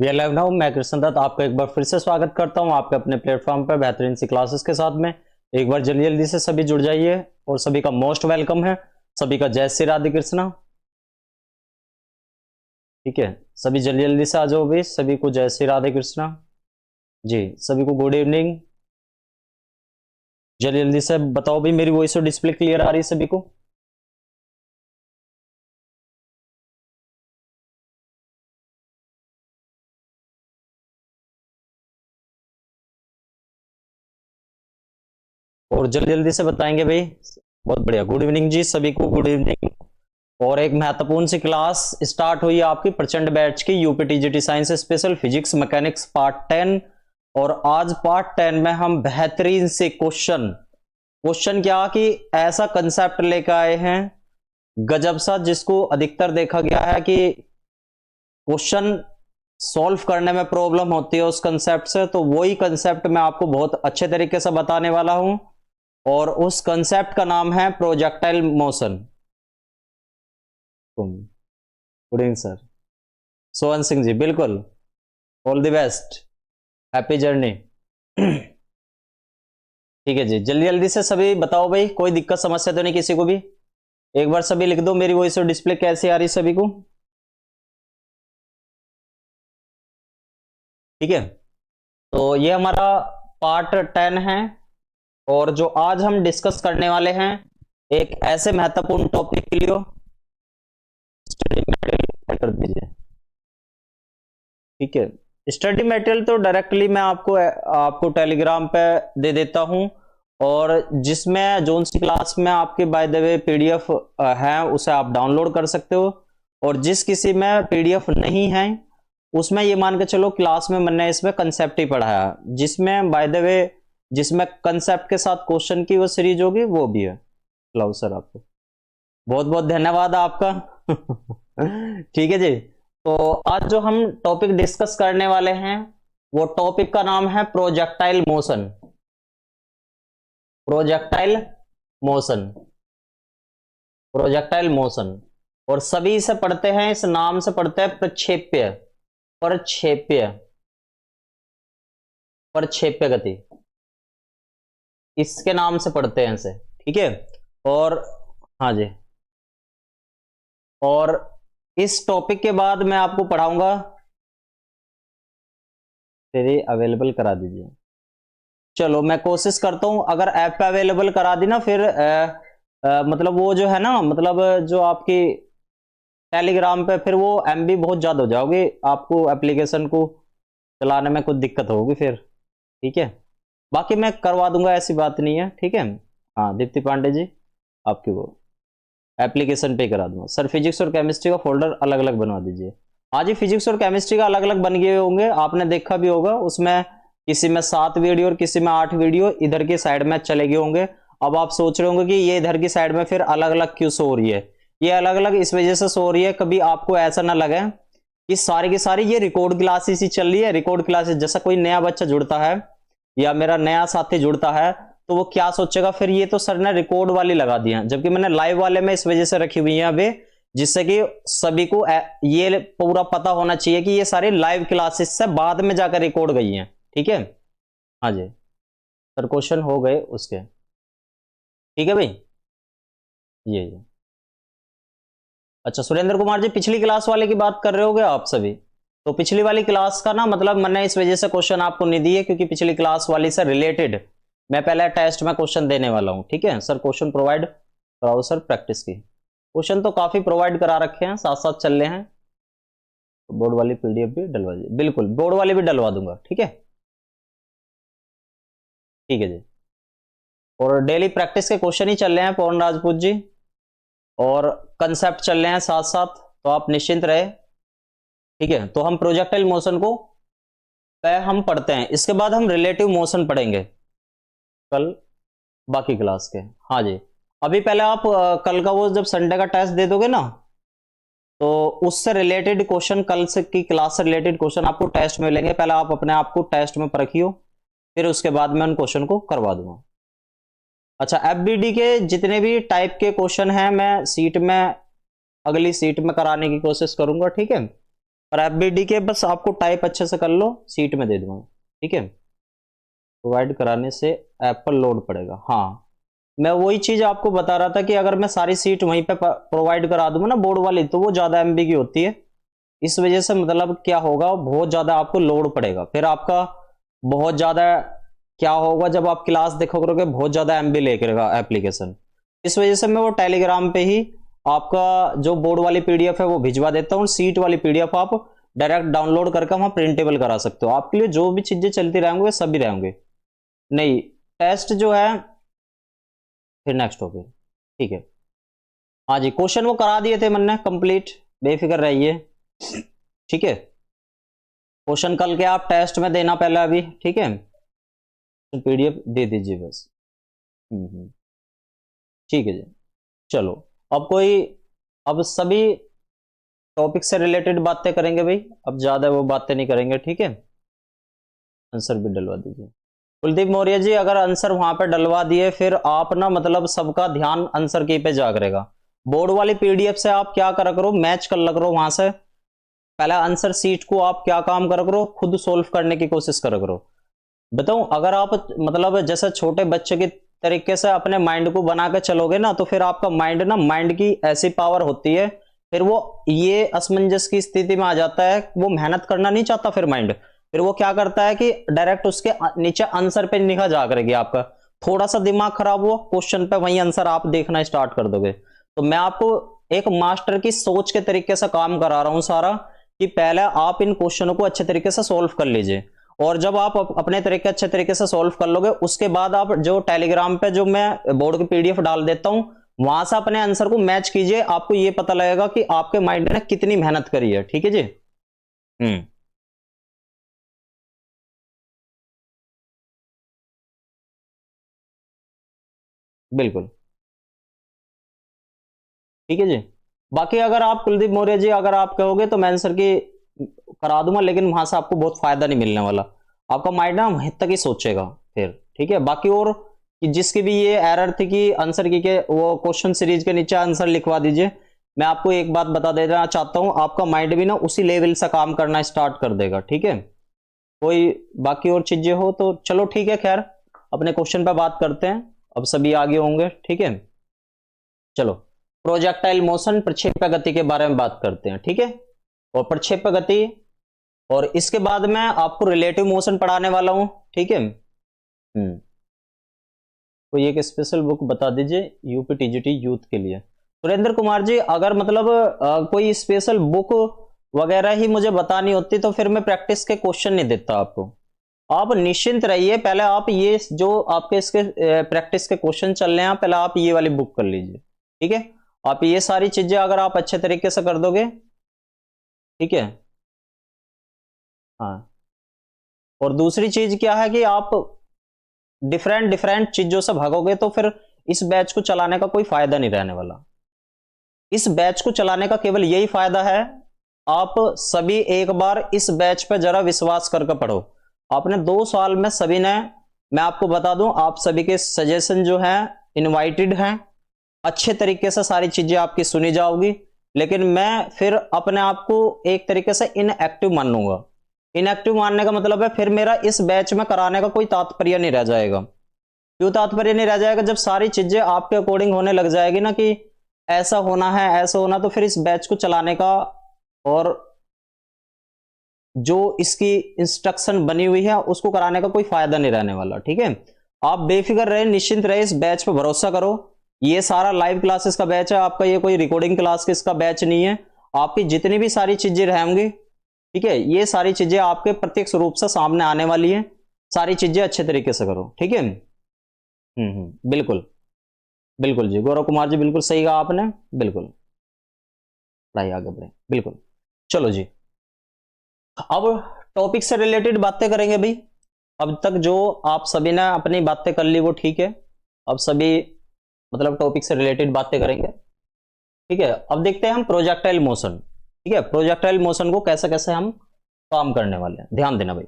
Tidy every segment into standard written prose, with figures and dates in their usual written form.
We are live now. मैं कृष्ण दत्त आपका एक बार फिर से स्वागत करता हूं आपके अपने प्लेटफॉर्म पर बेहतरीन सी क्लासेस के साथ में। एक बार जल्दी जल्दी से सभी जुड़ जाइए और सभी का मोस्ट वेलकम है। सभी का जय श्री राधे कृष्णा। ठीक है, सभी जल्दी जल्दी से आ जाओ भी। सभी को जय श्री राधे कृष्णा जी। सभी को गुड इवनिंग। जल्दी जल्दी से बताओ भी, मेरी वॉइस और डिस्प्ले क्लियर आ रही है सभी को? और जल्दी जल्दी से बताएंगे भाई। बहुत बढ़िया, गुड इवनिंग जी सभी को, गुड इवनिंग। और एक महत्वपूर्ण सी क्लास स्टार्ट हुई है आपकी प्रचंड बैच की, UPTGT science special physics mechanics part 10। और आज पार्ट 10 में हम बेहतरीन से क्वेश्चन क्या कि ऐसा कंसेप्ट लेकर आए हैं गजब सा, जिसको अधिकतर देखा गया है कि क्वेश्चन सॉल्व करने में प्रॉब्लम होती है उस कंसेप्ट से। तो वही कंसेप्ट मैं आपको बहुत अच्छे तरीके से बताने वाला हूं, और उस कंसेप्ट का नाम है projectile motion. Good evening sir. Sohan Singh ji, बिल्कुल, all the best, happy journey. ठीक है जी, जल्दी जल्दी से सभी बताओ भाई, कोई दिक्कत समस्या तो नहीं किसी को भी? एक बार सभी लिख दो मेरी वॉइस और डिस्प्ले कैसे आ रही सभी को। ठीक है, तो ये हमारा पार्ट 10 है। और जो आज हम डिस्कस करने वाले हैं एक ऐसे महत्वपूर्ण टॉपिक के लिए, स्टडी मटेरियल कर दीजिए। ठीक है, स्टडी मटेरियल तो डायरेक्टली मैं आपको टेलीग्राम पे दे देता हूं, और जिसमें जोन सी क्लास में आपके बाय द वे पीडीएफ है उसे आप डाउनलोड कर सकते हो। और जिस किसी में पीडीएफ नहीं है उसमें ये मान के चलो क्लास में मैंने इसमें कंसेप्ट ही पढ़ाया, जिसमें बाय द वे जिसमें कंसेप्ट के साथ क्वेश्चन की वो सीरीज होगी वो भी है। लाओ सर, आपको बहुत बहुत धन्यवाद आपका। ठीक है जी, तो आज जो हम टॉपिक डिस्कस करने वाले हैं वो टॉपिक का नाम है projectile motion. Projectile motion, projectile motion. और सभी इसे पढ़ते हैं, इस नाम से पढ़ते हैं प्रक्षेप्य, प्रक्षेप्य, प्रक्षेप्य गति, इसके नाम से पढ़ते हैं इसे। ठीक है, और हाँ जी, और इस टॉपिक के बाद मैं आपको पढ़ाऊंगा, फिर अवेलेबल करा दीजिए। चलो मैं कोशिश करता हूं, अगर ऐप पे अवेलेबल करा दी ना फिर मतलब वो जो है ना, मतलब जो आपकी टेलीग्राम पे फिर वो एमबी बहुत ज्यादा हो जाओगे, आपको एप्लीकेशन को चलाने में कुछ दिक्कत होगी फिर। ठीक है, बाकी मैं करवा दूंगा, ऐसी बात नहीं है। ठीक है, हाँ दीप्ति पांडे जी, आपकी वो एप्लीकेशन पे करा दूंगा। सर फिजिक्स और केमिस्ट्री का फोल्डर अलग अलग बनवा दीजिए। आज ही फिजिक्स और केमिस्ट्री का अलग अलग बन गए होंगे, आपने देखा भी होगा, उसमें किसी में 7 वीडियो और किसी में 8 वीडियो इधर की साइड में चले गए होंगे। अब आप सोच रहे होंगे कि ये इधर की साइड में फिर अलग अलग क्यों शो हो रही है। ये अलग अलग इस वजह से शो हो रही है, कभी आपको ऐसा ना लगे कि सारी की सारी ये रिकॉर्ड क्लासेस ही चल रही है। रिकॉर्ड क्लासेस, जैसा कोई नया बच्चा जुड़ता है या मेरा नया साथी जुड़ता है तो वो क्या सोचेगा, फिर ये तो सर ने रिकॉर्ड वाली लगा दिया, जबकि मैंने लाइव वाले में इस वजह से रखी हुई है अभी, जिससे कि सभी को ये पूरा पता होना चाहिए कि ये सारी लाइव क्लासेस से बाद में जाकर रिकॉर्ड गई हैं। ठीक है, हाँ जी सर, क्वेश्चन हो गए उसके। ठीक है भाई, ये अच्छा सुरेंद्र कुमार जी, पिछली क्लास वाले की बात कर रहे होगे आप सभी? तो पिछली वाली क्लास का ना मतलब मैंने इस वजह से क्वेश्चन आपको नहीं दिए क्योंकि पिछली क्लास वाली से रिलेटेड मैं पहले टेस्ट में क्वेश्चन देने वाला हूं। ठीक है सर, क्वेश्चन प्रोवाइड कराओ सर, प्रैक्टिस की। क्वेश्चन तो काफी प्रोवाइड करा रखे हैं, साथ साथ चल रहे हैं। बोर्ड वाली पीडीएफ भी डलवा दीजिए, बिल्कुल बोर्ड वाली भी डलवा दूंगा। ठीक है, ठीक है जी। और डेली प्रैक्टिस के क्वेश्चन ही चल रहे हैं पवन राजपूत जी, और कंसेप्ट चल रहे हैं साथ साथ, तो आप निश्चिंत रहे। ठीक है, तो हम प्रोजेक्टाइल मोशन को हम पढ़ते हैं, इसके बाद हम रिलेटिव मोशन पढ़ेंगे कल बाकी क्लास के। हाँ जी, अभी पहले आप कल का वो जब संडे का टेस्ट दे दोगे ना, तो उससे रिलेटेड क्वेश्चन, कल से की क्लास से रिलेटेड क्वेश्चन आपको टेस्ट में मिलेंगे। पहले आप अपने आप को टेस्ट में परखियो, फिर उसके बाद मैं उन क्वेश्चन को करवा दूंगा। अच्छा, एफबीडी के जितने भी टाइप के क्वेश्चन हैं मैं सीट में, अगली सीट में कराने की कोशिश करूंगा। ठीक है, और एफबीडी के बस आपको टाइप अच्छे से कर लो, सीट में दे दूंगा, ठीक है। प्रोवाइड कराने से ऐप पर लोड पड़ेगा। हाँ, मैं वही चीज आपको बता रहा था कि अगर मैं सारी सीट वहीं पे प्रोवाइड करा दूंगा ना बोर्ड वाली, तो वो ज्यादा एमबी की होती है। इस वजह से मतलब क्या होगा, बहुत ज्यादा आपको लोड पड़ेगा, फिर आपका बहुत ज्यादा क्या होगा, जब आप क्लास देखो करोगे बहुत ज्यादा एमबी लेकर एप्लीकेशन। इस वजह से मैं वो टेलीग्राम पे ही आपका जो बोर्ड वाली पीडीएफ है वो भिजवा देता हूँ, सीट वाली पीडीएफ आप डायरेक्ट डाउनलोड करके वहां प्रिंटेबल करा सकते हो। आपके लिए जो भी चीजें चलती रहेंगे सभी रहेंगे। नहीं, टेस्ट जो है फिर नेक्स्ट टॉपिक, ठीक है। हाँ जी, क्वेश्चन वो करा दिए थे मैंने कंप्लीट, बेफिक्र रहिए, ठीक है। क्वेश्चन कल के आप टेस्ट में देना पहले अभी, ठीक है, पीडीएफ दे दीजिए बस। ठीक है जी। चलो, अब सभी टॉपिक से रिलेटेड बातें करेंगे भाई, अब ज्यादा वो बातें नहीं करेंगे, ठीक है। आंसर भी डलवा दीजिए कुलदीप मौर्य जी। अगर आंसर वहां पर डलवा दिए फिर आप ना मतलब सबका ध्यान आंसर की पे जा करेगा। बोर्ड वाली पीडीएफ से आप क्या करा करो, मैच कर लग करो वहां से, पहले आंसर सीट को आप क्या काम करा करो, खुद सोल्व करने की कोशिश करा करो। बताऊं, अगर आप मतलब जैसे छोटे बच्चे के तरीके से अपने माइंड को बना के चलोगे ना, तो फिर आपका माइंड की ऐसी पावर होती है, फिर वो ये असमंजस की स्थिति में आ जाता है, वो मेहनत करना नहीं चाहता फिर माइंड, फिर वो क्या करता है कि डायरेक्ट उसके नीचे आंसर पे निगाह जा करेगी। आपका थोड़ा सा दिमाग खराब हुआ क्वेश्चन पे, वही आंसर आप देखना स्टार्ट कर दोगे। तो मैं आपको एक मास्टर की सोच के तरीके से काम करा रहा हूं सारा, कि पहले आप इन क्वेश्चनों को अच्छे तरीके से सोल्व कर लीजिए, और जब आप अपने तरीके अच्छे तरीके से सोल्व कर लोगे, उसके बाद आप जो टेलीग्राम पे जो मैं बोर्ड की पीडीएफ डाल देता हूं, वहां से अपने आंसर को मैच कीजिए, आपको ये पता लगेगा कि आपके माइंड ने कितनी मेहनत करी है, ठीक है जी। बिल्कुल, ठीक है जी। बाकी अगर आप कुलदीप मौर्य जी अगर आप कहोगे तो मैं आंसर की करा दूंगा, लेकिन वहां से आपको बहुत फायदा नहीं मिलने वाला, आपका माइंड ना वहीं तक ही सोचेगा फिर, ठीक है। बाकी और कि जिसकी भी ये एरर थी कि आंसर की के वो क्वेश्चन सीरीज के नीचे आंसर लिखवा दीजिए, मैं आपको एक बात बता देना चाहता हूं, आपका माइंड भी ना उसी लेवल से काम करना स्टार्ट कर देगा, ठीक है। कोई बाकी और चीजें हो तो चलो ठीक है, खैर अपने क्वेश्चन पे बात करते हैं, अब सभी आगे होंगे, ठीक है। चलो, प्रोजेक्टाइल मोशन प्रक्षेप्य गति के बारे में बात करते हैं, ठीक है। और प्रक्षेप्य गति, और इसके बाद मैं आपको रिलेटिव मोशन पढ़ाने वाला हूं, ठीक है। कोई एक स्पेशल बुक बता दीजिए यूपी टीजीटी यूथ के लिए। सुरेंद्र कुमार जी, अगर मतलब कोई स्पेशल बुक वगैरह ही मुझे बतानी होती तो फिर मैं प्रैक्टिस के क्वेश्चन नहीं देता आपको। आप निश्चिंत रहिए, पहले आप ये जो आपके इसके प्रैक्टिस के क्वेश्चन चल रहे हैं, पहले आप ये वाली बुक कर लीजिए, ठीक है। आप ये सारी चीजें अगर आप अच्छे तरीके से कर दोगे, ठीक है। हाँ, और दूसरी चीज क्या है कि आप डिफरेंट डिफरेंट चीजों से भागोगे तो फिर इस बैच को चलाने का कोई फायदा नहीं रहने वाला। इस बैच को चलाने का केवल यही फायदा है, आप सभी एक बार इस बैच पर जरा विश्वास करके पढ़ो। आपने 2 साल में सभी ने, मैं आपको बता दूं, आप सभी के सजेशन जो है इनवाइटेड हैं, अच्छे तरीके से सारी चीजें आपकी सुनी जाओगी, लेकिन मैं फिर अपने आप को एक तरीके से इनएक्टिव मान लूंगा। इनएक्टिव मानने का मतलब है फिर मेरा इस बैच में कराने का कोई तात्पर्य नहीं रह जाएगा। क्यों तात्पर्य नहीं रह जाएगा? जब सारी चीजें आपके अकॉर्डिंग होने लग जाएगी ना कि ऐसा होना है ऐसा होना, तो फिर इस बैच को चलाने का और जो इसकी इंस्ट्रक्शन बनी हुई है उसको कराने का कोई फायदा नहीं रहने वाला, ठीक है। आप बेफिक्र रहे, निश्चिंत रहे, इस बैच पर भरोसा करो। ये सारा लाइव क्लासेस का बैच है आपका, ये कोई रिकॉर्डिंग क्लास का बैच नहीं है। आपकी जितनी भी सारी चीजें रहेंगी, ठीक है, ये सारी चीजें आपके प्रत्यक्ष रूप से सामने आने वाली है। सारी चीजें अच्छे तरीके से करो, ठीक है। बिल्कुल बिल्कुल जी, गौरव कुमार जी बिल्कुल सही कहा आपने, बिल्कुल पढ़ाई आगे बढ़े, बिल्कुल। चलो जी, अब टॉपिक से रिलेटेड बातें करेंगे भाई। अब तक जो आप सभी ने अपनी बातें कर ली वो ठीक है, अब सभी मतलब टॉपिक से रिलेटेड बातें करेंगे, ठीक है। अब देखते हैं हम प्रोजेक्टाइल मोशन, ठीक है। प्रोजेक्टाइल मोशन को कैसे कैसे हम काम करने वाले हैं, ध्यान देना भाई।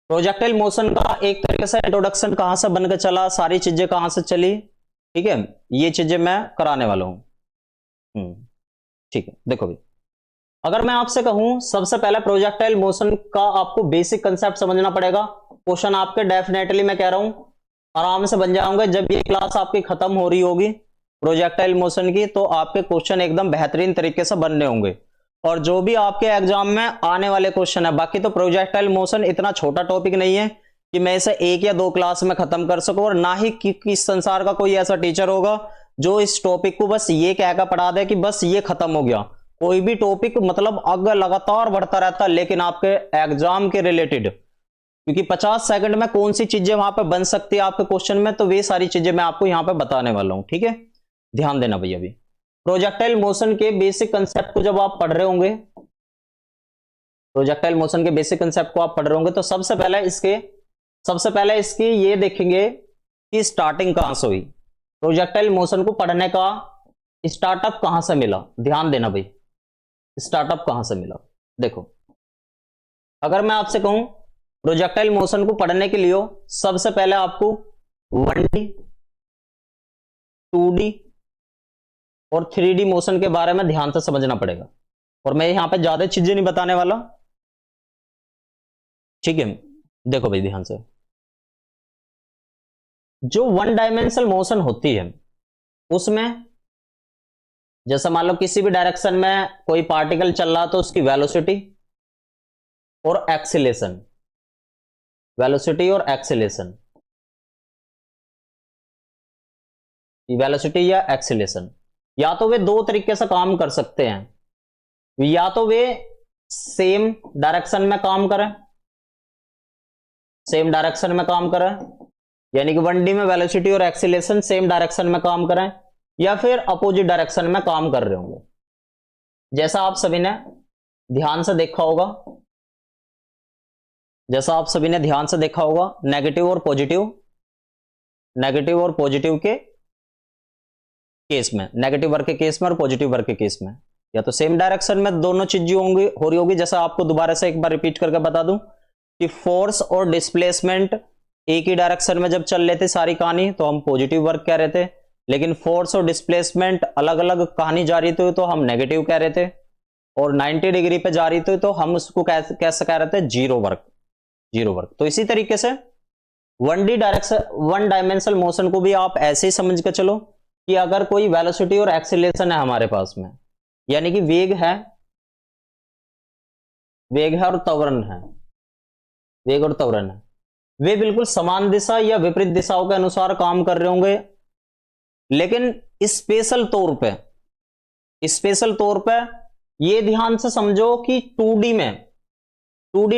प्रोजेक्टाइल मोशन का एक तरीके से इंट्रोडक्शन कहां से बनकर चला, सारी चीजें कहां से चली, ठीक है, ये चीजें मैं कराने वाला हूं। ठीक है, देखो भाई, अगर मैं आपसे कहूं सबसे पहले प्रोजेक्टाइल मोशन का आपको बेसिक कंसेप्ट समझना पड़ेगा। क्वेश्चन आपके डेफिनेटली मैं कह रहा हूं आराम से बन जाओगे। जब ये क्लास आपकी खत्म हो रही होगी प्रोजेक्टाइल मोशन की, तो आपके क्वेश्चन एकदम बेहतरीन तरीके से बनने होंगे। और जो भी आपके एग्जाम में आने वाले क्वेश्चन है, बाकी तो प्रोजेक्टाइल मोशन इतना छोटा टॉपिक नहीं है कि मैं इसे 1 या 2 क्लास में खत्म कर सकूं, और ना ही किस संसार का कोई ऐसा टीचर होगा जो इस टॉपिक को बस ये कहकर पढ़ा दे कि बस ये खत्म हो गया। कोई भी टॉपिक मतलब अगर लगातार बढ़ता रहता है, लेकिन आपके एग्जाम के रिलेटेड, क्योंकि 50 सेकंड में कौन सी चीजें वहां पे बन सकती है आपके क्वेश्चन में, तो वे सारी चीजें मैं आपको यहां पे बताने वाला हूं। ठीक है, ध्यान देना भैया। अभी प्रोजेक्टाइल मोशन के बेसिक कंसेप्ट को जब आप पढ़ रहे होंगे, प्रोजेक्टाइल मोशन के बेसिक कंसेप्ट को आप पढ़ रहे होंगे, तो सबसे पहले इसकी ये देखेंगे कि स्टार्टिंग कहां से हुई, प्रोजेक्टाइल मोशन को पढ़ने का स्टार्टअप कहां से मिला। ध्यान देना भाई, स्टार्टअप कहां से मिला। देखो, अगर मैं आपसे कहूं प्रोजेक्टाइल मोशन को पढ़ने के लिए सबसे पहले आपको 1D, 2D और 3D मोशन के बारे में ध्यान से समझना पड़ेगा। और मैं यहां पे ज्यादा चीजें नहीं बताने वाला, ठीक है। देखो भाई ध्यान से, जो 1 डायमेंशनल मोशन होती है उसमें जैसे मान लो किसी भी डायरेक्शन में कोई पार्टिकल चल रहा तो उसकी वेलोसिटी और एक्सीलेशन, वेलोसिटी और एक्सीलेशन, वेलोसिटी या एक्सीलेशन, या तो वे 2 तरीके से काम कर सकते हैं। या तो वे सेम डायरेक्शन में काम करें, सेम डायरेक्शन में काम करें, यानी कि 1D में वेलोसिटी और एक्सीलेशन सेम डायरेक्शन में काम करें, या फिर अपोजिट डायरेक्शन में काम कर रहे होंगे। जैसा आप सभी ने ध्यान से देखा होगा, नेगेटिव और पॉजिटिव के केस में, नेगेटिव वर्क के केस में और पॉजिटिव वर्क के केस में, या तो सेम डायरेक्शन में दोनों चीजें हो रही होगी। जैसा आपको दोबारा से एक बार रिपीट करके बता दूं कि फोर्स और डिस्प्लेसमेंट एक ही डायरेक्शन में जब चल रहे थे सारी कहानी, तो हम पॉजिटिव वर्क कह रहे थे। लेकिन फोर्स और डिस्प्लेसमेंट अलग अलग कहानी जा रही थी तो हम नेगेटिव कह रहे थे। और 90 डिग्री पे जा रही थी तो हम उसको कैसे कह रहे थे, जीरो वर्क। तो इसी तरीके से 1 डायमेंशनल मोशन को भी आप ऐसे ही समझ के चलो कि अगर कोई वेलोसिटी और एक्सीलरेशन है हमारे पास में, यानी कि वेग है और त्वरण है, वे बिल्कुल समान दिशा या विपरीत दिशाओं के अनुसार काम कर रहे होंगे। लेकिन स्पेशल तौर पे ये ध्यान से समझो कि 2D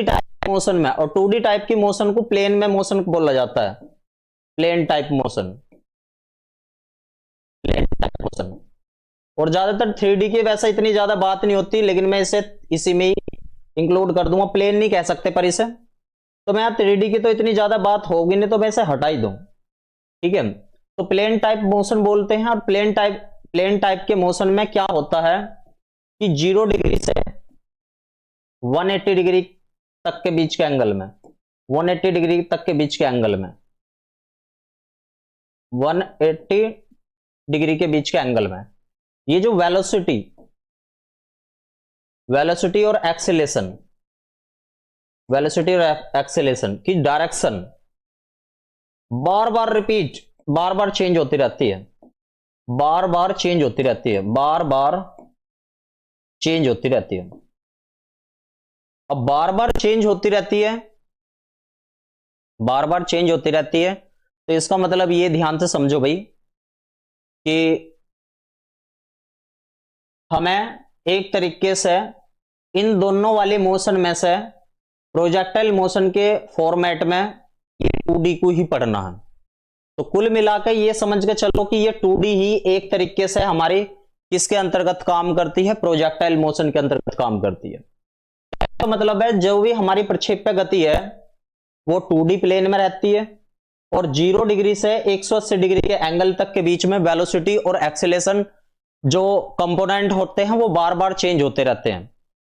टाइप मोशन में, और 2D टाइप की मोशन को प्लेन में मोशन बोला जाता है, प्लेन टाइप मोशन। और ज्यादातर 3D की वैसे इतनी ज्यादा बात नहीं होती, लेकिन मैं इसी में ही इंक्लूड कर दूंगा। प्लेन नहीं कह सकते पर इसे, तो मैं 3D की तो इतनी ज्यादा बात होगी नहीं, तो मैं इसे हटा ही दूं। ठीक है, तो प्लेन टाइप मोशन बोलते हैं। और प्लेन टाइप के मोशन में क्या होता है कि 0 डिग्री से 180 डिग्री तक के बीच के एंगल में, 180 डिग्री तक के बीच के एंगल में, 180 डिग्री के बीच के एंगल में, ये जो वेलोसिटी और एक्सेलेरेशन की डायरेक्शन बार बार चेंज होती रहती है, बार बार चेंज होती रहती है। अब बार बार चेंज होती रहती है, तो इसका मतलब ये ध्यान से समझो भाई कि हमें एक तरीके से इन दोनों वाले मोशन में से प्रोजेक्टाइल मोशन के फॉर्मेट में ये 2D को ही पढ़ना है। तो कुल मिलाकर ये समझ के चलो कि ये 2D ही एक तरीके से हमारी किसके अंतर्गत काम करती है, प्रोजेक्टाइल मोशन के अंतर्गत काम करती है। तो मतलब है जो भी हमारी प्रक्षेप्य गति है वो 2D प्लेन में रहती है, और 0 डिग्री से 180 डिग्री के एंगल तक के बीच में वेलोसिटी और एक्सेलेरेशन जो कंपोनेंट होते हैं वो बार बार चेंज होते रहते हैं।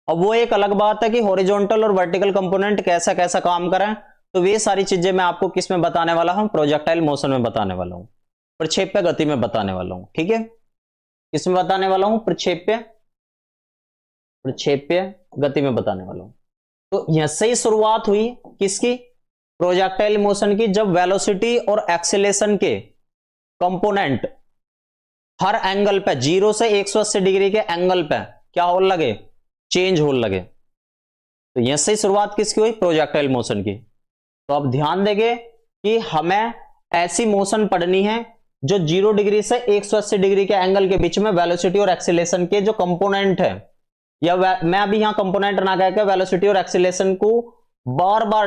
अब वो एक अलग बात है कि हॉरिजॉन्टल और वर्टिकल कंपोनेंट कैसा कैसा काम करें, तो वे सारी चीजें मैं आपको किस में बताने वाला हूं, प्रोजेक्टाइल मोशन में बताने वाला हूं, प्रक्षेप्य गति में बताने वाला हूं। ठीक है, किसमें बताने वाला हूं, प्रक्षेप्य प्रक्षेप्य गति में बताने वाला हूं। तो यहां से ही शुरुआत हुई किसकी, प्रोजेक्टाइल मोशन की, जब वेलोसिटी और एक्सेलेरेशन के कंपोनेंट हर एंगल पे 0 से 180 डिग्री के एंगल पे क्या होने लगे, चेंज होने लगे। तो यहां से ही शुरुआत किसकी हुई, प्रोजेक्टाइल मोशन की। तो अब ध्यान देंगे कि हमें ऐसी मोशन पढ़नी है जो 0 डिग्री से 180 डिग्री के एंगल के बीच में वेलोसिटी और एक्सेलेरेशन के जो कंपोनेंट है, या मैं अभी यहां कंपोनेंट ना कहकर वेलोसिटी और एक्सेलेरेशन को बार बार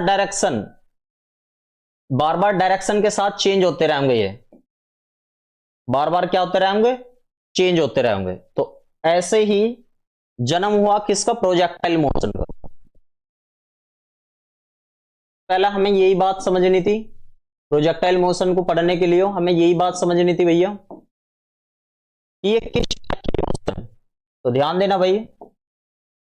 डायरेक्शन के साथ चेंज होते रहेंगे, ये बार बार क्या होते रहेंगे, चेंज होते रहेंगे। तो ऐसे ही जन्म हुआ किसका, प्रोजेक्टाइल मोशन का। पहला हमें यही बात समझनी थी, प्रोजेक्टाइल मोशन को पढ़ने के लिए हमें यही बात समझनी थी भैया कि ये किस टाइप की मोशन। तो ध्यान देना भाई,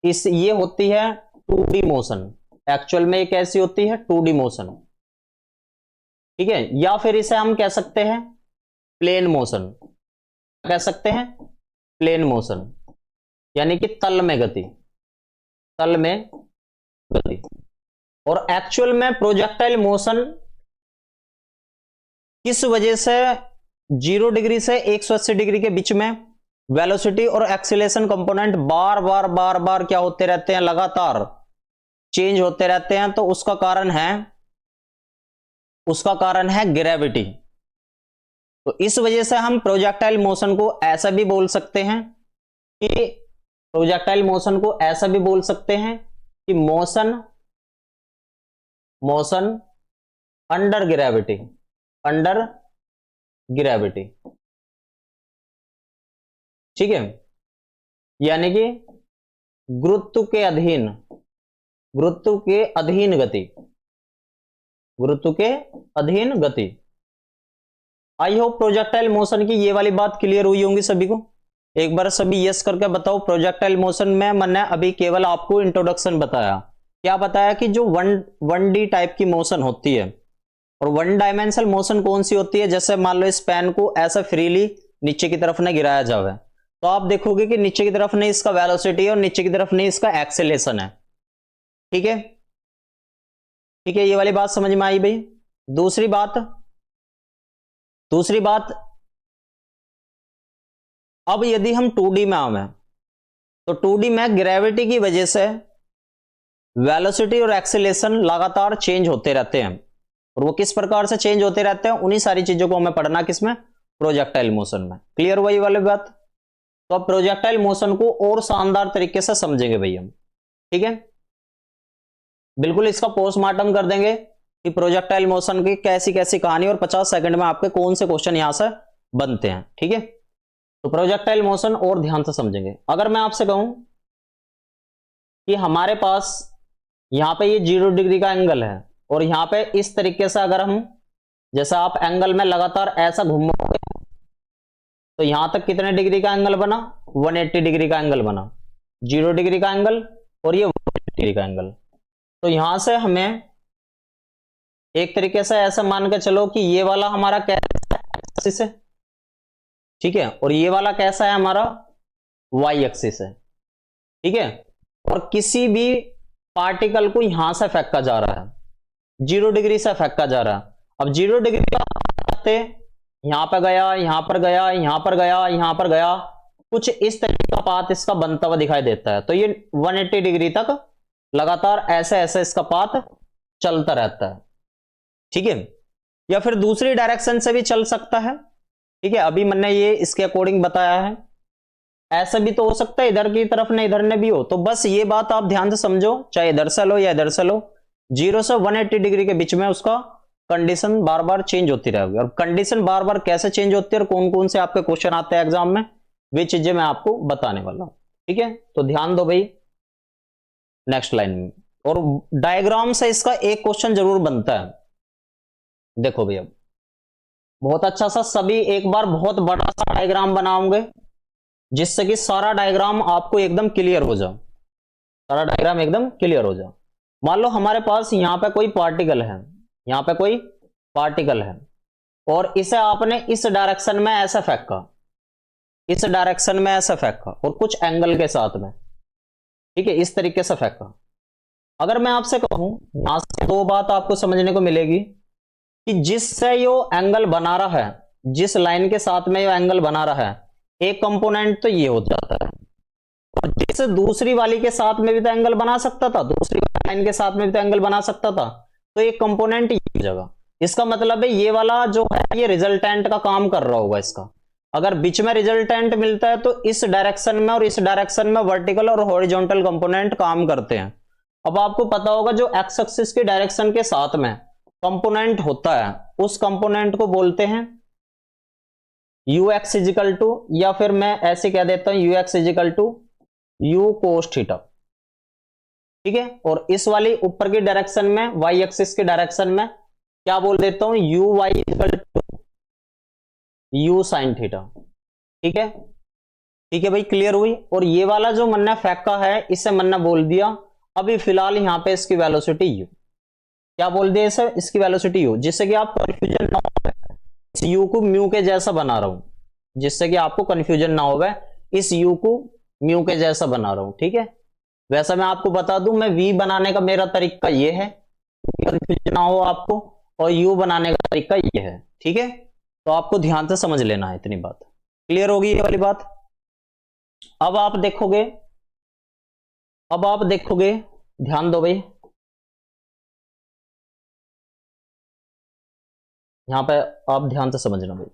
ये होती है 2D मोशन। एक्चुअल में ये कैसी होती है, 2D मोशन, ठीक है। या फिर इसे हम कह सकते हैं प्लेन मोशन, कह सकते हैं प्लेन मोशन, यानी कि तल में गति, तल में गति। और एक्चुअल में प्रोजेक्टाइल मोशन किस वजह से 0 डिग्री से 180 डिग्री के बीच में वेलोसिटी और एक्सीलरेशन कंपोनेंट बार बार क्या होते रहते हैं, लगातार चेंज होते रहते हैं। तो उसका कारण है ग्रेविटी। तो इस वजह से हम प्रोजेक्टाइल मोशन को ऐसा भी बोल सकते हैं कि मोशन अंडर ग्रेविटी, ठीक है, यानी कि गुरुत्व के अधीन गति। आई होप प्रोजेक्टाइल मोशन की ये वाली बात क्लियर हुई होंगी सभी को। एक बार सभी यस करके बताओ। प्रोजेक्टाइल मोशन में मैंने अभी केवल आपको इंट्रोडक्शन बताया। क्या बताया कि जो 1D टाइप की मोशन होती है और 1 डायमेंशनल मोशन कौन सी होती है, जैसे मान लो इस पेन को ऐसा फ्रीली नीचे की तरफ न गिराया जाए, तो आप देखोगे कि नीचे की तरफ नहीं इसका वेलोसिटी है और नीचे की तरफ नहीं इसका एक्सेलेरेशन है, ठीक है, ये वाली बात समझ में आई भाई। दूसरी बात अब यदि हम 2D में आवे तो 2D में ग्रेविटी की वजह से वेलोसिटी और एक्सेलेरेशन लगातार चेंज होते रहते हैं। और वो किस प्रकार से चेंज होते रहते हैं, उन्हीं सारी चीजों को हमें पढ़ना किसमें, प्रोजेक्टाइल मोशन में। क्लियर हुआ ये वाली बात। तो अब प्रोजेक्टाइल मोशन को और शानदार तरीके से समझेंगे भाई हम, ठीक है। बिल्कुल इसका पोस्टमार्टम कर देंगे कि प्रोजेक्टाइल मोशन की कैसी कैसी कहानी, और 50 सेकंड में आपके कौन से क्वेश्चन यहां से बनते हैं, ठीक है। तो प्रोजेक्टाइल मोशन और ध्यान से समझेंगे। अगर मैं आपसे कहूं कि हमारे पास यहां पे ये 0 डिग्री का एंगल है और यहां पे इस तरीके से अगर हम, जैसा आप एंगल में लगातार ऐसा घूमोगे तो यहां तक कितने डिग्री का एंगल बना, 180 डिग्री का एंगल बना, 0 डिग्री का एंगल और ये 180 डिग्री का एंगल। तो यहां से हमें एक तरीके से ऐसा मान के चलो कि ये वाला हमारा कैसा एक्सिस है, ठीक है, और ये वाला कैसा है हमारा, वाई एक्सिस है, ठीक है। और किसी भी पार्टिकल को यहां से फेंका जा रहा है, 0 डिग्री से फेंका जा रहा है। अब 0 डिग्री का यहां पर गया, यहां पर गया, यहां पर गया, यहां पर गया, कुछ इस तरीके का पाथ इसका बनता हुआ दिखाई देता है। तो ये 180 डिग्री तक लगातार ऐसे ऐसे इसका पाथ चलता रहता है, ठीक है। या फिर दूसरी डायरेक्शन से भी चल सकता है, ठीक है। अभी मैंने ये इसके अकॉर्डिंग बताया है। ऐसा भी तो हो सकता है इधर की तरफ ने इधर ने भी हो। तो बस ये बात आप ध्यान से समझो, चाहे इधर से लो या इधर से लो, 0 से 180 डिग्री के बीच में उसका कंडीशन बार बार चेंज होती रहेगी। और कंडीशन बार बार कैसे चेंज होती है और कौन कौन से आपके क्वेश्चन आते हैं एग्जाम में, वे चीजें मैं आपको बताने वाला हूं, ठीक है। तो ध्यान दो भाई नेक्स्ट लाइन में। और डायग्राम से इसका एक क्वेश्चन जरूर बनता है। देखो भैया बहुत अच्छा सा सभी एक बार बहुत बड़ा सा डायग्राम बनाओगे जिससे कि सारा डायग्राम आपको एकदम क्लियर हो जाए, सारा डायग्राम एकदम क्लियर हो जाए। मान लो हमारे पास यहां पे कोई पार्टिकल है, यहां पे कोई पार्टिकल है और इसे आपने इस डायरेक्शन में ऐसा फेंका, इस डायरेक्शन में ऐसा फेंका और कुछ एंगल के साथ में, ठीक है, इस तरीके से फैक्का। अगर मैं आपसे कहूं, यहां से दो बात आपको समझने को मिलेगी कि जिससे यो एंगल बना रहा है, जिस लाइन के साथ में यो एंगल बना रहा है, एक कंपोनेंट तो ये हो जाता है, और जिस दूसरी वाली के साथ में भी तो एंगल बना सकता था, दूसरी लाइन के साथ में भी तो एंगल बना सकता था, तो एक कंपोनेंट ये हो जाएगा। इसका मतलब है ये वाला जो है ये रिजल्टेंट का काम कर रहा होगा इसका। अगर बीच में रिजल्टेंट मिलता है तो इस डायरेक्शन में और इस डायरेक्शन में वर्टिकल और हॉरिजॉन्टल कंपोनेंट काम करते हैं। अब आपको पता होगा जो एक्स एक्सिस की डायरेक्शन के साथ में कंपोनेंट होता है, उस कंपोनेंट को बोलते हैं यू एक्स इजिकल टू, या फिर मैं ऐसे कह देता हूं u x equal to u cos theta. ठीक है, और इस वाली ऊपर की डायरेक्शन में वाई एक्सिस की डायरेक्शन में क्या बोल देता हूं, u y equal to u sine theta. ठीक है, ठीक है भाई, क्लियर हुई। और ये वाला जो मन्ना फैक्का है इसे मन्ना बोल दिया अभी फिलहाल यहां पे इसकी वेलोसिटी यू, क्या बोल दिया इसे, इसकी वेलोसिटी यू, जिससे कि आप कंफ्यूजन ना हो। इस यू को म्यू के जैसा बना रहा हूं, जिससे कि आपको कंफ्यूजन ना हो, इस यू को म्यू के जैसा बना रहा हूं। ठीक है, वैसा मैं आपको बता दूं, मैं वी बनाने का मेरा तरीका ये है, कंफ्यूजन ना हो आपको, और यू बनाने का तरीका ये है। ठीक है, तो आपको ध्यान से समझ लेना है, इतनी बात क्लियर होगी ये वाली बात। अब आप देखोगे, अब आप देखोगे, ध्यान दो भाई, यहां पे आप ध्यान से समझना भाई।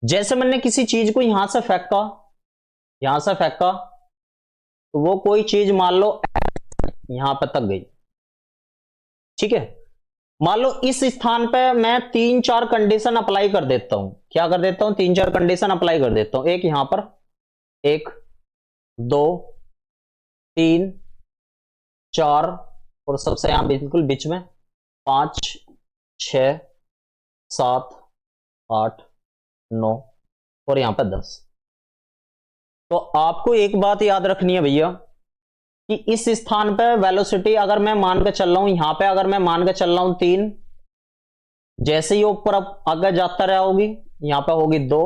जैसे मैंने किसी चीज को यहां से फेंका, यहां से फेंका, तो वो कोई चीज मान लो यहां पर तक गई। ठीक है, मान लो इस स्थान पे मैं 3-4 कंडीशन अप्लाई कर देता हूं, क्या कर देता हूं, 3-4 कंडीशन अप्लाई कर देता हूं। एक यहां पर, 1 2 3 4, और सबसे यहां बिल्कुल बीच में 5 6 7 8 9, और यहां पर 10। तो आपको एक बात याद रखनी है भैया कि इस स्थान पे वेलोसिटी अगर मैं मान के चल रहा हूं, यहां पे अगर मैं मान के चल रहा हूं 3, जैसे ही ऊपर अब आगे जाता रहा होगी, यहां पे होगी 2।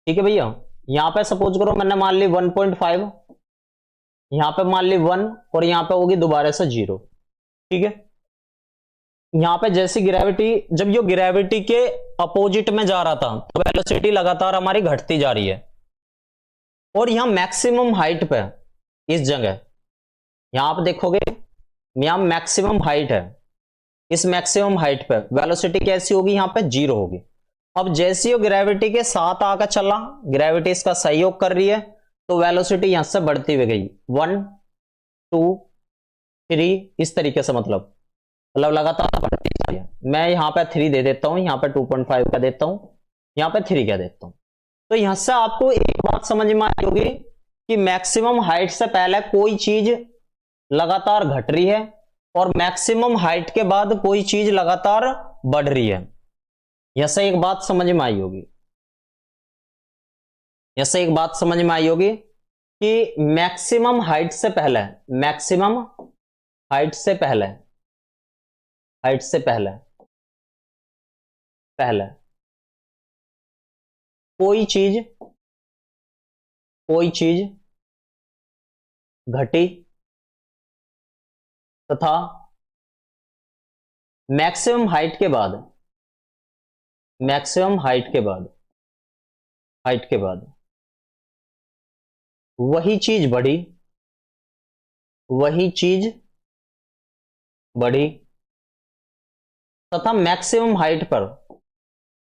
ठीक है भैया, यहां पे सपोज करो मैंने मान ली 1.5, यहां पे मान ली 1, और यहां पे होगी दोबारा से 0। ठीक है, यहां पे जैसी ग्रेविटी, जब ये ग्रेविटी के अपोजिट में जा रहा था तो वेलोसिटी लगातार हमारी घटती जा रही है, और यहां मैक्सिमम हाइट पे इस जगह, यहां आप देखोगे यहां मैक्सिमम हाइट है, इस मैक्सिमम हाइट पे वेलोसिटी कैसी होगी, यहां पे 0 होगी। अब जैसी वो ग्रेविटी के साथ आकर चला, ग्रेविटी इसका सहयोग कर रही है, तो वेलोसिटी यहां से बढ़ती हुई गई 1 2 3, इस तरीके से, मतलब लगातार बढ़ती जा रही है। मैं यहां पे 3 दे देता हूं, यहां पे 2.5 का देता हूं, यहां पे 3 का देता हूं। तो यहां से आपको एक बात समझ में आई होगी कि मैक्सिमम हाइट से पहले कोई चीज लगातार घट रही है, और मैक्सिमम हाइट के बाद कोई चीज लगातार बढ़ रही है। यहां एक बात समझ में आई होगी, यहां एक बात समझ में आई होगी कि मैक्सिमम हाइट से पहले, मैक्सिमम हाइट से पहले, हाइट से पहले, पहले कोई चीज घटी तथा मैक्सिमम हाइट के बाद, मैक्सिमम हाइट के बाद, हाइट के बाद वही चीज बढ़ी, वही चीज बढ़ी, तथा मैक्सिमम हाइट पर,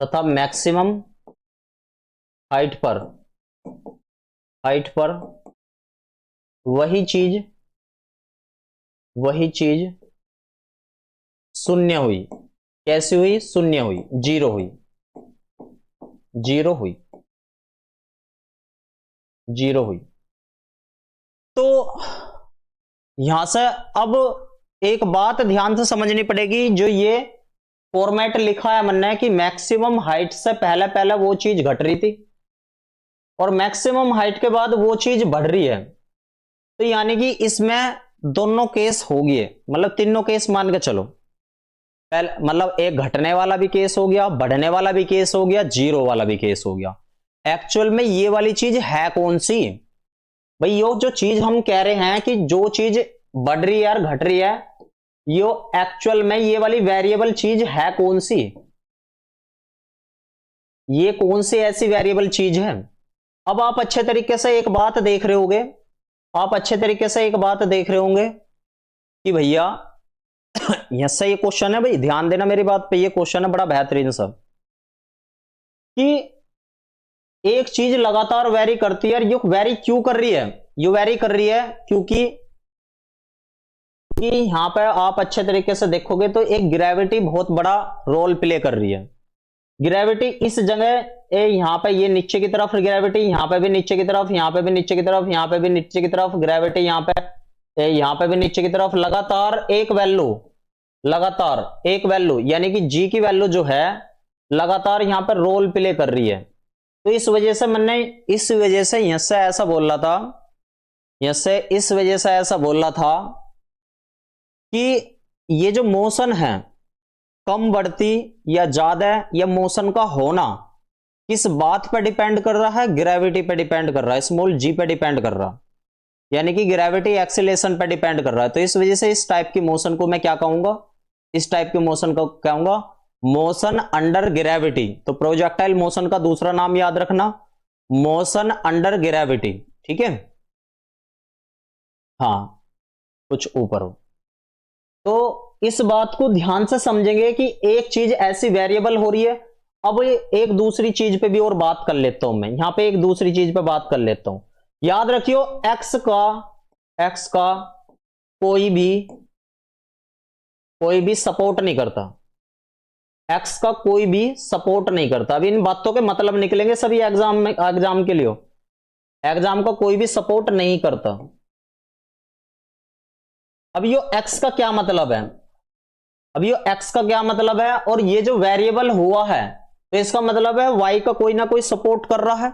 तथा मैक्सिमम हाइट पर, हाइट पर वही चीज, वही चीज शून्य हुई। कैसी हुई, शून्य हुई, 0 हुई, 0 हुई, 0 हुई। तो यहां से अब एक बात ध्यान से समझनी पड़ेगी, जो ये फॉर्मेट लिखा है मैंने कि मैक्सिमम हाइट से पहले पहले वो चीज घट रही थी, और मैक्सिमम हाइट के बाद वो चीज बढ़ रही है, तो यानी कि इसमें दोनों केस हो गए, मतलब तीनों केस मान के चलो। पहले मतलब एक घटने वाला भी केस हो गया, बढ़ने वाला भी केस हो गया, 0 वाला भी केस हो गया। एक्चुअल में ये वाली चीज है कौन सी, भाई यो जो चीज हम कह रहे हैं कि जो चीज बढ़ रही है और घट रही है, यो एक्चुअल में ये वाली वेरिएबल चीज है कौन सी, ये कौन सी ऐसी वेरिएबल चीज है। अब आप अच्छे तरीके से एक बात देख रहे होंगे, आप अच्छे तरीके से एक बात देख रहे होंगे कि भैया यस ये क्वेश्चन है, भाई ध्यान देना मेरी बात पे, ये क्वेश्चन है बड़ा बेहतरीन सा, कि एक चीज लगातार वेरी करती है, ये वेरी क्यों कर रही है, ये वेरी कर रही है क्योंकि यहां पर आप अच्छे तरीके से देखोगे तो एक ग्रेविटी बहुत बड़ा रोल प्ले कर रही है। ग्रेविटी इस जगह यहां पे ये नीचे की तरफ ग्रेविटी, यहां पे भी नीचे की तरफ, यहां पे भी नीचे की तरफ, यहां पे भी नीचे की तरफ ग्रेविटी, यहां पे भी नीचे की तरफ, लगातार एक वैल्यू, लगातार एक वैल्यू यानी कि जी की वैल्यू जो है लगातार यहां पर रोल प्ले कर रही है। तो इस वजह से मैंने इस वजह से यहां से ऐसा बोल रहा था, यहां से इस वजह से ऐसा बोल रहा था कि ये जो मोशन है कम बढ़ती या ज्यादा या मोशन का होना किस बात पर डिपेंड कर रहा है, ग्रेविटी पे डिपेंड कर रहा है, स्मॉल जी पे डिपेंड कर रहा, यानी कि ग्रेविटी एक्सीलरेशन पे डिपेंड कर रहा है। तो इस वजह से इस टाइप की मोशन को मैं क्या कहूंगा, इस टाइप के मोशन को कहूंगा मोशन अंडर ग्रेविटी। तो प्रोजेक्टाइल मोशन का दूसरा नाम याद रखना, मोशन अंडर ग्रेविटी, ठीक है। हाँ कुछ ऊपर हो तो इस बात को ध्यान से समझेंगे कि एक चीज ऐसी वेरिएबल हो रही है। अब एक दूसरी चीज पे भी और बात कर लेता हूं, मैं यहां पे एक दूसरी चीज पे बात कर लेता हूं। याद रखियो एक्स का कोई भी सपोर्ट नहीं करता, एक्स का कोई भी सपोर्ट नहीं करता। अभी इन बातों के मतलब निकलेंगे सभी एग्जाम में, एग्जाम के लिए। एग्जाम का कोई भी सपोर्ट नहीं करता। अब ये एक्स का क्या मतलब है, अब ये एक्स का क्या मतलब है, और ये जो वेरिएबल हुआ है तो इसका मतलब है वाई का कोई ना कोई सपोर्ट कर रहा है,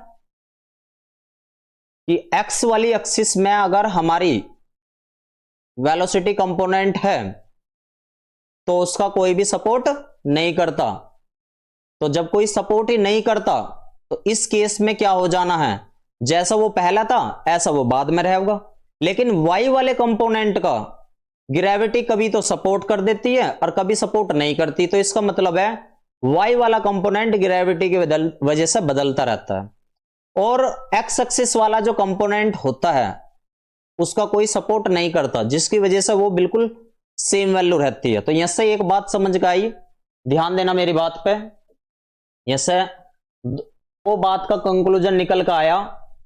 कि एक्स वाली एक्सिस में अगर हमारी वेलोसिटी कंपोनेंट है तो उसका कोई भी सपोर्ट नहीं करता। तो जब कोई सपोर्ट ही नहीं करता तो इस केस में क्या हो जाना है, जैसा वो पहला था ऐसा वो बाद में रहेगा। लेकिन वाई वाले कंपोनेंट का ग्रेविटी कभी तो सपोर्ट कर देती है और कभी सपोर्ट नहीं करती। तो इसका मतलब है वाई वाला कंपोनेंट ग्रेविटी की वजह से बदलता रहता है, और एक्स एक्सिस वाला जो कंपोनेंट होता है उसका कोई सपोर्ट नहीं करता, जिसकी वजह से वो बिल्कुल सेम वैल्यू रहती है। तो यहां से एक बात समझ के आई, ध्यान देना मेरी बात पे। यहां से वो बात का कंक्लूजन निकल कर आया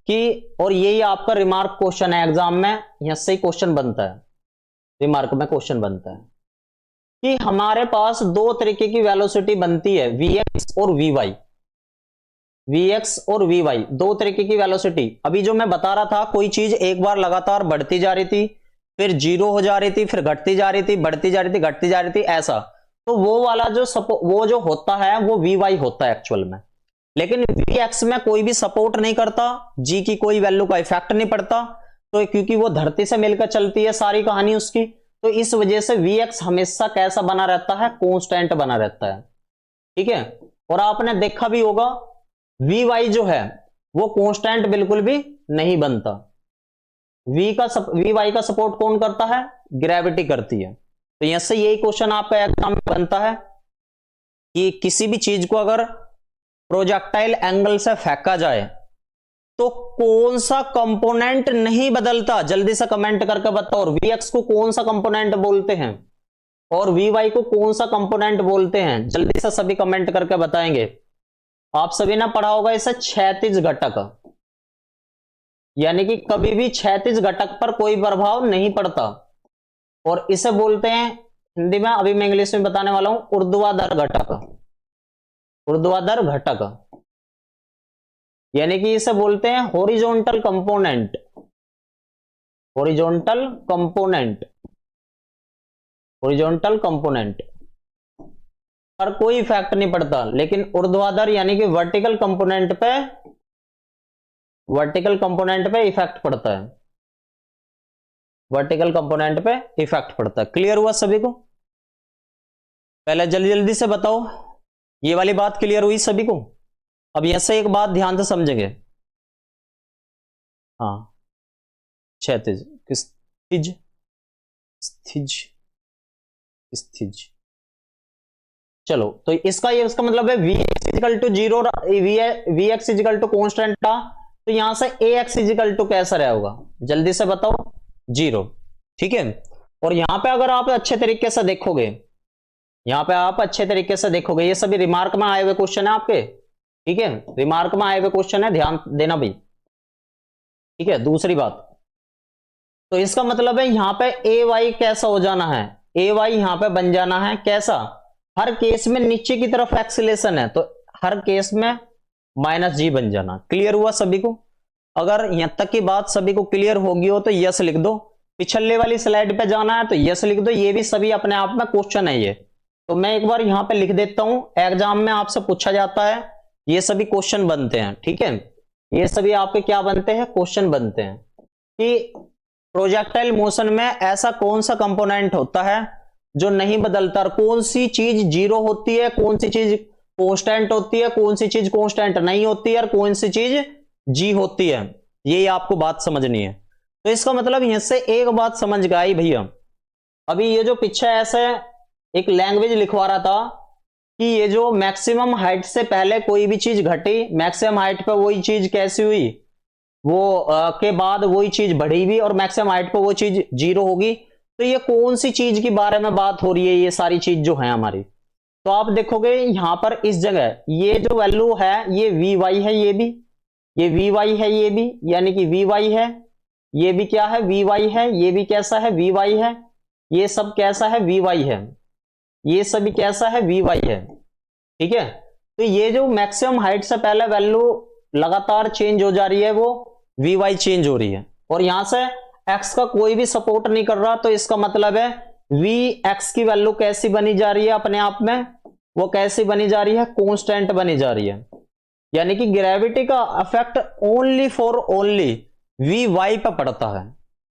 कि, और यही आपका रिमार्क क्वेश्चन है एग्जाम में, यहां से ही क्वेश्चन बनता है, रिमार्क में क्वेश्चन बनता है कि हमारे पास दो तरीके की वेलोसिटी बनती है, Vx और Vy। Vx और Vy दो तरीके की वेलोसिटी। अभी जो मैं बता रहा था, कोई चीज एक बार लगातार बढ़ती जा रही थी, फिर जीरो हो जा रही थी, फिर घटती जा रही थी, बढ़ती जा रही थी, घटती जा रही थी, ऐसा। तो वो वाला वो जो होता है वो Vy होता है एक्चुअल में। लेकिन Vx में कोई भी सपोर्ट नहीं करता, जी की कोई वैल्यू का इफेक्ट नहीं पड़ता, तो क्योंकि वो धरती से मिलकर चलती है सारी कहानी उसकी, तो इस वजह से Vx हमेशा कैसा बना रहता है, कांस्टेंट बना रहता है, ठीक है। और आपने देखा भी होगा Vy जो है वो कांस्टेंट बिल्कुल भी नहीं बनता। Vy का सपोर्ट कौन करता है, ग्रेविटी करती है। तो यहां से यही क्वेश्चन आपका एग्जाम में बनता है कि किसी भी चीज को अगर प्रोजेक्टाइल एंगल से फेंका जाए तो कौन सा कंपोनेंट नहीं बदलता, जल्दी से कमेंट करके बताओ। और Vx को कौन सा कंपोनेंट बोलते हैं और Vy को कौन सा कंपोनेंट बोलते हैं, जल्दी से सभी कमेंट करके बताएंगे। आप सभी ने पढ़ा होगा इसे क्षैतिज घटक, यानी कि कभी भी क्षैतिज घटक पर कोई प्रभाव नहीं पड़ता, और इसे बोलते हैं हिंदी में, अभी मैं इंग्लिश में बताने वाला हूं, ऊर्ध्वाधर घटक। ऊर्ध्वाधर घटक यानी कि इसे बोलते हैं horizontal component. Horizontal component, horizontal component पर कोई इफेक्ट नहीं पड़ता, लेकिन ऊर्ध्वाधर यानी कि वर्टिकल कंपोनेंट पे, वर्टिकल कंपोनेंट पे इफेक्ट पड़ता है, वर्टिकल कंपोनेंट पे इफेक्ट पड़ता है। क्लियर हुआ सभी को? पहले जल्दी जल्दी से बताओ, ये वाली बात क्लियर हुई सभी को? अब यहां से एक बात ध्यान से समझेंगे, हाँ क्षैतिज, स्थिज, स्थिज, स्थिज। चलो तो इसका ये उसका मतलब है v x equal to zero, v x equal to constant था, तो यहां से ए एक्स इजिकल टू कैसा रहेगा जल्दी से बताओ, जीरो। ठीक है, और यहां पे अगर आप अच्छे तरीके से देखोगे, यहां पे आप अच्छे तरीके से देखोगे, ये सभी रिमार्क में आए हुए क्वेश्चन है आपके, ठीक है, रिमार्क में आए हुए क्वेश्चन है, ध्यान देना भाई। ठीक है, दूसरी बात, तो इसका मतलब है यहां पे ए वाई कैसा हो जाना है, ए वाई यहां पे बन जाना है कैसा, हर केस में नीचे की तरफ एक्सीलेशन है तो हर केस में माइनस जी बन जाना। क्लियर हुआ सभी को? अगर यहां तक की बात सभी को क्लियर होगी हो तो यस लिख दो, पिछले वाली स्लाइड पे जाना है तो यस लिख दो, ये भी सभी अपने आप में क्वेश्चन है ये। तो मैं एक बार यहां पे लिख देता हूं, एग्जाम में आपसे पूछा जाता है, ये सभी क्वेश्चन बनते हैं। ठीक है, ये सभी आपके क्या बनते हैं, क्वेश्चन बनते हैं कि प्रोजेक्टाइल मोशन में ऐसा कौन सा कंपोनेंट होता है जो नहीं बदलता, और कौन सी चीज जीरो होती है, कौन सी चीज कांस्टेंट होती है, कौन सी चीज कांस्टेंट नहीं होती है, और कौन सी चीज जी होती है, ये आपको बात समझनी है। तो इसका मतलब यहां से एक बात समझ गए आई भैया, अभी ये जो पीछे ऐसे एक लैंग्वेज लिखवा रहा था कि ये जो मैक्सिमम हाइट से पहले कोई भी चीज घटी, मैक्सिमम हाइट पे वही चीज कैसी हुई, वो के बाद वही चीज बढ़ी भी, और मैक्सिमम हाइट पे वो चीज जीरो होगी। तो ये कौन सी चीज के बारे में बात हो रही है, ये सारी चीज जो है हमारी, तो आप देखोगे यहां पर इस जगह ये जो वैल्यू है ये वी वाई है, ये भी ये वी वाई है, ये भी यानी कि वी वाई है, ये भी क्या है वी वाई है, ये भी कैसा है वी वाई है, ये सब कैसा है वी वाई है, ये सभी कैसा है वी वाई है। ठीक है, तो ये जो मैक्सिमम हाइट से पहले वैल्यू लगातार चेंज हो जा रही है वो वी वाई चेंज हो रही है, और यहां से एक्स का कोई भी सपोर्ट नहीं कर रहा, तो इसका मतलब है वी एक्स की वैल्यू कैसी बनी जा रही है अपने आप में, वो कैसी बनी जा रही है, कांस्टेंट बनी जा रही है। यानी कि ग्रेविटी का effect only for only v y पे पड़ता है,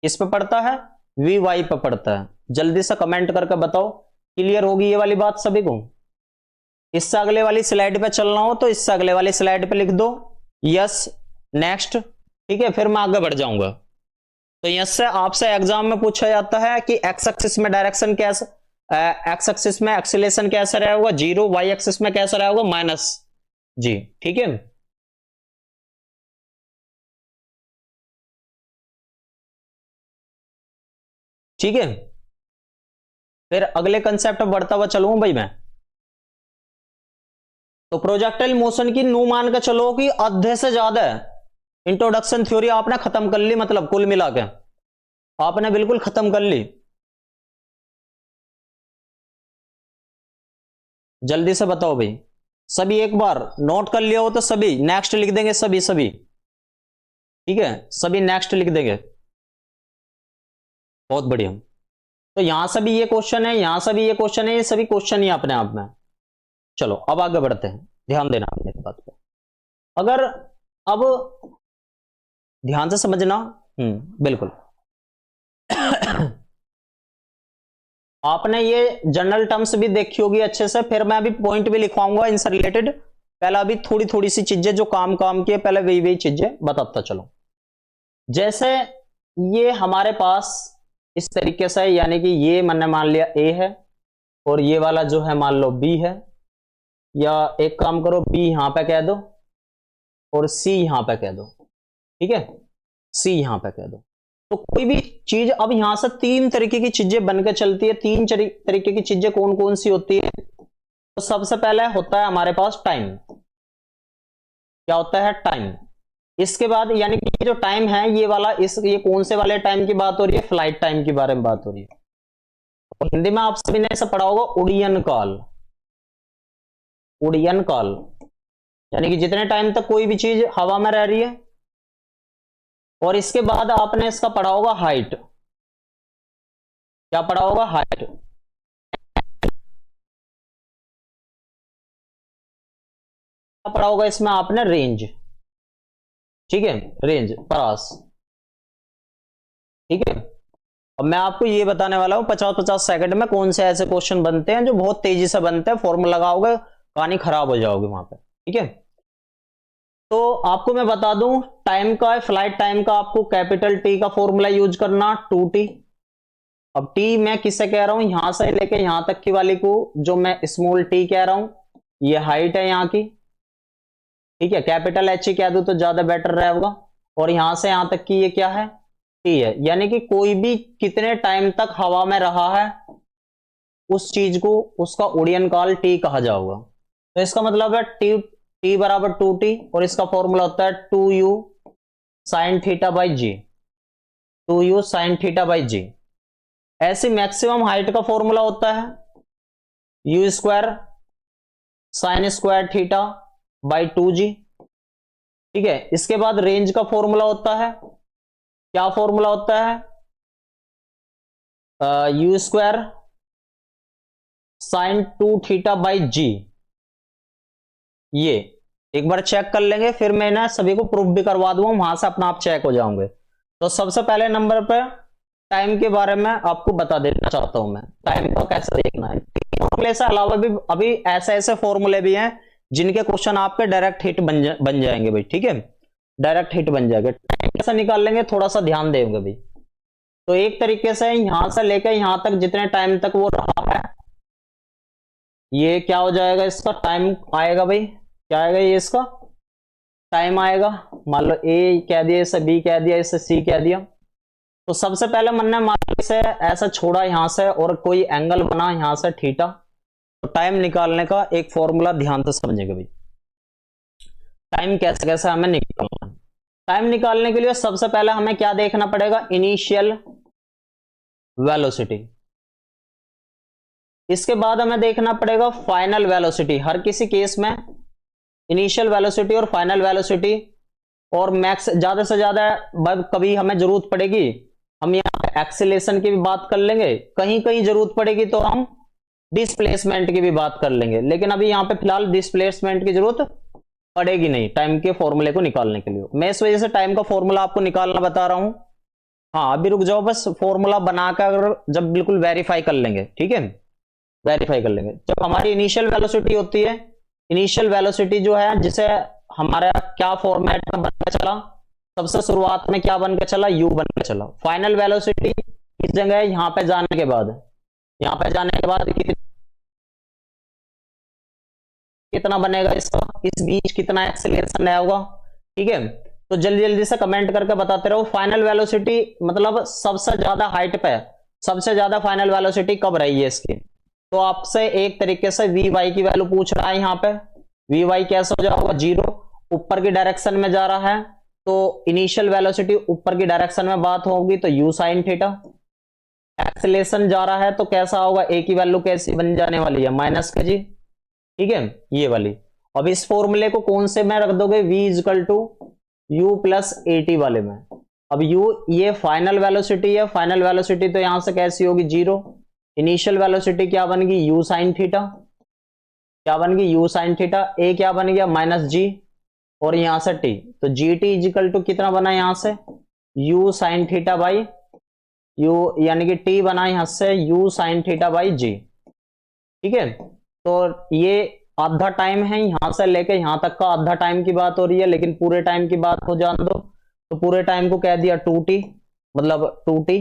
किस पे पड़ता है, वी वाई पे पड़ता है। जल्दी से कमेंट करके बताओ, क्लियर होगी ये वाली बात सभी को? इससे अगले वाली स्लाइड पे चलना हो तो इससे अगले वाली स्लाइड पे लिख दो यस नेक्स्ट। ठीक है, फिर मैं आगे बढ़ जाऊंगा। तो यस से आपसे एग्जाम में पूछा जाता है कि एक्स एक्सिस में डायरेक्शन कैसा, एक्स एक्सिस में एक्सीलरेशन कैसा रहेगा जीरो, वाई एक्सिस में कैसा रहेगा माइनस जी। ठीक है, ठीक है, फिर अगले कंसेप्ट पर बढ़ता हुआ चलूं भाई मैं। तो प्रोजेक्टाइल मोशन की नो मान के चलो कि आधे से ज्यादा इंट्रोडक्शन थ्योरी आपने खत्म कर ली, मतलब कुल मिला के आपने बिल्कुल खत्म कर ली। जल्दी से बताओ भाई, सभी एक बार नोट कर लिया हो तो सभी नेक्स्ट लिख देंगे, सभी सभी ठीक है, सभी नेक्स्ट लिख देंगे, बहुत बढ़िया। तो यहां से भी ये क्वेश्चन है, यहां से भी ये क्वेश्चन है, ये सभी क्वेश्चन ही अपने आप में। चलो अब आगे बढ़ते हैं, ध्यान देना मेरी बात पे, अगर अब ध्यान से समझना, बिल्कुल आपने ये जनरल टर्म्स भी देखी होगी अच्छे से, फिर मैं अभी पॉइंट भी लिखवाऊंगा इनसे रिलेटेड, पहले अभी थोड़ी थोड़ी सी चीजें जो काम की है पहले वही वही चीजें बताता चलो। जैसे ये हमारे पास इस तरीके से, यानी कि ये मैंने मान लिया ए है, और ये वाला जो है मान लो बी है, या एक काम करो बी यहां पे कह दो और सी यहां पे कह दो। ठीक है, सी यहां पे कह दो। तो कोई भी चीज, अब यहां से तीन तरीके की चीजें बनकर चलती है, तीन तरीके की चीजें कौन कौन सी होती है? तो सबसे पहले होता है हमारे पास टाइम, क्या होता है टाइम। इसके बाद यानी कि ये जो टाइम है ये वाला, ये कौन से वाले टाइम की बात हो रही है, फ्लाइट टाइम के बारे में बात हो रही है। तो हिंदी में आप सभी ने ऐसा पढ़ा होगा उड़ियन काल, उड़ियन काल यानी कि जितने टाइम तक कोई भी चीज हवा में रह रही है। और इसके बाद आपने इसका पढ़ा होगा हाइट, क्या पढ़ा होगा, हाइट। पढ़ा होगा इसमें आपने रेंज, ठीक है, रेंज परास। ठीक है, अब मैं आपको ये बताने वाला हूं 50-50 सेकंड में कौन से ऐसे क्वेश्चन बनते हैं जो बहुत तेजी से बनते हैं, फॉर्मूला लगाओगे कहानी खराब हो जाओगे वहां पे। ठीक है, तो आपको मैं बता दूं, टाइम का है, फ्लाइट टाइम का आपको कैपिटल टी का फॉर्मूला यूज करना 2t। अब टी मैं किससे कह रहा हूं, यहां से लेके यहां तक की वाली को जो मैं स्मॉल टी कह रहा हूं, ये हाइट है यहां की, ठीक है। कैपिटल एच ही कह दूं तो ज्यादा बेटर रहेगा। और यहां से यहां तक की ये क्या है, टी है। यानी कि कोई भी कितने टाइम तक हवा में रहा है उस चीज को, उसका उड़ीयन काल टी कहा जाएगा। तो इसका मतलब है टी, टी बराबर 2t, और इसका फॉर्मूला होता है 2u sine theta by g, 2u sine theta by g. ऐसी मैक्सिमम हाइट का फॉर्मूला होता है u square sine square theta by 2g, ठीक है। इसके बाद रेंज का फॉर्मूला होता है, क्या फॉर्मूला होता है, u square sine 2 theta by g. ये एक बार चेक कर लेंगे, फिर मैं ना सभी को प्रूफ भी करवा दूंगा, वहां से अपना आप चेक हो जाओगे। तो सबसे पहले नंबर पे टाइम के बारे में आपको बता देना चाहता हूं मैं, टाइम को कैसे देखना है। फॉर्मूले से अलावा भी अभी ऐसे ऐसे फॉर्मूले भी हैं जिनके क्वेश्चन आपके डायरेक्ट हिट बन जाएंगे भाई, ठीक है। डायरेक्ट हिट बन जाएगा। टाइम कैसे निकाल लेंगे, थोड़ा सा ध्यान देंगे भाई। तो एक तरीके से यहां से लेकर यहां तक जितने टाइम तक वो रहा है, ये क्या हो जाएगा, इसका टाइम आएगा भाई, क्या आएगा ये, इसका टाइम आएगा। मान लो ए कह दिया, इसे बी कह दिया, इसे सी कह दिया। तो सबसे पहले मैंने मान लो इसे ऐसा छोड़ा यहां से, और कोई एंगल बना यहां से थीटा। तो टाइम निकालने का एक फॉर्मूला ध्यान से समझेगा भाई, टाइम कैसे कैसे हमें निकालना है। टाइम निकालने के लिए सबसे पहले हमें क्या देखना पड़ेगा, इनिशियल वेलोसिटी। इसके बाद हमें देखना पड़ेगा फाइनल वेलोसिटी। हर किसी केस में इनिशियल वेलोसिटी और फाइनल वेलोसिटी और मैक्स ज्यादा से ज्यादा कभी हमें जरूरत पड़ेगी, हम यहाँ पे एक्सीलरेशन की भी बात कर लेंगे, कहीं कहीं जरूरत पड़ेगी तो हम डिस्प्लेसमेंट की भी बात कर लेंगे। लेकिन अभी यहाँ पे फिलहाल डिस्प्लेसमेंट की जरूरत पड़ेगी नहीं टाइम के फॉर्मूले को निकालने के लिए। मैं इस वजह से टाइम का फॉर्मूला आपको निकालना बता रहा हूं। हाँ अभी रुक जाओ, बस फॉर्मूला बनाकर जब बिल्कुल वेरीफाई कर लेंगे, ठीक है, वेरीफाई कर लेंगे। जब हमारी इनिशियल वेलोसिटी होती है, इनिशियल वेलोसिटी जो है जिसे हमारा क्या फॉर्मेट में बनकर चला, सबसे शुरुआत में क्या बनकर चला, u बनकर चला। फाइनल वेलोसिटी किस जगह है, यहां पे जाने के बाद, यहां पे जाने के बाद कितना बनेगा इसका, इस बीच कितना एक्सेलरेशन होगा, ठीक है। तो जल्दी जल्दी से कमेंट करके बताते रहो। फाइनल वेलोसिटी मतलब सबसे ज्यादा हाइट पे, सबसे ज्यादा फाइनल वेलोसिटी कब रही है इसकी। तो आपसे एक तरीके से वी वाई की वैल्यू पूछ रहा है। यहाँ पे वी वाई कैसे हो जाएगा, 0, ऊपर की डायरेक्शन में जा रहा है तो इनिशियल वेलोसिटी ऊपर की डायरेक्शन में बात होगी तो यू साइन थीटा। एक्सेलरेशन जा रहा है तो कैसा होगा, ए की वैल्यू कैसी बन जाने वाली है, माइनस के जी, ठीक है, ये वाली। अब इस फॉर्मूले को कौन से में रख दोगे, v is equal to u plus a t वाले में। अब u ये फाइनल वेलोसिटी है, फाइनल वेलोसिटी तो यहां से कैसी होगी, 0। इनिशियल वेलोसिटी क्या बन गई, यू साइन थीटा, क्या बन गई, यू साइन थीटा। ए क्या बन गया, माइनस जी, और यहां से टी, तो जी टी इजिकल टू कितना बना यहां से, you sine theta by you, यानी कि टी बना यहां से you sine theta by g, ठीक है। तो ये आधा टाइम है, यहां से लेके यहां तक का आधा टाइम की बात हो रही है, लेकिन पूरे टाइम की बात हो जान दो। तो पूरे टाइम को कह दिया 2t, मतलब 2t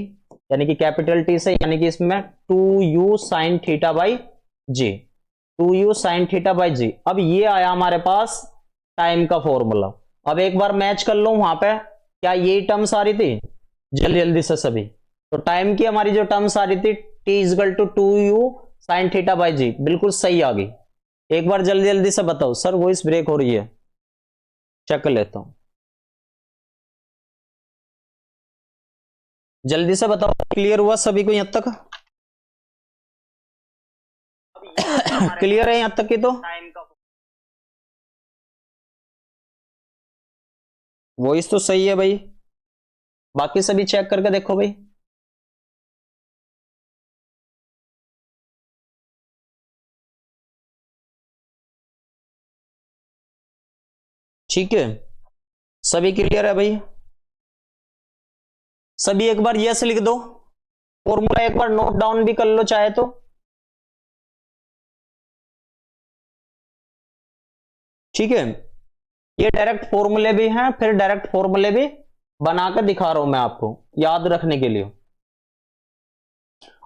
यानी कि कैपिटल टी से, यानी कि इसमें 2u sine theta by g, 2u sine theta by g. अब ये आया हमारे पास टाइम का फॉर्मूला। अब एक बार मैच कर लो वहां पे, क्या ये टर्म्स आ रही थी, जल्दी जल्दी से सभी। तो टाइम की हमारी जो टर्म्स आ रही थी, t equal to 2u sine theta by g, बिल्कुल सही आ गई। एक बार जल्दी जल्दी से बताओ, सर वॉइस ब्रेक हो रही है, चेक कर लेता हूं, जल्दी से बताओ, क्लियर हुआ सभी को यहां तक? क्लियर है यहां तक की? तो वॉइस तो सही है भाई, बाकी सभी चेक करके देखो भाई। ठीक है, सभी क्लियर है भाई? सभी एक बार यस लिख दो, फॉर्मूला एक बार नोट डाउन भी कर लो चाहे तो, ठीक है। ये डायरेक्ट फॉर्मूले भी हैं, फिर डायरेक्ट फॉर्मूले भी बनाकर दिखा रहा हूं मैं आपको याद रखने के लिए।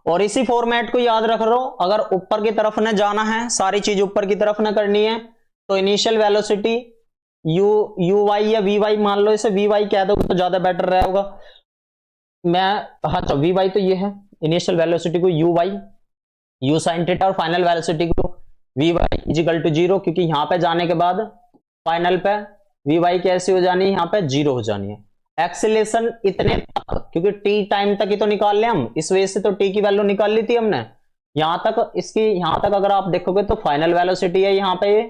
और इसी फॉर्मेट को याद रख रहा हूं, अगर ऊपर की तरफ न जाना है, सारी चीज ऊपर की तरफ न करनी है, तो इनिशियल वेलोसिटी यू वाई या वी वाई, मान लो इसे वी वाई कह दो तो ज्यादा बेटर रहेगा। मैं हाँ वी वाई तो ये है, इनिशियल वेलोसिटी को you why you sine theta और फाइनल वेलोसिटी को वी वाई इजिकल टू 0, क्योंकि यहां पे जाने के बाद फाइनल पे वी वाई कैसी हो जानी है, यहां पे 0 हो जानी है। एक्सीलरेशन इतने तक, क्योंकि टी टाइम तक ही तो निकाल ले हम, इस वजह से तो टी की वैल्यू निकाल ली थी हमने। यहां तक इसकी, यहां तक अगर आप देखोगे तो फाइनल वेलोसिटी है यहाँ पे, ये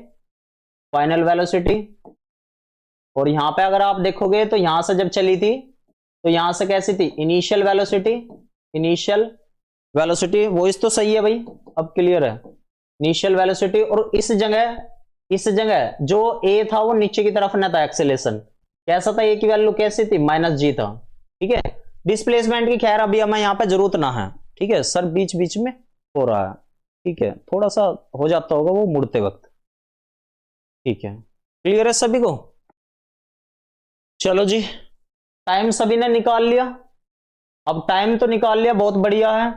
फाइनल वेलोसिटी। और यहां पे अगर आप देखोगे तो यहां से जब चली थी तो यहां से कैसी थी, initial velocity, initial velocity voice तो सही है भाई, अब क्लियर है, इनिशियल वेलोसिटी। और इस जगह जो ए था वो नीचे की तरफ न था, एक्सेलेरेशन कैसा था, ए की वैल्यू कैसी थी, -g था, ठीक है। डिस्प्लेसमेंट की खैर अभी हमें यहाँ पे जरूरत ना है, ठीक है सर, बीच बीच में हो रहा है, ठीक है, थोड़ा सा हो जाता होगा वो मुड़ते वक्त, ठीक है, क्लियर है सभी को। चलो जी, टाइम सभी ने निकाल लिया, अब टाइम तो निकाल लिया, बहुत बढ़िया है।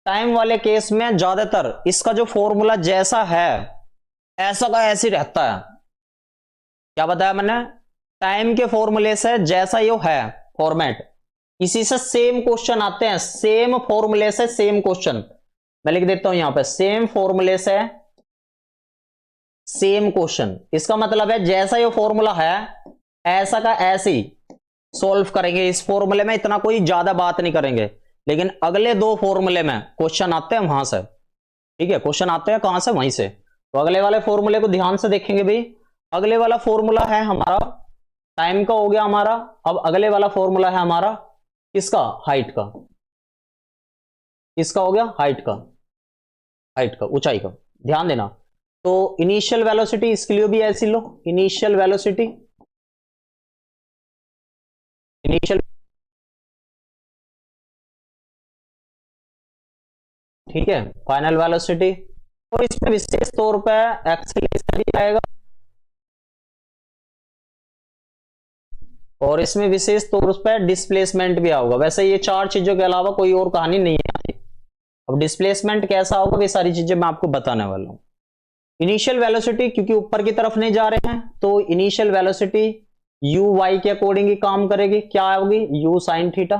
टाइम वाले केस में ज्यादातर इसका जो फॉर्मूला जैसा है ऐसा का ऐसे रहता है, क्या बताया मैंने, टाइम के फॉर्मूले से जैसा ये है फॉर्मेट, इसी से सेम क्वेश्चन आते हैं, सेम फॉर्मूले से सेम क्वेश्चन। मैं लिख देता हूं यहां पे, सेम फॉर्मूले से सेम क्वेश्चन, इसका मतलब है जैसा ये फॉर्मूला है ऐसा का ऐसे ही सॉल्व करेंगे। इस फॉर्मूले में इतना कोई ज्यादा बात नहीं करेंगे, लेकिन अगले दो फॉर्मूले में क्वेश्चन आते हैं वहां से, ठीक है, क्वेश्चन आते हैं कहां से, वहीं से। तो अगले वाले फॉर्मूले को ध्यान से देखेंगे भाई। अगले वाला फॉर्मूला है हमारा, टाइम का हो गया हमारा, अब अगले वाला फॉर्मूला है हमारा किसका, हाइट का, किसका हो गया, हाइट का, हाइट का, ऊंचाई का, ध्यान देना। तो इनिशियल वेलोसिटी इसके लिए भी ऐसी लो, इनिशियल वेलोसिटी, इनिशियल, ठीक है, फाइनल वेलोसिटी, और इसमें विशेष तौर पर एक्सीलरेशन भी आएगा, और इसमें विशेष तौर पर डिस्प्लेसमेंट भी होगा। वैसे ये चार चीजों के अलावा कोई और कहानी नहीं है। अब डिस्प्लेसमेंट कैसा होगा ये सारी चीजें मैं आपको बताने वाला हूं। इनिशियल वेलोसिटी, क्योंकि ऊपर की तरफ नहीं जा रहे हैं, तो इनिशियल वेलोसिटी यू वाई के अकॉर्डिंग ही काम करेगी, क्या होगी, you sine theta.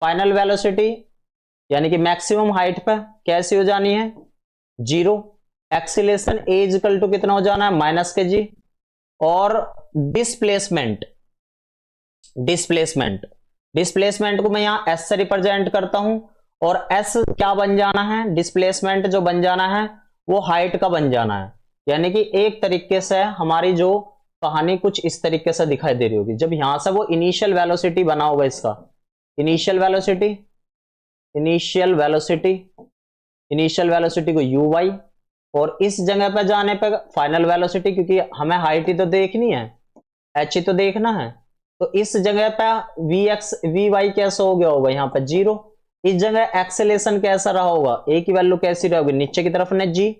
Final velocity यानी कि मैक्सिमम हाइट पर कैसी हो जानी है, 0। एक्सीलरेशन ए इक्वल टू कितना हो जाना है, -g। और डिस्प्लेसमेंट, डिस्प्लेसमेंट को मैं यहां एस से रिप्रेजेंट करता हूं, और एस क्या बन जाना है, डिस्प्लेसमेंट जो बन जाना है वो हाइट का बन जाना है। यानी कि एक तरीके से हमारी जो कहानी कुछ इस तरीके से दिखाई दे रही होगी। जब यहां से वो इनिशियल वेलोसिटी बना होगा, इसका इनिशियल वेलोसिटी, इनिशियल वेलोसिटी को यू वाई, और इस जगह पर जाने पर फाइनल वेलोसिटी, क्योंकि हमें हाइट ही तो देखनी है, एच ही तो देखना है, तो इस जगह पर वी वाई कैसा हो गया होगा, यहाँ पर 0। इस जगह एक्सेलेरेशन कैसा रहा होगा, ए की वैल्यू कैसी रहेगी, नीचे की तरफ ने जी,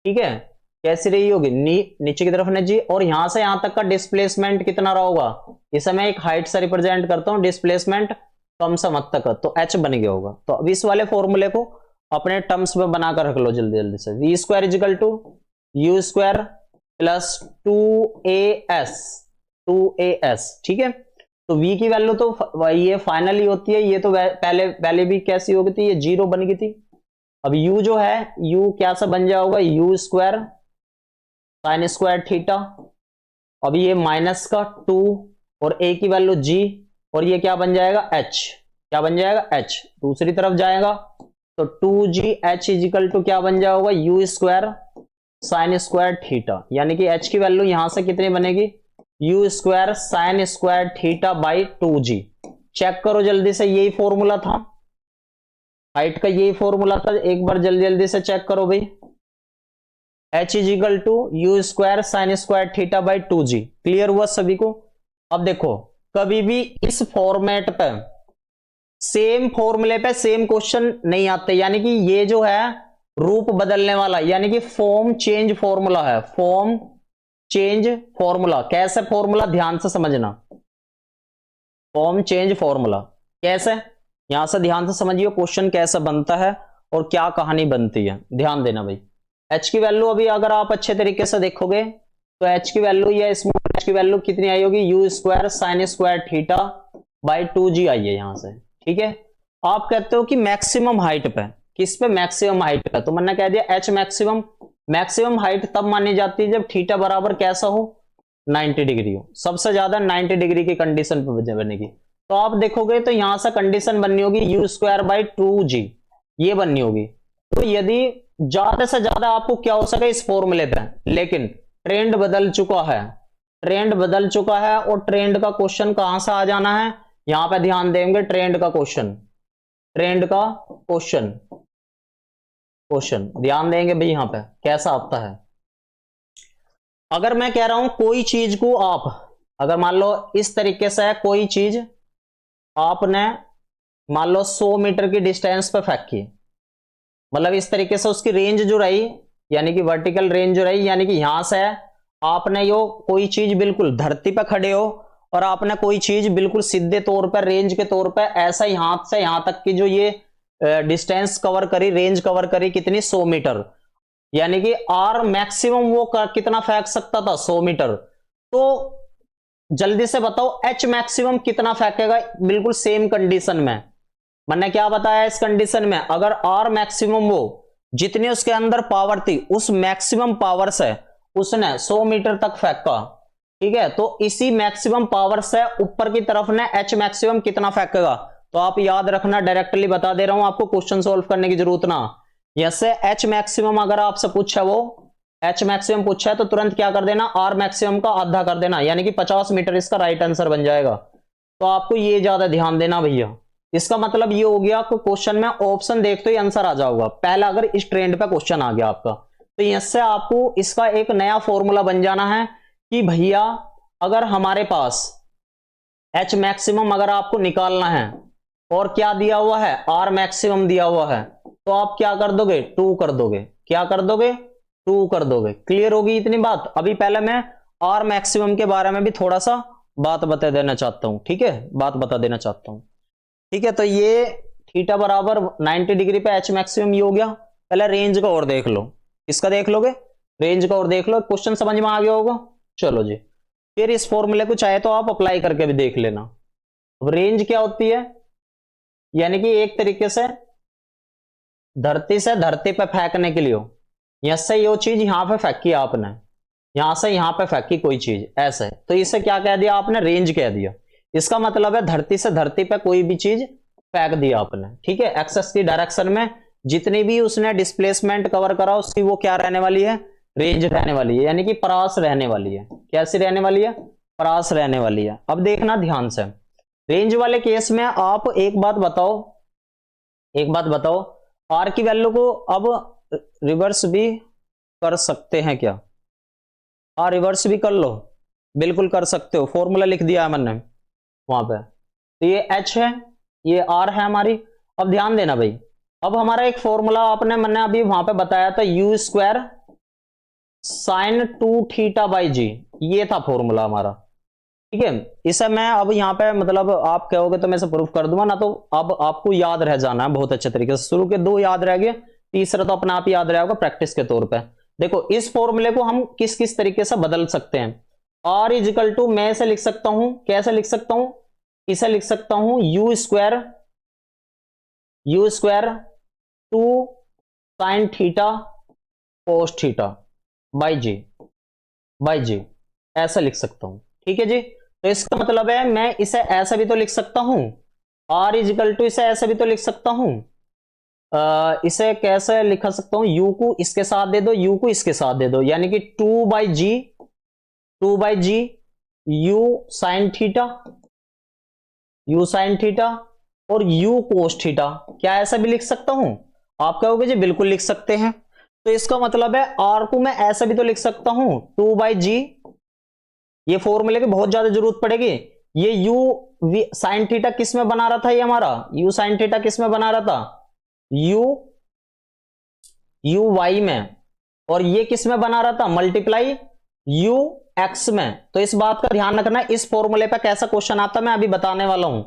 ठीक है, कैसी रही होगी, नीचे की तरफ ने जी। और यहां से यहां तक का डिस्प्लेसमेंट कितना रहा होगा, इसे मैं एक हाइट से रिप्रेजेंट करता हूं, डिस्प्लेसमेंट कम से मत तक, तो एच बन गया होगा। तो अब इस वाले फॉर्मूले को अपने टर्म्स में बनाकर रख लो जल्दी जल्दी से। V square equal to u square plus 2as, ठीक है। तो v की वैल्यू तो ये फाइनल ही होती है, ये तो पहले भी कैसी हो गई थी, ये 0 बन गई थी। अब u जो है, u क्या सा बन जाएगा, u square sine square theta, अब ये माइनस का 2 और a की वैल्यू g, और ये क्या बन जाएगा, h, क्या बन जाएगा, h, दूसरी तरफ जाएगा तो 2gh इजिकल टू क्या बन जाएगा, u square sine square theta. यानी कि h की वैल्यू यहां से कितनी बनेगी, u square sine square theta by 2g। Check करो जल्दी से, यही फॉर्मूला था हाइट का, यही फॉर्मूला था, एक बार जल्दी जल्दी से चेक करो भाई। h equal to u square sine square theta by 2g, clear हुआ सभी को। अब देखो, कभी भी इस फॉर्मेट पे सेम फॉर्मूले पे सेम क्वेश्चन नहीं आते, यानी कि ये जो है रूप बदलने वाला, यानी कि फॉर्म चेंज फॉर्मूला है, फॉर्म चेंज फॉर्मूला। कैसे फॉर्मूला, ध्यान से समझना, फॉर्म चेंज फॉर्मूला कैसे, यहां से ध्यान से समझिए क्वेश्चन कैसे बनता है और क्या कहानी बनती है, ध्यान देना भाई। एच की वैल्यू अभी अगर आप अच्छे तरीके से देखोगे तो एच की वैल्यू या स्मॉल एच की वैल्यू कितनी आई होगी, you square sine square theta by 2g आई है यहां से, ठीक है। आप कहते हो कि मैक्सिमम हाइट पे, किस पे, मैक्सिमम हाइट पे, तो मैंने कह दिया एच मैक्सिमम। मैक्सिमम हाइट तब मानी जाती है जब थीटा बराबर कैसा हो, 90 डिग्री हो, सबसे ज्यादा 90 डिग्री की कंडीशन पे बनेगी। तो आप देखोगे तो यहां से कंडीशन बननी होगी यू स्क्वायर बाई 2g, ये बननी होगी। तो यदि ज्यादा से ज्यादा आपको क्या हो सके इस फॉर्मूले पे, लेकिन ट्रेंड बदल चुका है, ट्रेंड बदल चुका है, और ट्रेंड का क्वेश्चन कहां से आ जाना है, यहां पे ध्यान देंगे, ट्रेंड का क्वेश्चन, ट्रेंड का क्वेश्चन, क्वेश्चन ध्यान देंगे भाई यहां पे कैसा आता है। अगर मैं कह रहा हूं कोई चीज को आप, अगर मान लो इस तरीके से है, कोई चीज आपने मान लो 100 मीटर की डिस्टेंस पे फेंकी, मतलब इस तरीके से उसकी रेंज जो रही, यानी कि वर्टिकल रेंज जो रही, यानी कि यहां से आपने यो कोई चीज बिल्कुल धरती पे खड़े हो और आपने कोई चीज बिल्कुल सीधे तौर पर रेंज के तौर पर ऐसा ही हाथ से यहां तक की जो ये डिस्टेंस कवर करी, रेंज कवर करी कितनी, 100 मीटर, यानी कि आर मैक्सिमम वो कितना फेंक सकता था, 100 मीटर। तो जल्दी से बताओ एच मैक्सिमम कितना फेंकेगा, बिल्कुल सेम कंडीशन में। मैंने क्या बताया इस कंडीशन में, अगर आर मैक्सिमम वो जितनी उसके अंदर पावर थी उस मैक्सिमम पावर से उसने 100 मीटर तक फेंका, ठीक है। तो इसी मैक्सिमम पावर से ऊपर की तरफ ने एच मैक्सिमम कितना फेंकेगा, तो आप याद रखना, डायरेक्टली बता दे रहा हूं आपको, क्वेश्चन सोल्व करने की जरूरत ना। जैसे एच मैक्सिमम अगर आपसे पूछा, वो एच मैक्सिमम पूछा है तो तुरंत क्या कर देना, आर मैक्सिमम का आधा कर देना, यानी कि 50 मीटर इसका राइट आंसर बन जाएगा। तो आपको ये ज्यादा ध्यान देना भैया। इसका मतलब ये हो गया कि क्वेश्चन में ऑप्शन देखते ही आंसर आ जाऊंगा पहला, अगर इस ट्रेंड पे क्वेश्चन आ गया आपका, तो इससे आपको इसका एक नया फॉर्मूला बन जाना है कि भैया अगर हमारे पास एच मैक्सिमम अगर आपको निकालना है और क्या दिया हुआ है, आर मैक्सिमम दिया हुआ है, तो आप क्या कर दोगे, 2 कर दोगे, क्या कर दोगे, 2 कर दोगे। क्लियर होगी इतनी बात। अभी पहले मैं आर मैक्सिमम के बारे में भी थोड़ा सा बात बता देना चाहता हूं, ठीक है, बात बता देना चाहता हूं, ठीक है। तो ये थीटा बराबर 90 डिग्री पे एच मैक्सिमम ये हो गया। पहले रेंज का और देख लो, इसका देख लोगे, रेंज का और देख लो, क्वेश्चन समझ में आ गया होगा। चलो जी, फिर इस फॉर्मूले को चाहे तो आप अप्लाई करके भी देख लेना। अब रेंज क्या होती है, यानी कि एक तरीके से धरती पे फेंकने के लिए हो, यसे ये चीज यहां पे फेंकी आपने, यहां से यहां पे फेंकी कोई चीज ऐसे, तो इसे क्या कह दिया आपने, रेंज कह दिया। इसका मतलब है धरती से धरती पे कोई भी चीज फेंक दिया आपने, ठीक है। एक्सेस की डायरेक्शन में जितनी भी उसने डिस्प्लेसमेंट कवर करा उसकी वो क्या रहने वाली है, रेंज रहने वाली है, यानी कि परास रहने वाली है। कैसी रहने वाली है, परास रहने वाली है। अब देखना ध्यान से, रेंज वाले केस में आप एक बात बताओ, एक बात बताओ, आर की वैल्यू को अब रिवर्स भी कर सकते हैं क्या, आर रिवर्स भी कर लो, बिल्कुल कर सकते हो, फॉर्मूला लिख दिया है मैंने वहां पे। तो ये एच है, ये आर है हमारी। अब ध्यान देना भाई, अब हमारा एक फॉर्मूला आपने मैंने अभी वहां पे बताया था, u square sine 2 theta by g, ये था फॉर्मूला हमारा, ठीक है। इसे मैं अब यहाँ पे मतलब आप कहोगे तो मैं इसे प्रूफ कर दूंगा ना, तो अब आपको याद रह जाना है बहुत अच्छे तरीके से। शुरू के 2 याद रह गए, तीसरा तो अपने आप याद रहेगा प्रैक्टिस के तौर पे। देखो इस फॉर्मूले को हम किस किस तरीके से बदल सकते हैं। आर इजिकल टू, मैं इसे लिख सकता हूं, कैसे लिख सकता हूं, इसे लिख सकता हूं u square 2 sine theta cos theta by g, ऐसा लिख सकता हूं, ठीक है जी। तो इसका मतलब है मैं इसे ऐसा भी तो लिख सकता हूं, आर इजिकल टू इसे ऐसे भी तो लिख सकता हूं, इसे कैसे लिख सकता हूं, यू को इसके साथ दे दो, यू को इसके साथ दे दो, यानी कि 2 by g u sine theta और यू कोस थीटा, क्या ऐसा भी लिख सकता हूं। आप कहोगे जी बिल्कुल लिख सकते हैं। तो इसका मतलब है आर को मैं ऐसा भी तो लिख सकता हूं, 2 बाई जी, ये फॉर्मूले की बहुत ज्यादा जरूरत पड़ेगी। ये यू साइन थीटा किस में बना रहा था, ये हमारा यू साइन थीटा किस में बना रहा था, यू वाई में, और ये किस में बना रहा था, मल्टीप्लाई यू एक्स में, तो इस बात का ध्यान रखना, इस फॉर्मूले पे कैसा क्वेश्चन आता है मैं अभी बताने वाला हूं,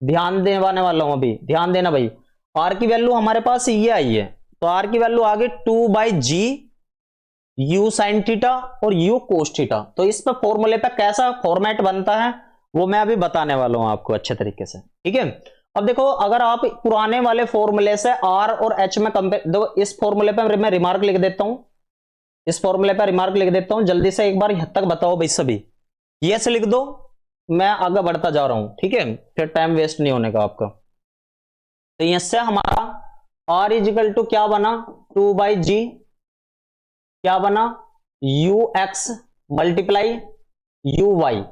ध्यान देने वाला हूं, अभी ध्यान देना भाई। आर की वैल्यू हमारे पास ये आई है, तो आर की वैल्यू आ गई 2/g यू साइन थीटा और यू कोस थीटा। तो इस पे फॉर्मूले पे कैसा फॉर्मेट बनता है वो मैं अभी बताने वाला हूं आपको अच्छे तरीके से, ठीक है। अब देखो, अगर आप पुराने वाले फॉर्मूले से आर और एच में कंपेयर, देखो इस फॉर्मूले पे मैं रिमार्क लिख देता हूं, इस फॉर्मूले पर रिमार्क लिख देता हूं, जल्दी से एक बार यहां तक बताओ भाई सभी, यस लिख दो, मैं आगे बढ़ता जा रहा हूं, ठीक है, फिर टाइम वेस्ट नहीं होने का आपका। तो यस से हमारा आर इजिकल टू क्या बना, 2/g क्या बना, u x multiply u y.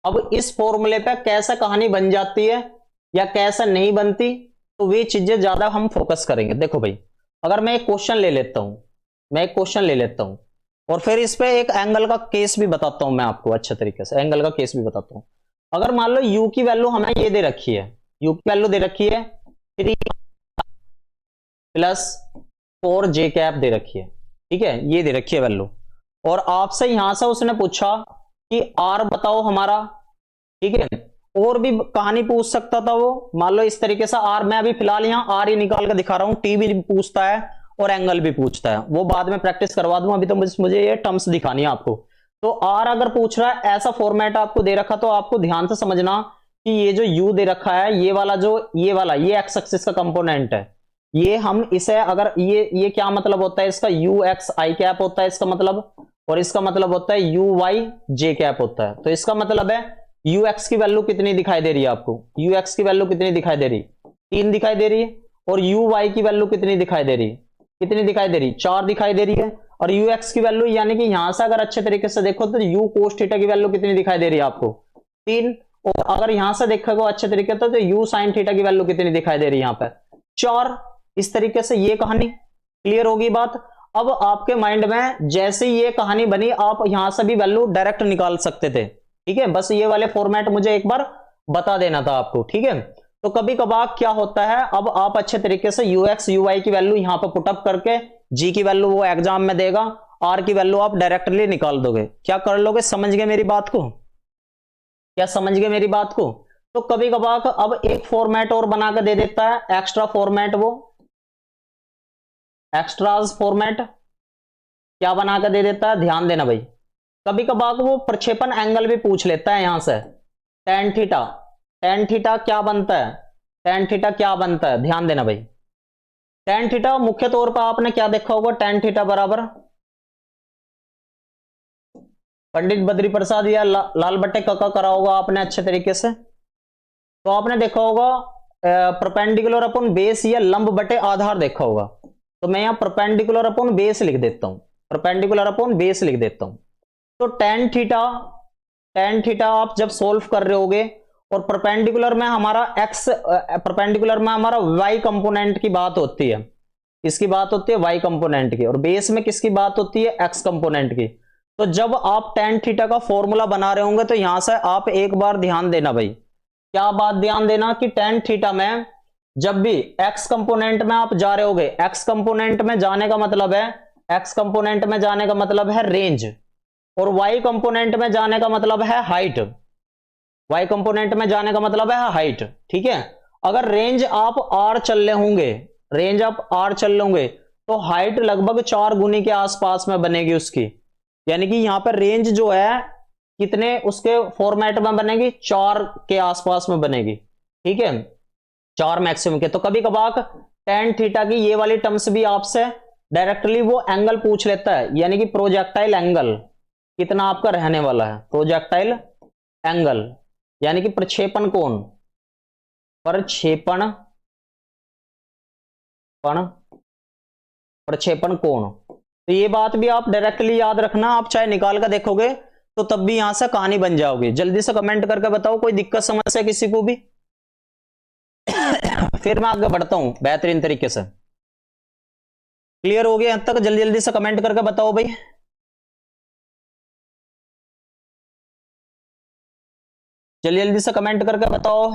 अब इस फॉर्मूले पे कैसा कहानी बन जाती है या कैसा नहीं बनती, तो वे चीजें ज्यादा हम फोकस करेंगे। देखो भाई, अगर मैं एक क्वेश्चन ले लेता हूं, मैं एक क्वेश्चन ले लेता हूं और फिर इस पे एक एंगल का केस भी बताता हूं मैं आपको, अच्छे तरीके से एंगल का केस भी बताता हूं। अगर मान लो u की वैल्यू हमें ये दे रखी है, u की वैल्यू दे रखी है 3+4 j कैप दे रखी है, ठीक है, ये दे रखी है वैल्यू, और आपसे यहां से उसने पूछा कि r बताओ हमारा, ठीक है, और भी कहानी पूछ सकता था वो, मान लो इस तरीके से आर, मैं अभी फिलहाल यहां आर ही निकाल कर दिखा रहा हूं, टी भी पूछता है और एंगल भी पूछता है, वो बाद में प्रैक्टिस करवा दूं, अभी तो मुझे ये टर्म्स दिखानी है आपको। तो आर अगर पूछ रहा है, ऐसा फॉर्मेट आपको दे रखा, तो आपको ध्यान से समझना कि ये जो यू दे रखा है, ये वाला जो ये एक्स एक्सिस का कंपोनेंट है, ये हम इसे अगर ये क्या मतलब होता है इसका, यू एक्स आई कैप होता है इसका मतलब, और इसका मतलब होता है यू वाई जे कैप होता है। तो इसका मतलब है यू एक्स की वैल्यू कितनी दिखाई दे रही है आपको, यू एक्स की वैल्यू कितनी दिखाई दे रही, 3 दिखाई दे रही है, और यू वाई की वैल्यू कितनी दिखाई दे रही, कितनी दिखाई दे रही, 4 दिखाई दे रही है। और यू एक्स की वैल्यू यानी कि यहां से अगर अच्छे तरीके से देखो तो यू कोस थीटा की वैल्यू कितनी दिखाई दे रही है आपको, 3, और अगर यहां से देखोगे अच्छे तरीके से तो यू साइन थीटा की वैल्यू कितनी दिखाई दे रही है यहाँ पे, 4। इस तरीके से ये कहानी क्लियर होगी बात। अब आपके माइंड में जैसे ये कहानी बनी, आप यहां से भी वैल्यू डायरेक्ट निकाल सकते थे, ठीक है, बस ये वाले फॉर्मेट मुझे एक बार बता देना था आपको, ठीक है। तो कभी कभार क्या होता है, अब आप अच्छे तरीके से यू एक्स यू वाई की वैल्यू यहां पर पुटअप करके, जी की वैल्यू वो एग्जाम में देगा, आर की वैल्यू आप डायरेक्टली निकाल दोगे, क्या कर लोगे, समझ गए मेरी बात को, क्या समझ गए मेरी बात को। तो कभी कभार अब एक फॉर्मेट और बना के दे देता है, एक्स्ट्रा फॉर्मेट, वो एक्स्ट्राज फॉर्मेट क्या बना के दे देता है, ध्यान देना भाई। कभी कभार वो प्रक्षेपण एंगल भी पूछ लेता है यहां से, टेन थीटा, टेन थीटा क्या बनता है, टेन थीटा क्या बनता है, ध्यान देना भाई। टेन थीटा मुख्य तौर पर आपने क्या देखा होगा, टेन थीटा बराबर पंडित बद्री प्रसाद या लाल बट्टे कक्का करा होगा आपने अच्छे तरीके से, तो आपने देखा होगा परपेंडिकुलर अपॉन बेस या लंब बटे आधार देखा होगा। तो मैं यहां परपेंडिकुलर अपॉन बेस लिख देता हूं, परपेंडिकुलर अपॉन बेस लिख देता हूं। तो टेन थीटा आप जब सोल्व कर रहे होगे, और परपेंडिकुलर में हमारा एक्स, परपेंडिकुलर में हमारा वाई कंपोनेंट की बात होती है, किसकी बात होती है, वाई कंपोनेंट की, और बेस में किसकी बात होती है, एक्स कंपोनेंट की। तो जब आप टेन थीटा का फॉर्मूला बना रहे होंगे, तो यहां से आप एक बार ध्यान देना भाई, क्या बात ध्यान देना कि टेन थीटा में जब भी एक्स कंपोनेंट में आप जा रहे होगे, एक्स कंपोनेंट में जाने का मतलब है, एक्स कंपोनेंट में जाने का मतलब है रेंज, और वाई कंपोनेंट में जाने का मतलब है हाइट, वाई कंपोनेंट में जाने का मतलब है हाइट, ठीक है। अगर रेंज आप आर चल रहे होंगे, रेंज आप आर चल रहे होंगे, तो हाइट लगभग 4 गुनी के आसपास में बनेगी उसकी, यानी कि यहां पर रेंज जो है कितने उसके फॉर्मेट में बनेगी, 4 के आसपास में बनेगी, ठीक है, 4 मैक्सिमम के। तो कभी कभार टेन थीटा की ये वाली टर्म्स भी आपसे डायरेक्टली वो एंगल पूछ लेता है, यानी कि प्रोजेक्टाइल एंगल कितना आपका रहने वाला है, प्रोजेक्टाइल एंगल यानी कि प्रक्षेपण कोण, प्रक्षेपण प्रक्षेपण कोण। तो ये बात भी आप डायरेक्टली याद रखना, आप चाहे निकाल कर देखोगे तो तब भी यहां से कहानी बन जाओगी। जल्दी से कमेंट करके बताओ कोई दिक्कत समस्या किसी को भी फिर मैं आगे बढ़ता हूं बेहतरीन तरीके से। क्लियर हो गया यहां तक, जल्दी जल्दी से कमेंट करके बताओ भाई, जल्दी जल्दी से कमेंट करके बताओ।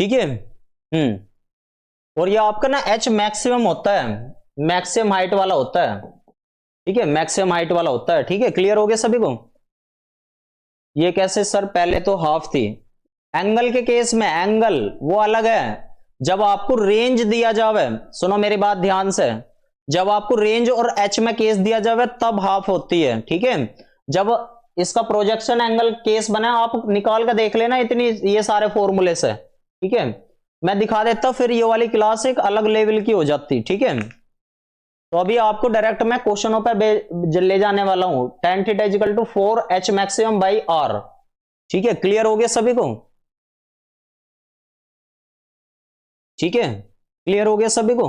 ठीक है। और ये आपका ना एच मैक्सिमम होता है, मैक्सिमम हाइट वाला होता है, ठीक है, मैक्सिमम हाइट वाला होता है, ठीक है। क्लियर हो गया सभी को? ये कैसे सर? पहले तो हाफ थी। एंगल के केस में एंगल वो अलग है, जब आपको रेंज दिया जावे, सुनो मेरी बात ध्यान से, जब आपको रेंज और एच में केस दिया जावे तब हाफ होती है, ठीक है। जब इसका प्रोजेक्शन एंगल केस बना, आप निकाल कर देख लेना इतनी, ये सारे फॉर्मूले से, ठीक है। मैं दिखा देता, फिर ये वाली क्लास एक अलग लेवल की हो जाती, ठीक है। तो अभी आपको डायरेक्ट मैं क्वेश्चनों पे ले जाने वाला हूं। tan theta equal to 4h maximum by r, ठीक है। क्लियर हो गया सभी को? ठीक है, क्लियर हो गया सभी को?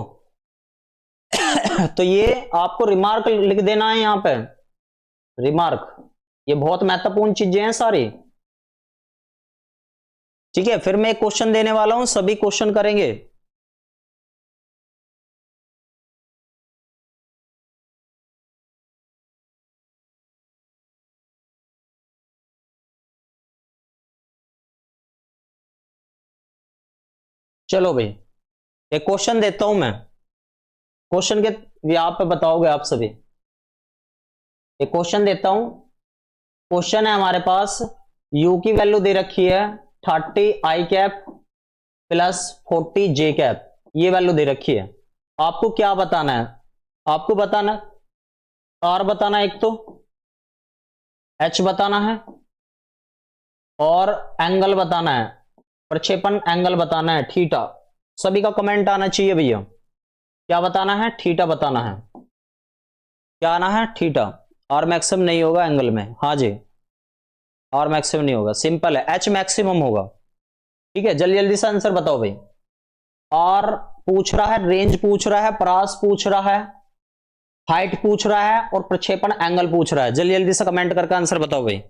तो ये आपको रिमार्क लिख देना है यहां पे, रिमार्क, ये बहुत महत्वपूर्ण चीजें हैं सारी, ठीक है। फिर मैं एक क्वेश्चन देने वाला हूं, सभी क्वेश्चन करेंगे। चलो भाई, एक क्वेश्चन देता हूं मैं, क्वेश्चन के यहाँ पे बताओगे आप सभी। एक क्वेश्चन देता हूं, क्वेश्चन है हमारे पास, u की वैल्यू दे रखी है 30 i cap plus 40 j cap, ये वैल्यू दे रखी है। आपको क्या बताना है? आपको बताना r बताना है, एक तो h बताना है, और एंगल बताना है, प्रक्षेपण एंगल बताना है थीटा। सभी का कमेंट आना चाहिए भैया। क्या बताना है? थीटा बताना है। क्या आना है? थीटा। आर मैक्सिमम नहीं होगा एंगल में, हाँ जी, आर मैक्सिमम नहीं होगा, सिंपल है, एच मैक्सिमम होगा, ठीक है। जल्दी जल्दी से आंसर बताओ भाई। आर पूछ रहा है, रेंज पूछ रहा है, परास पूछ रहा है, हाइट पूछ रहा है, और प्रक्षेपण एंगल पूछ रहा है। जल्दी जल्दी से कमेंट करके आंसर बताओ भाई,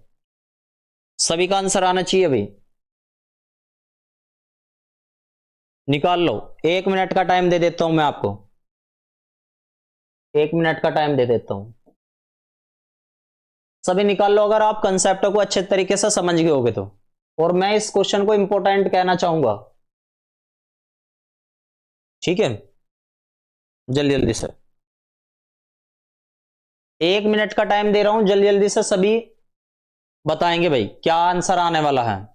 सभी का आंसर आना चाहिए भाई। निकाल लो, 1 मिनट का टाइम दे देता हूं मैं आपको, 1 मिनट का टाइम दे देता हूं, सभी निकाल लो, अगर आप कंसेप्ट को अच्छे तरीके से समझ गए होगे तो। और मैं इस क्वेश्चन को इंपॉर्टेंट कहना चाहूंगा, ठीक है। जल्दी जल्दी से 1 मिनट का टाइम दे रहा हूं, जल्दी जल्दी से सभी बताएंगे भाई क्या आंसर आने वाला है।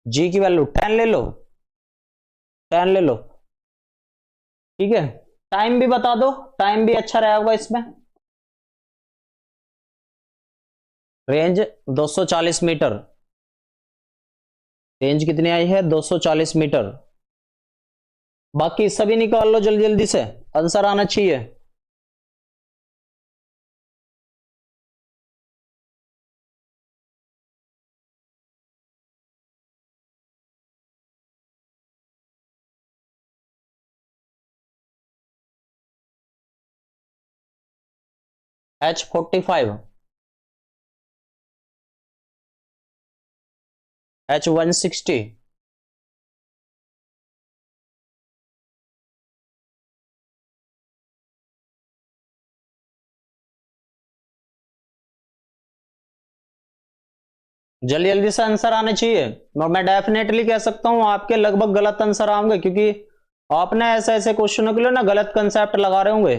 जी की वैल्यू 10 ले लो, 10 ले लो, ठीक है। टाइम भी बता दो, टाइम भी अच्छा रहेगा इसमें। रेंज 240 मीटर, रेंज कितनी आई है? 240 मीटर। बाकी सभी निकाल लो जल्दी जल्दी से, आंसर आना चाहिए। H45, H160, जल्दी जल्दी से आंसर आने चाहिए। मैं डेफिनेटली कह सकता हूं आपके लगभग गलत आंसर आएंगे, क्योंकि आपने ऐसे ऐसे क्वेश्चनों के लिए ना गलत कंसेप्ट लगा रहे होंगे।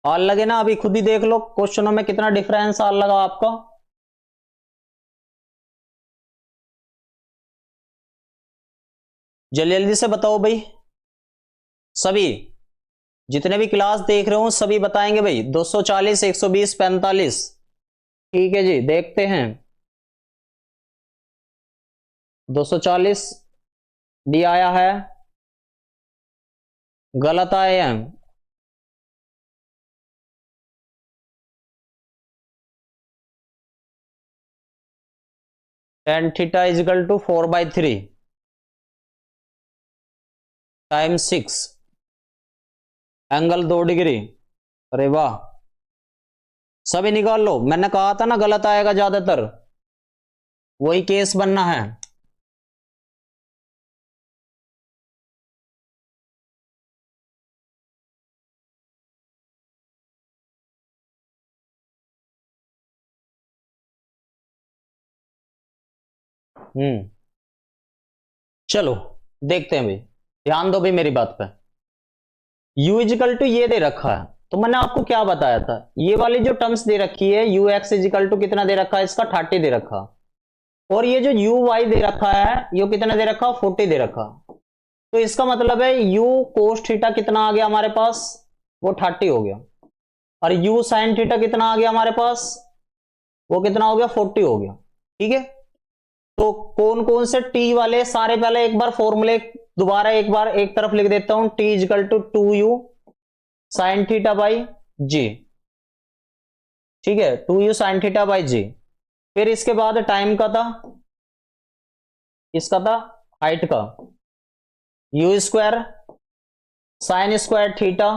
आल लगे ना, अभी खुद ही देख लो क्वेश्चनों में कितना डिफरेंस आल लगा आपका। जल्दी जल्दी से बताओ भाई, सभी जितने भी क्लास देख रहे हो सभी बताएंगे भाई। 240, 120, 45, ठीक है जी, देखते हैं। 240 डी आया है, गलत आए हैं। tan theta is equal to 4/3 time 6, angle 2 degree. अरे वाह, सभी निकाल लो। मैंने कहा था ना गलत आएगा ज्यादातर, वही केस बनना है। चलो देखते हैं भाई, ध्यान दो भाई मेरी बात पे। u इजिकल टू ये दे रखा है, तो मैंने आपको क्या बताया था, ये वाली जो टर्म्स दे रखी है यू एक्स इजिकल टू कितना दे रखा है, इसका 30 दे रखा, और ये जो यू वाई दे रखा है ये कितना दे रखा, 40 दे रखा। तो इसका मतलब है यू कोस थीटा कितना आ गया हमारे पास, वो 30 हो गया, और यू साइन थीटा कितना आ गया हमारे पास, वो कितना हो गया, 40 हो गया। ठीक है, तो कौन कौन से टी वाले सारे, पहले एक बार फॉर्मूले दोबारा एक बार एक तरफ लिख देता हूं, T equal to 2u sine theta by g. ठीक है, 2u साइन थीटा बाई जी। फिर इसके बाद टाइम का था, इसका था हाइट का, u square sine square theta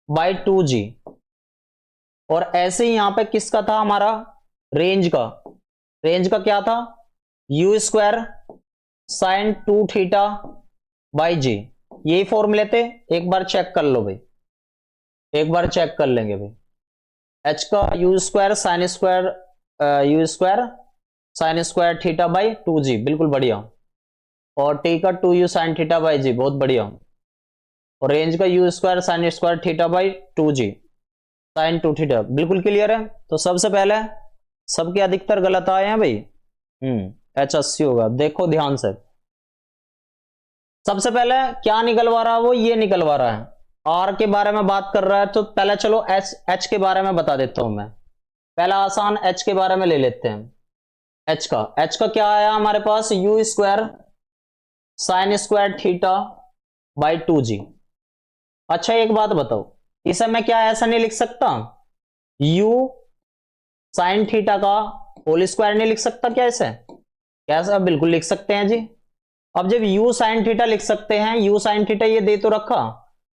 by 2g। और ऐसे ही यहां पे किसका था हमारा, रेंज का, रेंज का क्या था, u square sine 2 theta by g. यही फॉर्मूले थे, एक बार चेक कर लो भाई, एक बार चेक कर लेंगे भाई। एच का u square sine square, you square sine square theta by 2g, बिल्कुल बढ़िया। और टी का 2u साइन थीटा बाई जी, बहुत बढ़िया। और रेंज का u square sine square theta by 2g sine 2 theta, बिल्कुल क्लियर है। तो सबसे पहले सबके अधिकतर गलत आए हैं भाई, एच 80 होगा। देखो ध्यान से, सबसे पहले क्या निकलवा रहा है, वो ये निकलवा रहा है, आर के बारे में बात कर रहा है। तो पहले चलो एच के बारे में बता देता हूं मैं, पहला आसान एच के बारे में ले लेते हैं। एच का क्या आया हमारे पास, u square sine square theta by 2g। अच्छा एक बात बताओ, इसे मैं क्या ऐसा नहीं लिख सकता, u साइन थीटा का होल स्क्वायर नहीं लिख सकता क्या इसे, कैसा, बिल्कुल लिख सकते हैं जी। अब जब u साइन थीटा लिख सकते हैं, u साइन थीटा ये दे तो रखा,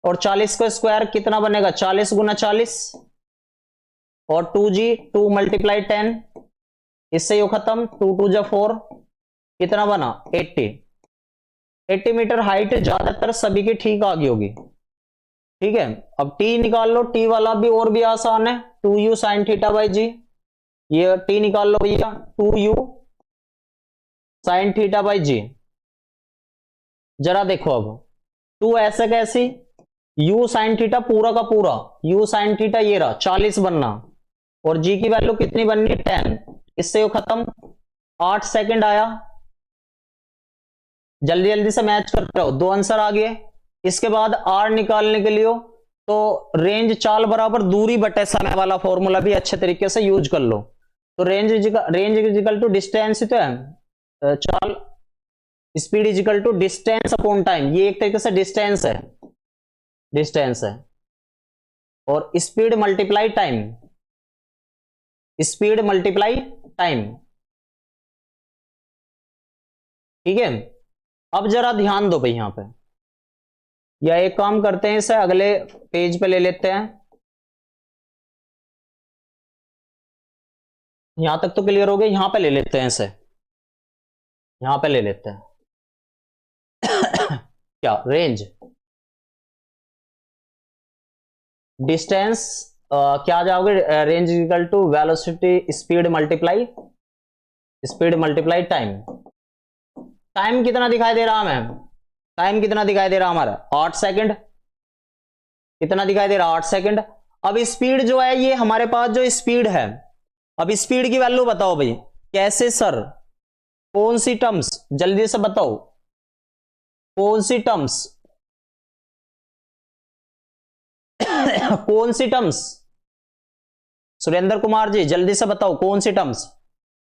और 40 का स्क्वायर कितना बनेगा, 40 गुना 40, और 2g 2 मल्टीप्लाई 10, इससे यो खत्म, 2 2 जा 4, कितना बना 80 मीटर हाइट ज्यादातर सभी की ठीक आ गई होगी। ठीक है, अब टी निकाल लो, टी वाला भी और भी आसान है, 2u sine theta by g, ये टी निकाल लो भैया, 2u साइन थीटा बाई जी। जरा देखो अब 2 ऐसे कैसी, u साइन थीटा पूरा का पूरा, u साइन थीटा ये रहा 40 बनना, और g की वैल्यू कितनी बननी 10, इससे वो खत्म, 8 सेकंड आया। जल्दी जल्दी से मैच करते रहो, 2 आंसर आ गए। इसके बाद r निकालने के लिए तो रेंज चाल बराबर दूरी बटे समय वाला फॉर्मूला भी अच्छे तरीके से यूज कर लो। तो रेंज इजिकल टू डिस्टेंस ही तो है, चाल speed equal to distance upon time, ये एक तरीके से डिस्टेंस है, डिस्टेंस है। और speed multiply time, speed multiply time. ठीक है, अब जरा ध्यान दो भाई यहां पे, या एक काम करते हैं, इसे अगले पेज पे ले लेते हैं। यहां तक तो क्लियर हो गया, यहां पे ले लेते हैं इसे, यहां पे ले लेते हैं क्या, रेंज डिस्टेंस, क्या जाओगे, range equal to velocity speed multiply time. Time कितना दिखाई दे रहा मैम, टाइम कितना दिखाई दे रहा हमारा 8 सेकंड, कितना दिखाई दे रहा 8 सेकंड। अब स्पीड जो है, ये हमारे पास जो स्पीड है, अब स्पीड की वैल्यू बताओ भाई, कैसे सर, कौन सी टर्म्स, जल्दी से बताओ कौन सी टर्म्स कौन सी टर्म्स, सुरेंद्र कुमार जी जल्दी से बताओ कौन सी टर्म्स।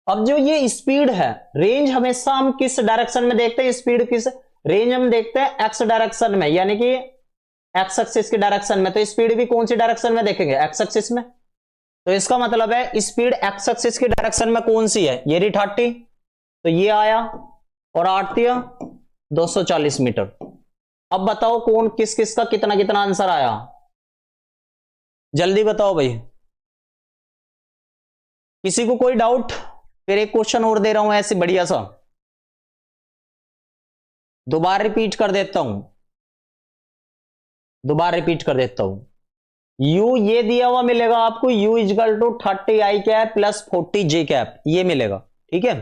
अब जो ये स्पीड है, रेंज हमेशा हम किस डायरेक्शन में देखते हैं, स्पीड किस, रेंज हम देखते हैं एक्स डायरेक्शन में, यानी कि एक्स एक्सिस की डायरेक्शन में। तो स्पीड भी कौन सी डायरेक्शन में देखेंगे, एक्स एक्सिस में। तो इसका मतलब है स्पीड एक्स एक्सिस की डायरेक्शन में कौन सी है, ये रही 30, तो ये आया, और 8 दिया 240 मीटर। अब बताओ कौन किस किस का कितना कितना आंसर आया, जल्दी बताओ भाई, किसी को कोई डाउट। फिर एक क्वेश्चन और दे रहा हूं ऐसे बढ़िया सा, दोबारा रिपीट कर देता हूं, u ये दिया हुआ मिलेगा आपको, u equal to 30 i cap plus 40 j cap, ये मिलेगा। ठीक है,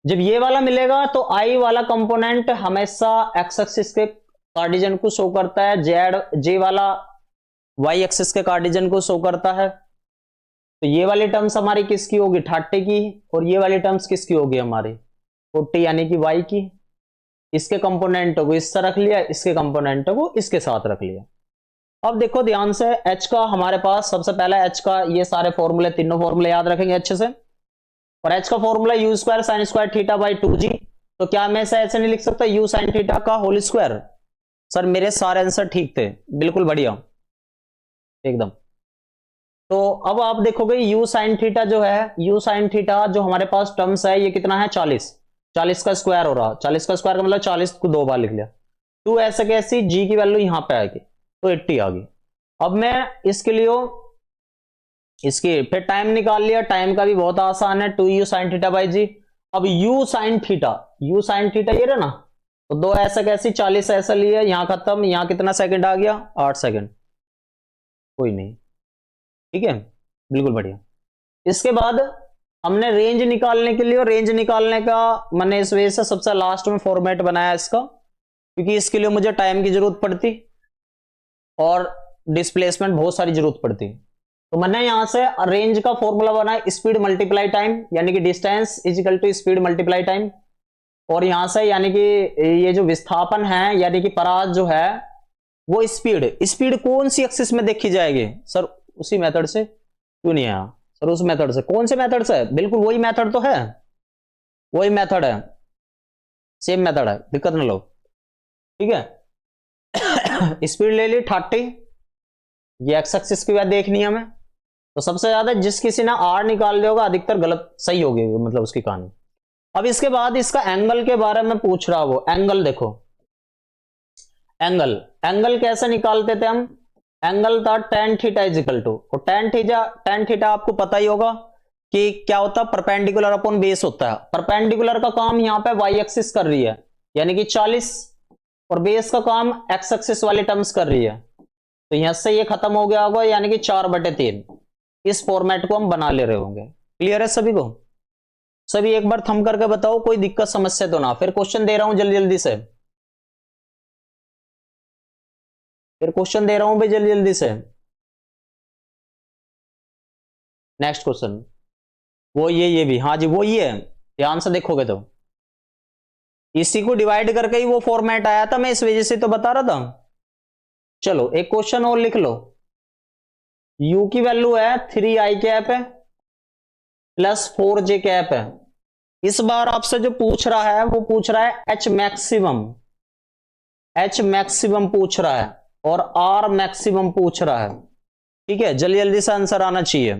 जब ये वाला मिलेगा तो आई वाला कंपोनेंट हमेशा एक्स एक्सिस के कार्डिजन को शो करता है, जे वाला वाई एक्सिस के कार्डिजन को शो करता है। तो ये वाली टर्म्स हमारी किसकी होगी, 30 की, और ये वाली टर्म्स किसकी होगी हमारी 40 यानी कि वाई की। इसके कंपोनेंटों को इससे रख लिया, इसके कंपोनेंटों को इसके साथ रख लिया। अब देखो ध्यान से, एच का हमारे पास सबसे पहला एच का ये सारे फॉर्मूले, तीनों फॉर्मूले याद रखेंगे अच्छे से। और एच का formula you square sine square theta by 2g। तो क्या मैं ऐसे नहीं लिख सकता यू साइन थीटा का होल स्क्वायर? सर मेरे सारे आंसर ठीक थे, बिल्कुल बढ़िया एकदम। तो अब आप देखोगे यू साइन थीटा जो है, यू साइन थीटा जो हमारे पास टर्म्स है ये कितना है 40, 40 का स्क्वायर हो रहा, 40 का स्क्वायर का मतलब 40 को 2 बार लिख लिया। 2 ऐसे कैसी, जी की वैल्यू यहां पे आएगी तो 80 आ गई। अब मैं इसके लिए इसकी फिर टाइम निकाल लिया, टाइम का भी बहुत आसान है, 2u sine theta by g. अब u sine theta, u sine theta ये रहा ना, तो 2 ऐसे कैसी 40 ऐसा लिया, यहां खत्म, यहां कितना सेकंड आ गया 8 सेकंड, कोई नहीं, ठीक है बिल्कुल बढ़िया। इसके बाद हमने रेंज निकालने के लिए, और रेंज निकालने का मैंने इस वजह से सबसे लास्ट में फॉर्मेट बनाया इसका, क्योंकि इसके लिए मुझे टाइम की जरूरत पड़ती और डिस्प्लेसमेंट बहुत सारी जरूरत पड़ती। तो मैंने यहां से रेंज का फॉर्मूला बनाया स्पीड मल्टीप्लाई टाइम, यानी कि distance is equal to speed multiply time. और यहां से यानी कि ये जो विस्थापन है यानी कि परास जो है वो स्पीड, स्पीड कौन सी एक्सिस में देखी जाएगी सर? उसी मेथड से, क्यों नहीं आया सर उस मेथड से? कौन से मेथड से? बिल्कुल वही मेथड तो है, वही मेथड है, सेम मेथड है, दिक्कत ना लो, ठीक है। स्पीड ले ली 30, ये एक्स एक्सिस की बात देखनी है हमें। तो सबसे ज्यादा जिस किसी ने आर निकाल लिया होगा अधिकतर गलत सही होगी मतलब उसकी कहानी। अब इसके बाद इसका एंगल के बारे में पूछ रहा, वो एंगल देखो, एंगल, एंगल कैसे निकालते थे हम? एंगल था tan theta is equal to, और tan थीटा आपको पता ही होगा कि क्या होता है, परपेंडिकुलर अपॉन बेस होता है। परपेंडिकुलर का काम यहां पे वाई एक्सिस कर रही है यानी कि 40, और बेस का काम एक्स एक्सिस वाले टर्म्स कर रही है। तो यहां से ये खत्म हो गया होगा यानी कि 4/3। इस फॉर्मेट को हम बना ले रहे होंगे। क्लियर है सभी को? सभी एक बार थंब करके बताओ कोई दिक्कत समस्या तो ना, फिर क्वेश्चन दे रहा हूं जल्दी जल्दी से, फिर क्वेश्चन दे रहा हूं भाई जल्दी जल्दी से। नेक्स्ट क्वेश्चन वो ये भी, हाँ जी वो ये है, ध्यान से देखोगे तो इसी को डिवाइड करके ही वो फॉर्मेट आया था, मैं इस वजह से तो बता रहा था। चलो एक क्वेश्चन और लिख लो, u की वैल्यू है 3i कैप है प्लस 4j कैप है। इस बार आपसे जो पूछ रहा है वो पूछ रहा है h मैक्सिमम, h मैक्सिमम पूछ रहा है और r मैक्सिमम पूछ रहा है, ठीक है जल्दी जल्दी से आंसर आना चाहिए।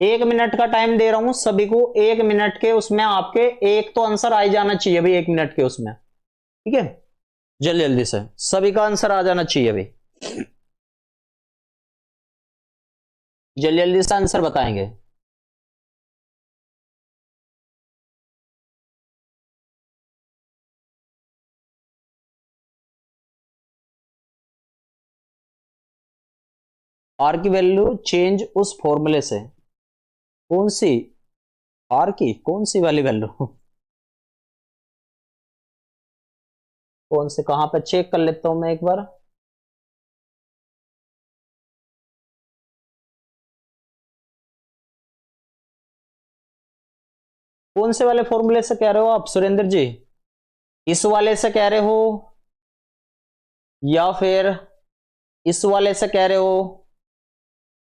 1 मिनट का टाइम दे रहा हूं सभी को, 1 मिनट के उसमें आपके एक तो आंसर आ जाना चाहिए भाई 1 मिनट के उसमें, ठीक है जल्दी जल्दी से सभी का आंसर आ जाना चाहिए भाई, जल्दी जल्दी से आंसर बताएंगे। आर की वैल्यू चेंज उस फॉर्मूले से, कौन सी आर की, कौन सी वाली वैल्यू कौन से, कहां पे चेक कर लेता हूं मैं एक बार। कौन से वाले फॉर्मूले से कह रहे हो आप सुरेंद्र जी? इस वाले से कह रहे हो या फिर इस वाले से कह रहे हो?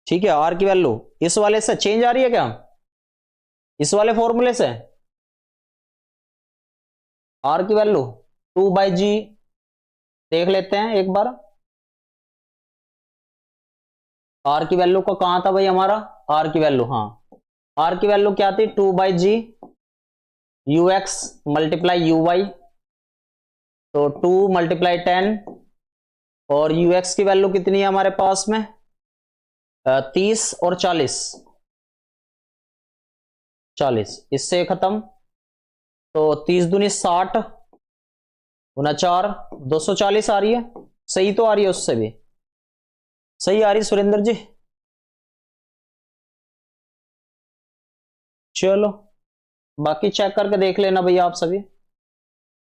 ठीक है आर की वैल्यू इस वाले से चेंज आ रही है क्या, इस वाले फॉर्मूले से? आर की वैल्यू 2/g देख लेते हैं एक बार। आर की वैल्यू को कहां था भाई हमारा, आर की वैल्यू, हाँ आर की वैल्यू क्या थी 2/g ux multiply u y, तो 2 मल्टीप्लाई 10, और ux की वैल्यू कितनी है हमारे पास में 30 और 40, 40 इससे खत्म, तो 30 दूनी 60, 49, 240 आ रही है, सही तो आ रही है, उससे भी सही आ रही सुरेंद्र जी। चलो बाकी चेक करके देख लेना भैया, आप सभी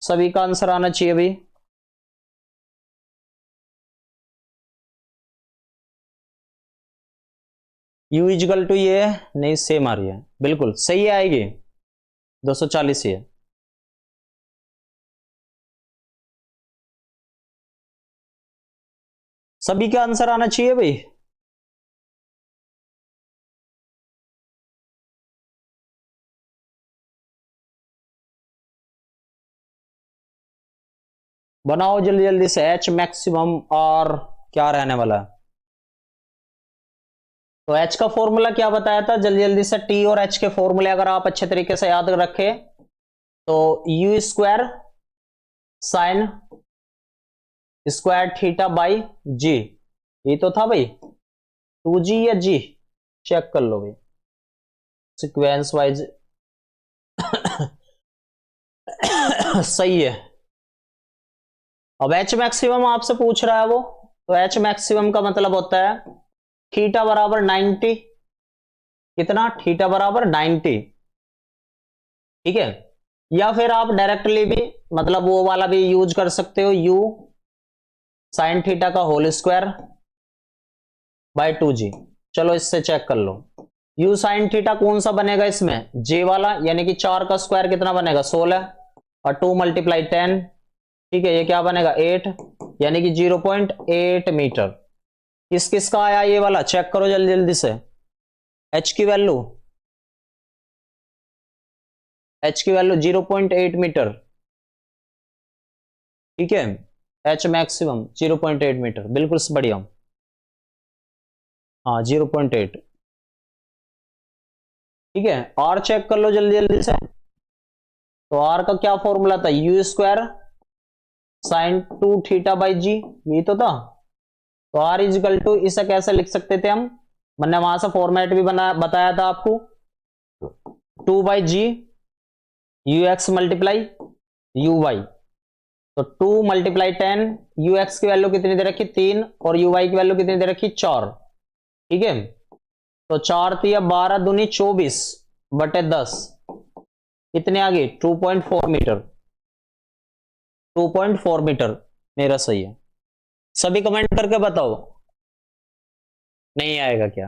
सभी का आंसर आना चाहिए भाई। U इजिकल टू ये नहीं, सेम आ रही है, बिल्कुल सही आएगी, 240 ही है। सभी का आंसर आना चाहिए भाई। बनाओ जल्दी जल्दी से, H मैक्सिमम और क्या रहने वाला है। तो H का फॉर्मूला क्या बताया था, जल्दी जल्दी से T और H के फॉर्मूले अगर आप अच्छे तरीके से याद रखे तो U square sine square theta by g, ये तो था भाई 2G या G, चेक कर लो भाई सिक्वेंस वाइज। सही है। अब H मैक्सिमम आपसे पूछ रहा है वो, तो H मैक्सिमम का मतलब होता है थीटा बराबर 90, कितना, थीटा बराबर 90, ठीक है। या फिर आप डायरेक्टली भी मतलब वो वाला भी यूज कर सकते हो, U साइन थीटा का होल स्क्वायर बाय 2G। चलो इससे चेक कर लो, U साइन थीटा कौन सा बनेगा इसमें, J वाला, यानी कि 4 का स्क्वायर कितना बनेगा 16 और 2 मल्टीप्लाई 10, ठीक है, ये क्या बनेगा 8, यानी कि 0.8 मीटर। किस किस का आया ये वाला, चेक करो जल्दी जल्दी से। H की वैल्यू 0.8 मीटर, ठीक है। H मैक्सिमम 0.8 मीटर, बिल्कुल बढ़िया। हाँ 0.8, ठीक है। R चेक कर लो जल्दी जल्दी से। तो R का क्या फॉर्मूला था, U square sine 2 theta by g, यही तो था। तो R इजिकल टू इसे कैसे लिख सकते थे हम, मैंने वहां से फॉर्मेट भी बताया था आपको, 2 by g u x multiply u y. तो 2 मल्टीप्लाई 10, यू एक्स की वैल्यू कितनी दे रखी 3 और यू वाई की वैल्यू कितनी दे रखी 4, ठीक है। तो 4 3 12 दूनी 24 बटे 10, कितने आ गई 2.4 मीटर, 2.4 मीटर मेरा सही है। सभी कमेंट करके बताओ, नहीं आएगा क्या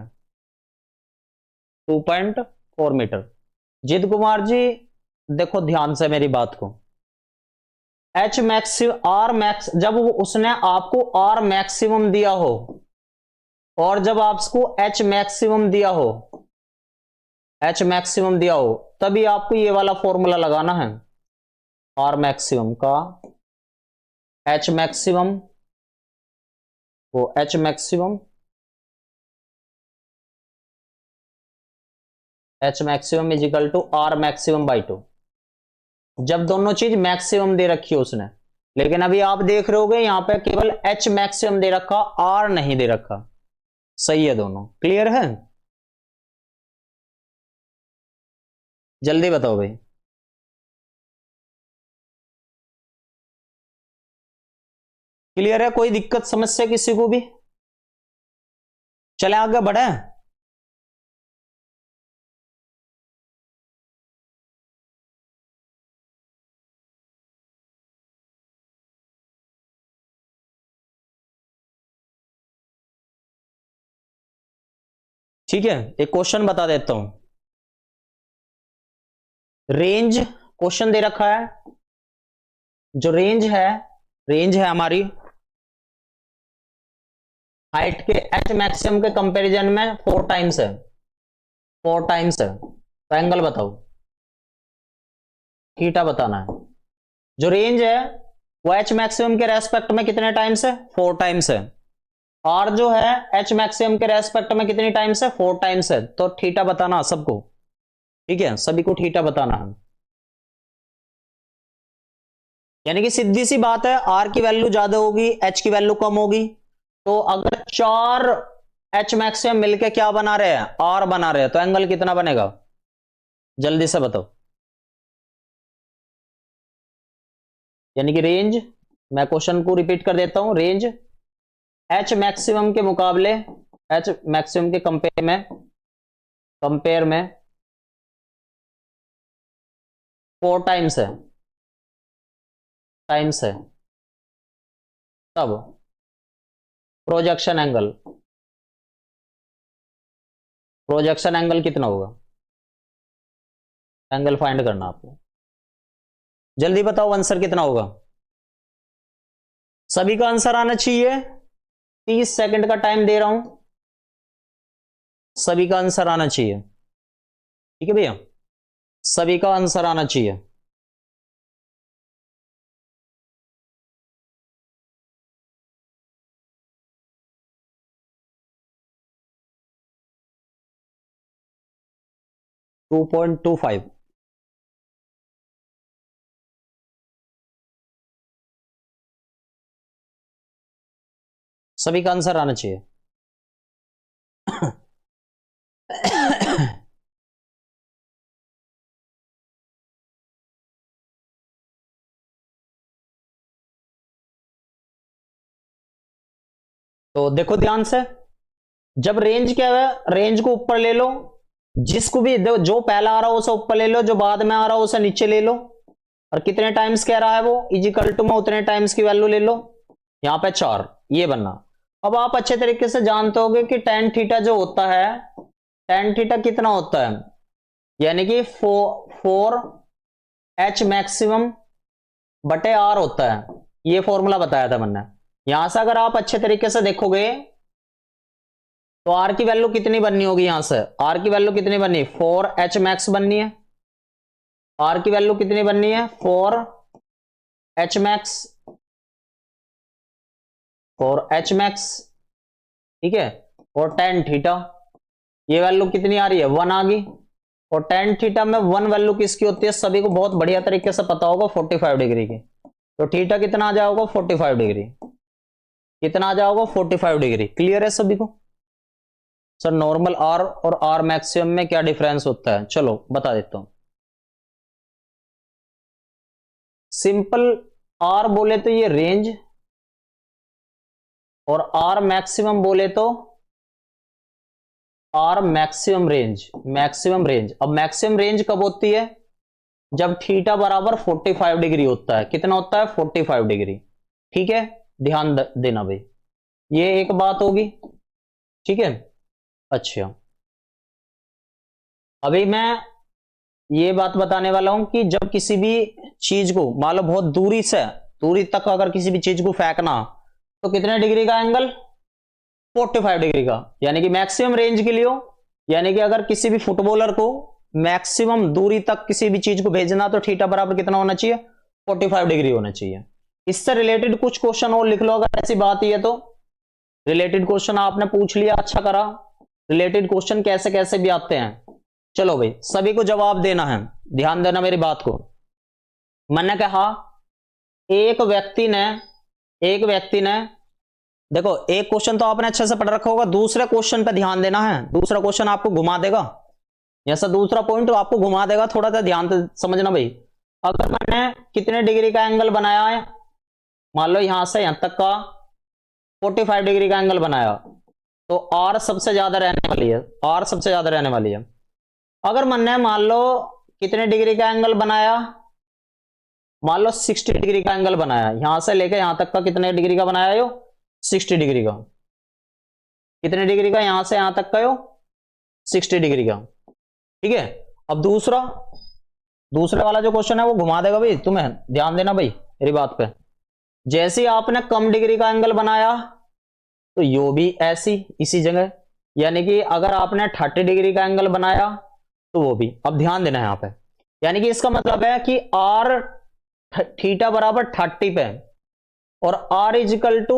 2.4 मीटर। जित कुमार जी देखो ध्यान से मेरी बात को, H मैक्सिमम आर मैक्स, जब उसने आपको R मैक्सिमम दिया हो और जब आपको H मैक्सिमम दिया हो, H मैक्सिमम दिया हो, तभी आपको ये वाला फॉर्मूला लगाना है R मैक्सिमम का। H मैक्सिमम वो H maximum, H maximum is equal to R maximum by 2, जब दोनों चीज मैक्सिमम दे रखी है उसने। लेकिन अभी आप देख रहे होगे यहां पे केवल H मैक्सिमम दे रखा, R नहीं दे रखा। सही है, दोनों क्लियर है, जल्दी बताओ भाई। क्लियर है, कोई दिक्कत समस्या किसी को भी, चले आगे बढ़े। ठीक है, एक क्वेश्चन बता देता हूं। रेंज क्वेश्चन दे रखा है, जो रेंज है हमारी हाइट के H मैक्सिमम के कंपैरिजन में 4 टाइम्स है, 4 टाइम्स है। तो एंगल बताओ, थीटा बताना है। जो रेंज है वो H मैक्सिमम के रेस्पेक्ट में कितने टाइम्स है, 4 टाइम्स है। R जो है H मैक्सिमम के रेस्पेक्ट में कितनी टाइम्स है, 4 टाइम्स है। तो थीटा बताना सबको, ठीक है, सभी को थीटा बताना है। यानी कि सीधी सी बात है, R की वैल्यू ज्यादा होगी, H की वैल्यू कम होगी। तो अगर 4 H मैक्सिमम मिलके क्या बना रहे हैं, R बना रहे हैं, तो एंगल कितना बनेगा, जल्दी से बताओ। यानी कि रेंज, मैं क्वेश्चन को रिपीट कर देता हूं, रेंज H मैक्सिमम के मुकाबले, H मैक्सिमम के कंपेयर में 4 टाइम्स है, तब प्रोजेक्शन एंगल कितना होगा? एंगल फाइंड करना आपको, जल्दी बताओ आंसर कितना होगा। सभी का आंसर आना चाहिए, 30 सेकंड का टाइम दे रहा हूं, सभी का आंसर आना चाहिए। ठीक है भैया, सभी का आंसर आना चाहिए। टू 2.25। सभी का आंसर आना चाहिए। तो देखो ध्यान से, जब रेंज क्या है, रेंज को ऊपर ले लो, जिसको भी जो पहला आ रहा हो उसे ऊपर ले लो, जो बाद में आ रहा हो उसे नीचे ले लो, और कितने टाइम्स कह रहा है वो, इजिकल टू में उतने टाइम्स की वैल्यू ले लो, यहां पे 4, ये बनना। अब आप अच्छे तरीके से जानते होगे कि टेन थीटा जो होता है, टेन थीटा कितना होता है, यानी कि 4h मैक्सिमम बटे आर होता है, ये फॉर्मूला बताया था मैंने। यहां से अगर आप अच्छे तरीके से देखोगे तो आर की वैल्यू कितनी बननी होगी, यहां से आर की वैल्यू कितनी बननी, 4h मैक्स बननी है। आर की वैल्यू कितनी बननी है, 4h मैक्स, 4h मैक्स, ठीक है। और टेन थीटा, ये वैल्यू कितनी आ रही है, 1 आ गई। और टेन थीटा में 1 वैल्यू किसकी होती है, सभी को बहुत बढ़िया तरीके से पता होगा, 45 डिग्री की। तो थीटा कितना आ जाएगा, 45 डिग्री। कितना आ जाएगा, 45 डिग्री। क्लियर है सभी को? सर नॉर्मल आर और आर मैक्सिमम में क्या डिफरेंस होता है, चलो बता देता हूं। सिंपल आर बोले तो ये रेंज, और आर मैक्सिमम बोले तो R maximum range, maximum range. अब मैक्सिमम रेंज कब होती है, जब थीटा बराबर 45 डिग्री होता है। कितना होता है, 45 डिग्री। ठीक है, ध्यान देना भाई, ये एक बात होगी। ठीक है, अच्छा अभी मैं ये बात बताने वाला हूं कि जब किसी भी चीज को मान लो बहुत दूरी से, दूरी तक अगर किसी भी चीज को फेंकना, तो कितने डिग्री का एंगल, 45 डिग्री का, यानी कि मैक्सिमम रेंज के लिए हो। यानी कि अगर किसी भी फुटबॉलर को मैक्सिमम दूरी तक किसी भी चीज को भेजना, तो थीटा बराबर कितना होना चाहिए, 45 डिग्री होना चाहिए। इससे रिलेटेड कुछ क्वेश्चन और लिख लो अगर ऐसी बात ही है तो। रिलेटेड क्वेश्चन आपने पूछ लिया, अच्छा करा। रिलेटेड क्वेश्चन कैसे कैसे भी आते हैं। चलो भाई, सभी को जवाब देना है, ध्यान देना मेरी बात को। मैंने कहा एक व्यक्ति ने देखो, एक क्वेश्चन तो आपने अच्छे से पढ़ रखा होगा, दूसरे क्वेश्चन पे ध्यान देना है। दूसरा क्वेश्चन आपको घुमा देगा, ऐसा दूसरा पॉइंट तो आपको घुमा देगा, थोड़ा सा ध्यान से समझना भाई। अगर मैंने कितने डिग्री का एंगल बनाया है, मान लो यहां से यहां तक का 45 डिग्री का एंगल बनाया, तो आर सबसे ज्यादा रहने वाली है, आर सबसे ज्यादा रहने वाली है। अगर मैंने मान लो कितने डिग्री का एंगल बनाया, मान लो 60 डिग्री का एंगल बनाया, यहां से लेकर यहां तक का कितने डिग्री का बनाया यो, 60 डिग्री का। कितने डिग्री का, यहां से यहां तक का यो 60 डिग्री का। ठीक है, अब दूसरा वाला जो क्वेश्चन है वो घुमा देगा भाई तुम्हें, ध्यान देना भाई मेरी बात पे। जैसे ही आपने कम डिग्री का एंगल बनाया, तो यो भी ऐसी इसी जगह, यानी कि अगर आपने 30 डिग्री का एंगल बनाया तो वो भी। अब ध्यान देना है यहां पे, यानी कि इसका मतलब है कि आर थीटा बराबर 30 पे और आर इजिकल टू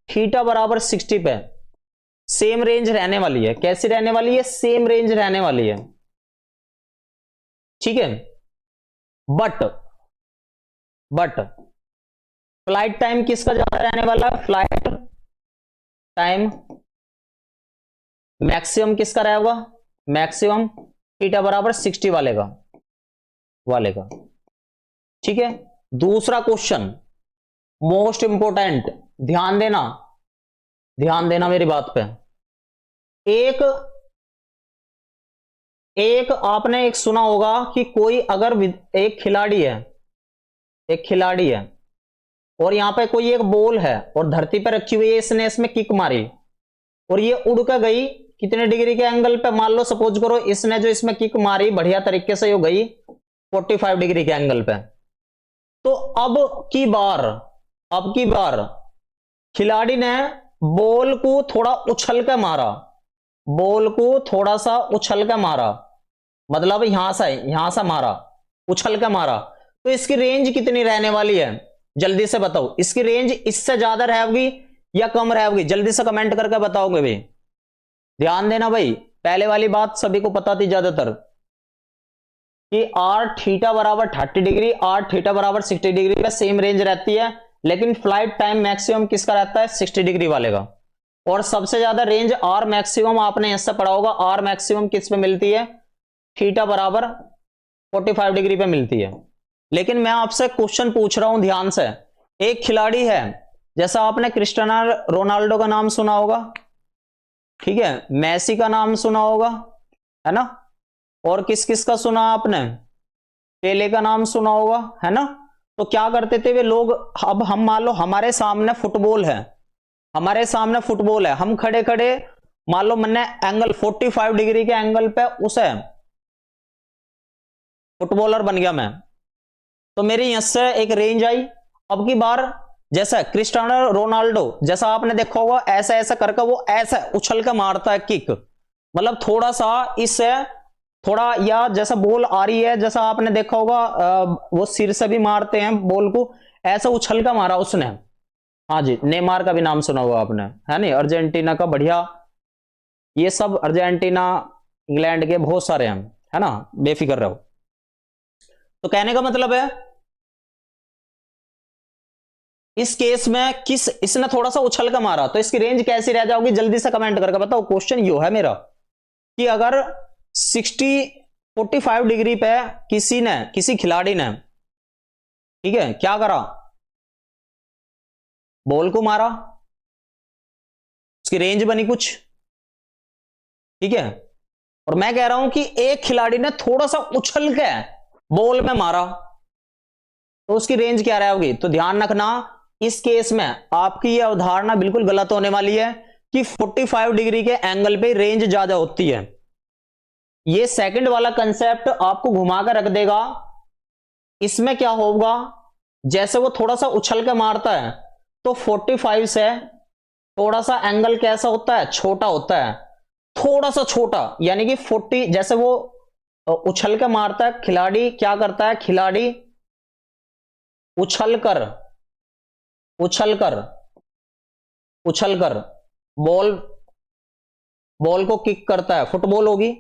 थीटा बराबर 60 पे सेम रेंज रहने वाली है। कैसी रहने वाली है, सेम रेंज रहने वाली है। ठीक है, बट फ्लाइट टाइम किसका ज्यादा रहने वाला है, फ्लाइट टाइम मैक्सिमम किसका रहेगा, मैक्सिमम थीटा बराबर 60 वाले का। ठीक है, दूसरा क्वेश्चन मोस्ट इंपोर्टेंट, ध्यान देना मेरी बात पे। एक एक आपने एक सुना होगा कि कोई अगर एक खिलाड़ी है और यहां पे कोई एक बॉल है और धरती पर रखी हुई है, इसने इसमें किक मारी और ये उड़ कर गई कितने डिग्री के एंगल पे, मान लो सपोज करो इसने जो इसमें किक मारी बढ़िया तरीके से, ये गई 45 डिग्री के एंगल पे। तो अब की बार खिलाड़ी ने बॉल को थोड़ा उछल के मारा, बॉल को थोड़ा सा उछल के मारा, मतलब यहां से मारा, उछल के मारा, तो इसकी रेंज कितनी रहने वाली है? जल्दी से बताओ, इसकी रेंज इससे ज्यादा रहेगी या कम रहेगी? जल्दी से कमेंट करके बताओगे भाई। ध्यान देना भाई, पहले वाली बात सभी को पता थी ज्यादातर कि आर थीटा बराबर 30 डिग्री, आर थीटा बराबर 60 डिग्री का सेम रेंज रहती है, लेकिन फ्लाइट टाइम मैक्सिमम किसका रहता है? 60 डिग्री वाले का। और सबसे ज्यादा रेंज आर मैक्सिमम आपने इससे पढ़ा होगा, आर मैक्सिमम किस पे मिलती है? थीटा बराबर 45 डिग्री पे मिलती है। लेकिन मैं आपसे क्वेश्चन पूछ रहा हूं ध्यान से, एक खिलाड़ी है, जैसा आपने क्रिस्टियानो रोनाल्डो का नाम सुना होगा, ठीक है, मेसी का नाम सुना होगा, है ना, और किस किस का सुना आपने? पेले का नाम सुना होगा, है ना। तो क्या करते थे वे लोग, अब हम मान लो हमारे सामने फुटबॉल है, हम खड़े खड़े मान लो मैंने एंगल 45 डिग्री के एंगल पे उसे फुटबॉलर बन गया मैं, तो मेरी यहां से एक रेंज आई। अब की बार जैसा क्रिस्टियानो रोनाल्डो, जैसा आपने देखा होगा ऐसा ऐसा करके वो ऐसा उछल के मारता है किक, मतलब थोड़ा सा इससे थोड़ा, या जैसा बॉल आ रही है, जैसा आपने देखा होगा वो सिर से भी मारते हैं बॉल को, ऐसा उछल का मारा उसने। हाँ जी, नेमार का भी नाम सुना होगा आपने, है नहीं, अर्जेंटीना का, बढ़िया, ये सब अर्जेंटीना इंग्लैंड के बहुत सारे हैं, है ना, बेफिक्र रहो। तो कहने का मतलब है इस केस में इसने थोड़ा सा उछल का मारा, तो इसकी रेंज कैसी रह जाओगी? जल्दी से कमेंट करके बताओ। क्वेश्चन यो है मेरा कि अगर 45 डिग्री पे किसी खिलाड़ी ने, ठीक है, क्या करा? बॉल को मारा, उसकी रेंज बनी कुछ, ठीक है, और मैं कह रहा हूं कि एक खिलाड़ी ने थोड़ा सा उछल के बॉल में मारा, तो उसकी रेंज क्या रहेगी? तो ध्यान रखना, इस केस में आपकी यह अवधारणा बिल्कुल गलत होने वाली है कि 45 डिग्री के एंगल पे रेंज ज्यादा होती है। ये सेकंड वाला कंसेप्ट आपको घुमा कर रख देगा। इसमें क्या होगा, जैसे वो थोड़ा सा उछल के मारता है, तो 45 से थोड़ा सा एंगल कैसा होता है? छोटा होता है, थोड़ा सा छोटा, यानी कि 40, जैसे वो उछल के मारता है खिलाड़ी, क्या करता है खिलाड़ी? उछलकर बॉल को किक करता है, फुटबॉल होगी,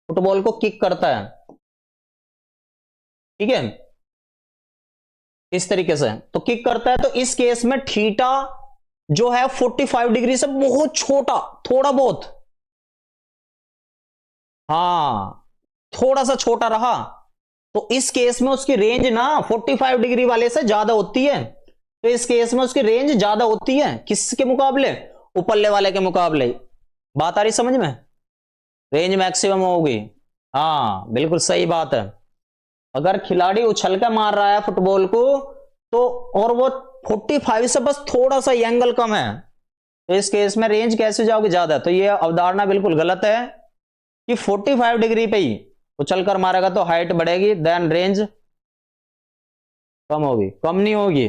फुटबॉल को किक करता है, ठीक है, इस तरीके से तो किक करता है। तो इस केस में थीटा जो है 45 डिग्री से बहुत छोटा, थोड़ा बहुत, हां, थोड़ा सा छोटा रहा, तो इस केस में उसकी रेंज ना 45 डिग्री वाले से ज्यादा होती है। तो इस केस में उसकी रेंज ज्यादा होती है किसके मुकाबले? ऊपरले वाले के मुकाबले। बात आ रही समझ में? रेंज मैक्सिमम होगी, हाँ बिल्कुल सही बात है। अगर खिलाड़ी उछल कर मार रहा है फुटबॉल को, तो और वो 45 से बस थोड़ा सा एंगल कम है, तो इस केस में रेंज कैसे जाओगे? ज्यादा। तो ये अवधारणा बिल्कुल गलत है कि 45 डिग्री पे ही उछल कर मारेगा तो हाइट बढ़ेगी, देन रेंज कम होगी, कम नहीं होगी।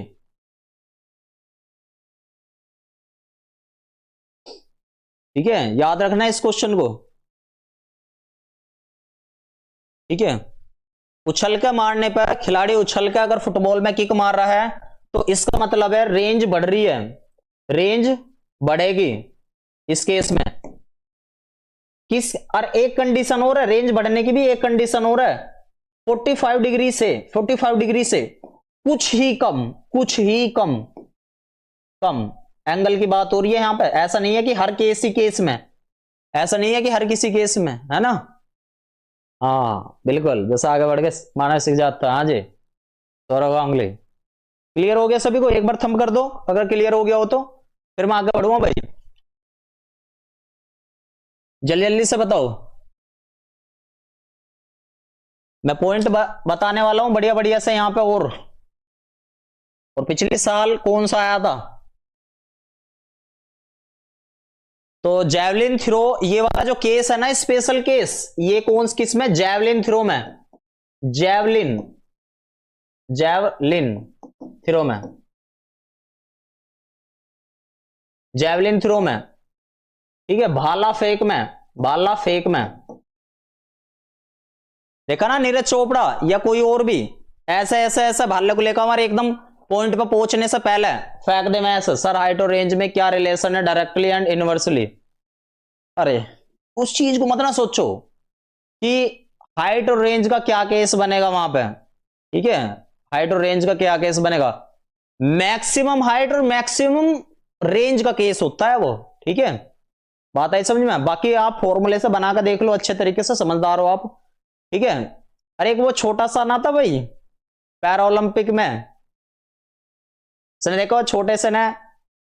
ठीक है, याद रखना इस क्वेश्चन को, ठीक है। उछल के मारने पर, खिलाड़ी उछल के अगर फुटबॉल में किक मार रहा है, तो इसका मतलब है रेंज बढ़ रही है, रेंज बढ़ेगी इस केस में। किस, और एक कंडीशन और है, रेंज बढ़ने की भी एक कंडीशन और है, 45 डिग्री से कुछ ही कम एंगल की बात हो रही है यहां पे। ऐसा नहीं है कि हर किसी केस में, है ना। हाँ बिल्कुल, जैसा आगे बढ़ के माना सीख जाता है। हाँ जी, सौरभ गांगुली, क्लियर हो गया सभी को? एक बार थंब कर दो अगर क्लियर हो गया हो तो, फिर मैं आगे बढ़ूंगा भाई, जल्दी जल्दी से बताओ। मैं पॉइंट बताने वाला हूं बढ़िया बढ़िया से यहां पे। और पिछले साल कौन सा आया था? तो जैवलिन थ्रो, ये वाला जो केस है ना, स्पेशल केस, ये कौन किस में? जैवलिन थ्रो में। जैवलिन थ्रो में, जैवलिन थ्रो में, ठीक है। भाला फेंक में देखा ना, नीरज चोपड़ा या कोई और भी ऐसे ऐसे ऐसे भाले को लेकर हमारे एकदम पॉइंट पे पहुंचने से पहले फेंक दे मैस। सर हाइट और रेंज में क्या रिलेशन है डायरेक्टली एंड इनवर्सली? अरे उस चीज को मत ना सोचो कि हाइट और रेंज का क्या केस बनेगा वहां पे, ठीक है। हाइट और रेंज का क्या केस बनेगा? मैक्सिमम हाइट और मैक्सिमम रेंज का केस होता है वो, ठीक है। बात आई समझ में? बाकी आप फॉर्मूले से बनाकर देख लो, अच्छे तरीके से समझदार हो आप, ठीक है। अरे एक वो छोटा सा ना था भाई पैरा ओलंपिक में, उसने देखो छोटे से ने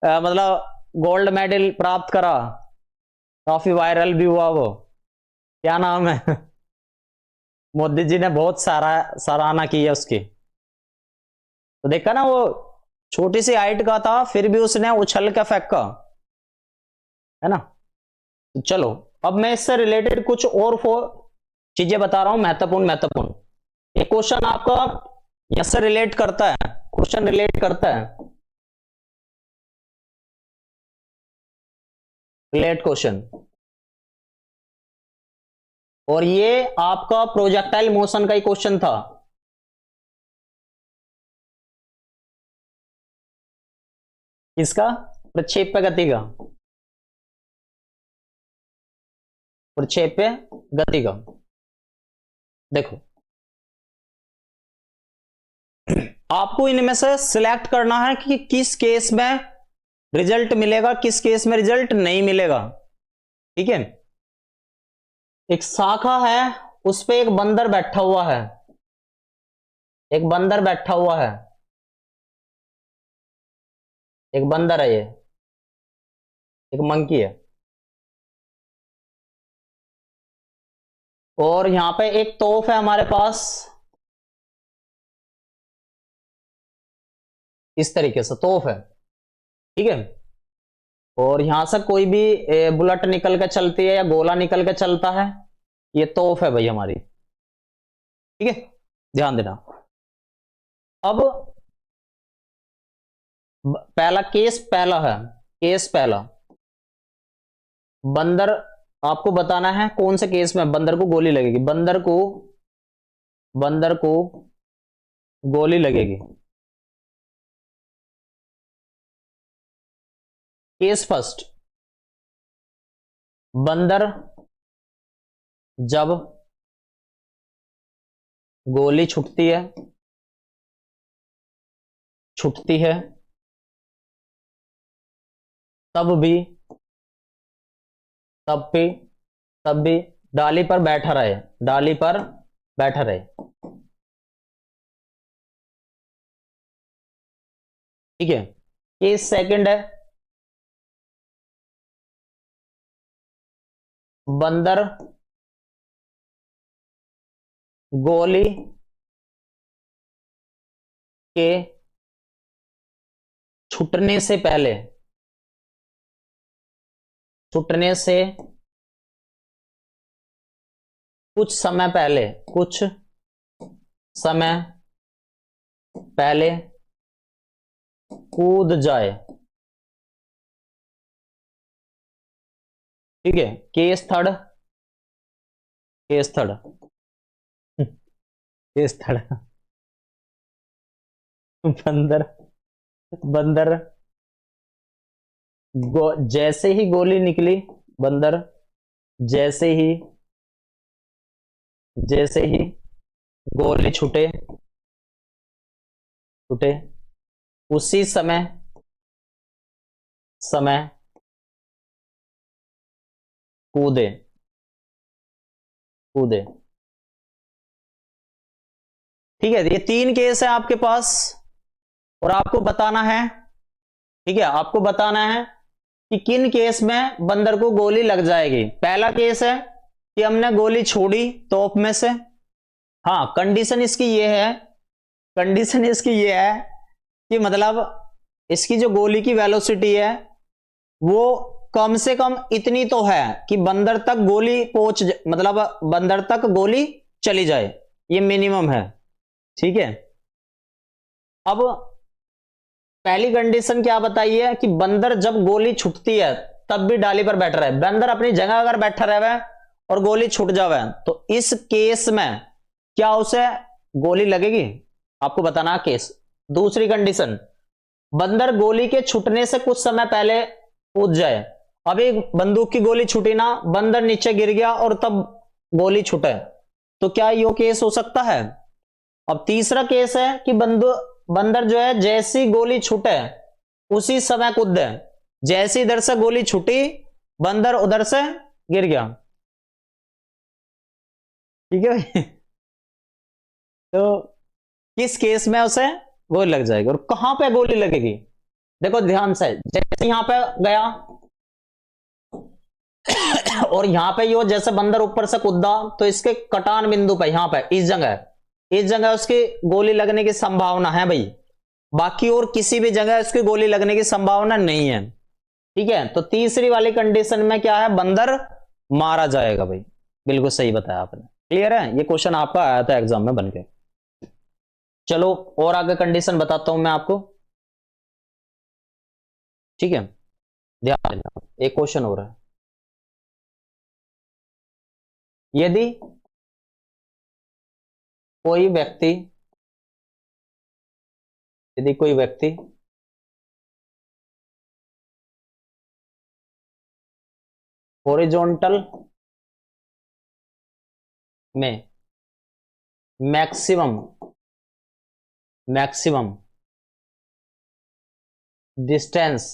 मतलब गोल्ड मेडल प्राप्त करा, काफी वायरल भी हुआ वो, क्या नाम है? मोदी जी ने बहुत सराहना की है उसकी। तो देखा ना, वो छोटी सी हाइट का था फिर भी उसने उछल के फेंका, है ना। तो चलो अब मैं इससे रिलेटेड कुछ और चीजें बता रहा हूं, महत्वपूर्ण। एक क्वेश्चन आपका इससे रिलेट करता है, क्वेश्चन रिलेट करता है, रिलेट क्वेश्चन। और ये आपका प्रोजेक्टाइल मोशन का ही क्वेश्चन था। किसका? प्रक्षेप्य गति का, प्रक्षेप्य गति का। देखो आपको इनमें से सिलेक्ट करना है कि किस केस में रिजल्ट मिलेगा, किस केस में रिजल्ट नहीं मिलेगा, ठीक है। एक शाखा है, उस पे एक बंदर बैठा हुआ है, एक बंदर बैठा हुआ है, एक बंदर है, ये एक मंकी है। और यहां पे एक तोप है हमारे पास, इस तरीके से तोप है, ठीक है। और यहां से कोई भी बुलेट निकल के चलती है या गोला निकल के चलता है, ये तोप है भाई हमारी, ठीक है। ध्यान देना। अब पहला केस, पहला है केस पहला, बंदर, आपको बताना है कौन से केस में बंदर को गोली लगेगी। बंदर को गोली लगेगी। केस फर्स्ट, बंदर जब गोली छूटती है तब भी डाली पर बैठा रहे, ठीक है। केस सेकंड है, बंदर गोली के छूटने से कुछ समय पहले कूद जाए, ठीक है। केस थर्ड बंदर जैसे ही गोली निकली, बंदर जैसे ही गोली छूटे उसी समय कूदे, ठीक है। ये तीन केस है आपके पास और आपको बताना है, ठीक है, आपको बताना है कि किन केस में बंदर को गोली लग जाएगी। पहला केस है कि हमने गोली छोड़ी तोप में से, हाँ, कंडीशन इसकी ये है, कंडीशन इसकी ये है कि मतलब इसकी जो गोली की वेलोसिटी है वो कम से कम इतनी तो है कि बंदर तक गोली मतलब बंदर तक गोली चली जाए, ये मिनिमम है। ठीक है, अब पहली कंडीशन क्या बताई है कि बंदर जब गोली छूटती है तब भी डाली पर बैठ रहा है। बंदर अपनी जगह अगर बैठा रहे और गोली छूट जावे तो इस केस में क्या उसे गोली लगेगी, आपको बताना है केस। दूसरी कंडीशन, बंदर गोली के छूटने से कुछ समय पहले कूद जाए। अभी बंदूक की गोली छूटी ना, बंदर नीचे गिर गया और तब गोली छूटे, तो क्या यो केस हो सकता है। अब तीसरा केस है कि बंदर जो है जैसी गोली छूटे उसी समय कूदे, जैसी इधर से गोली छूटी बंदर उधर से गिर गया। ठीक है भाई तो किस केस में उसे गोली लग जाएगी और कहां पे गोली लगेगी। देखो ध्यान से, जैसे यहां पे गया और यहां पे यो जैसे बंदर ऊपर से कूदा तो इसके कटान बिंदु पे यहां पे इस जगह उसकी गोली लगने की संभावना है भाई, बाकी और किसी भी जगह उसकी गोली लगने की संभावना नहीं है। ठीक है, तो तीसरी वाली कंडीशन में क्या है, बंदर मारा जाएगा भाई। बिल्कुल सही बताया आपने, क्लियर है, ये क्वेश्चन आपका आया था एग्जाम में बनके। चलो और आगे कंडीशन बताता हूं मैं आपको। ठीक है, ध्यान देना, एक क्वेश्चन हो रहा है। यदि कोई व्यक्ति यदि कोई व्यक्ति हॉरिजॉन्टल में मैक्सिमम मैक्सिमम डिस्टेंस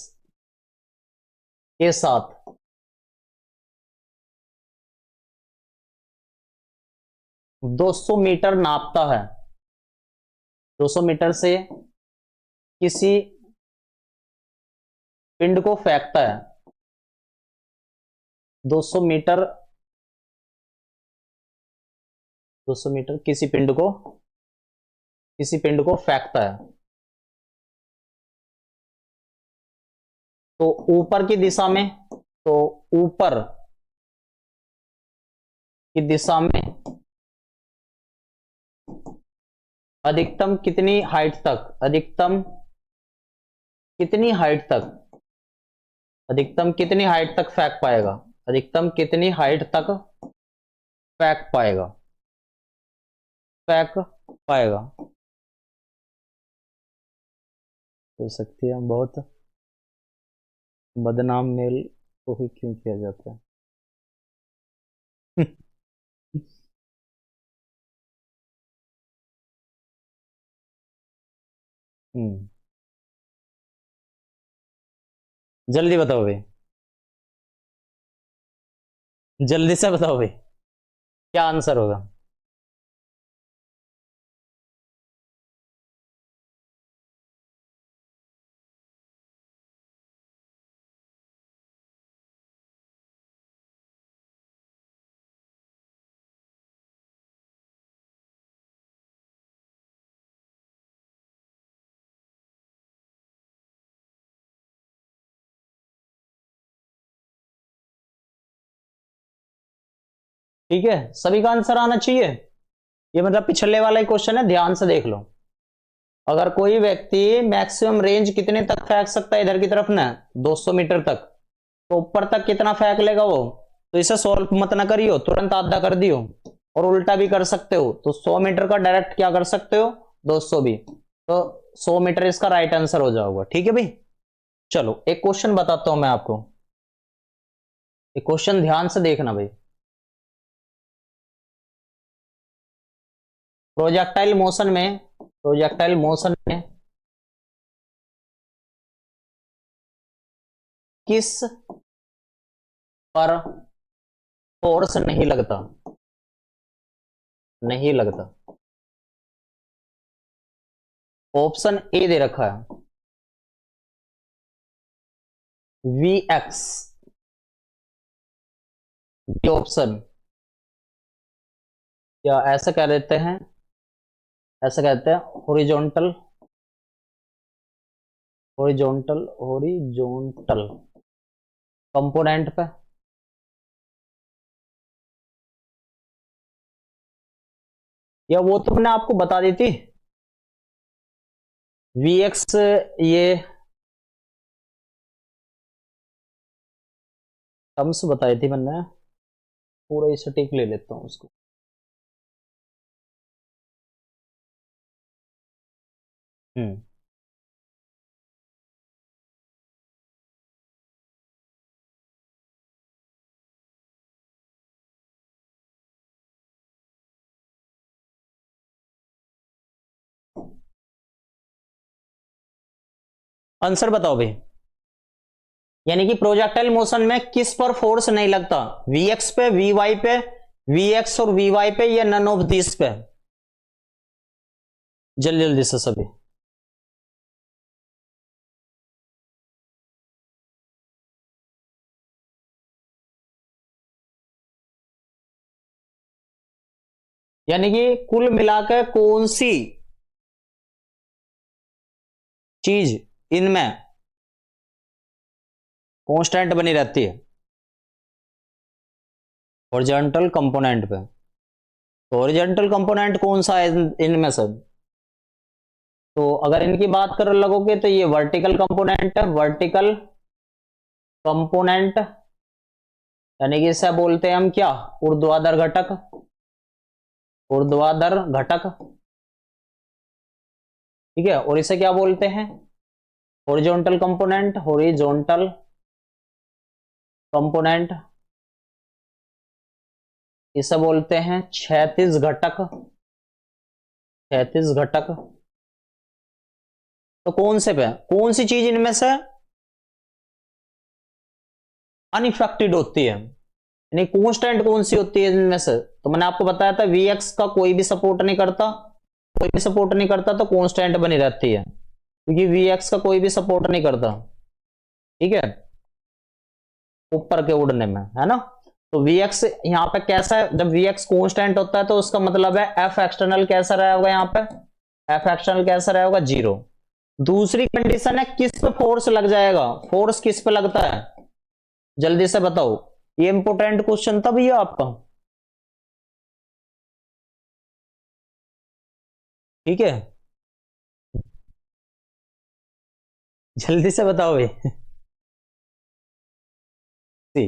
के साथ 200 मीटर नापता है, 200 मीटर से किसी पिंड को फेंकता है, 200 मीटर 200 मीटर किसी पिंड को फेंकता है, तो ऊपर की दिशा में तो ऊपर की दिशा में अधिकतम कितनी हाइट तक अधिकतम कितनी हाइट तक फेंक पाएगा, अधिकतम कितनी हाइट तक फेंक पाएगा फेंक पाएगा हो सकती है। बहुत बदनाम मेल को ही क्यों किया जाता है हम्म, जल्दी बताओ भाई, जल्दी से बताओ भाई, क्या आंसर होगा। ठीक है, सभी का आंसर आना चाहिए। ये मतलब पिछले वाला ही क्वेश्चन है, ध्यान से देख लो। अगर कोई व्यक्ति मैक्सिमम रेंज कितने तक फेंक सकता है इधर की तरफ ना, 200 मीटर तक, तो ऊपर तक कितना फेंक लेगा वो। तो इसे सॉल्व मत ना करियो, तुरंत आधा कर दियो, और उल्टा भी कर सकते हो। तो 100 मीटर का डायरेक्ट क्या कर सकते हो, 200 भी, तो 100 मीटर इसका राइट आंसर हो जाएगा। ठीक है भाई, चलो एक क्वेश्चन बताता हूं मैं आपको, एक क्वेश्चन ध्यान से देखना भाई। प्रोजेक्टाइल मोशन में किस पर फोर्स नहीं लगता। ऑप्शन ए दे रखा है Vx, बी ऑप्शन या ऐसा कह देते हैं, ऐसा कहते हैं हॉरिजॉन्टल, हॉरिजॉन्टल हॉरिजॉन्टल कंपोनेंट पे, या वो तो मैंने आपको बता दी थी Vx, ये टर्म्स बताई थी मैंने, पूरा ही सटीक ले लेता हूं उसको। हम्म। आंसर बताओ भाई। यानी कि प्रोजेक्टाइल मोशन में किस पर फोर्स नहीं लगता, Vx पे, Vy पे, Vx और Vy पे, या नन ऑफ दिस पे? जल्दी जल्दी से सभी। यानी कि कुल मिलाकर कौन सी चीज इनमें कांस्टेंट बनी रहती है हॉरिजॉन्टल कंपोनेंट पे? तो हॉरिजॉन्टल कंपोनेंट कौन सा है इनमें सब? तो अगर इनकी बात कर लगोगे तो ये वर्टिकल कंपोनेंट है, वर्टिकल कंपोनेंट, यानी कि इसे बोलते हैं हम क्या, ऊर्ध्वाधर घटक, ऊर्ध्वाधर घटक। ठीक है, और इसे क्या बोलते हैं, हॉरिजॉन्टल कंपोनेंट, हॉरिजॉन्टल कंपोनेंट। इसे बोलते हैं क्षैतिज घटक, क्षैतिज घटक। तो कौन से पे, कौन सी चीज इनमें से अनइफेक्टेड होती है, यानी कांस्टेंट कौन सी होती है इनमें से? तो मैंने आपको बताया था Vx का कोई भी सपोर्ट नहीं करता, कोई भी सपोर्ट नहीं करता तो कांस्टेंट बनी रहती है, क्योंकि Vx का कोई भी सपोर्ट नहीं करता। ठीक है, ऊपर के उड़ने में, है ना। तो Vx यहाँ पे कैसा है, जब Vx कांस्टेंट होता है तो उसका मतलब है F एक्सटर्नल कैसा रहेगा, यहाँ पे F एक्सटर्नल कैसा रहेगा, 0। दूसरी कंडीशन है किस पे फोर्स लग जाएगा, फोर्स किस पे लगता है, जल्दी से बताओ। ये इंपोर्टेंट क्वेश्चन था भैया आपका। ठीक है, जल्दी से बताओ भाई। सी।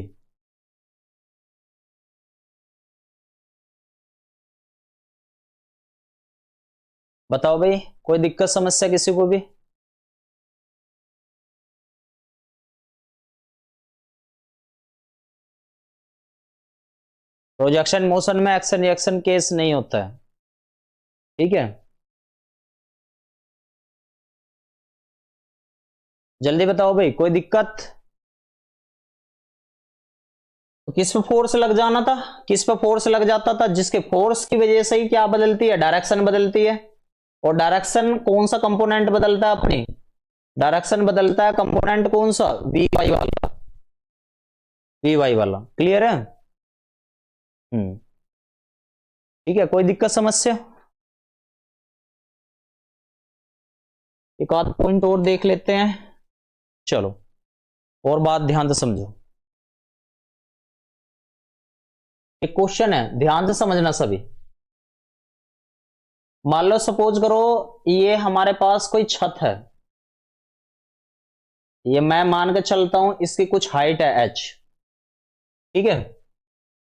बताओ भाई, कोई दिक्कत समस्या किसी को भी? प्रोजेक्शन मोशन में एक्शन रिएक्शन केस नहीं होता है। ठीक है, जल्दी बताओ भाई, कोई दिक्कत? तो किस पे फोर्स लग जाना था, किस पे फोर्स लग जाता था, जिसके फोर्स की वजह से ही क्या बदलती है, डायरेक्शन बदलती है। और डायरेक्शन कौन सा कंपोनेंट बदलता है अपनी, डायरेक्शन बदलता है कंपोनेंट कौन सा, वी वाई वाला, वी वाई वाला। क्लियर है? हम्म। ठीक है, कोई दिक्कत समस्या? एक आध पॉइंट और देख लेते हैं, चलो, और बात ध्यान से समझो। एक क्वेश्चन है, ध्यान से समझना सभी। मान लो सपोज करो ये हमारे पास कोई छत है, ये मैं मान के चलता हूं इसकी कुछ हाइट है h। ठीक है,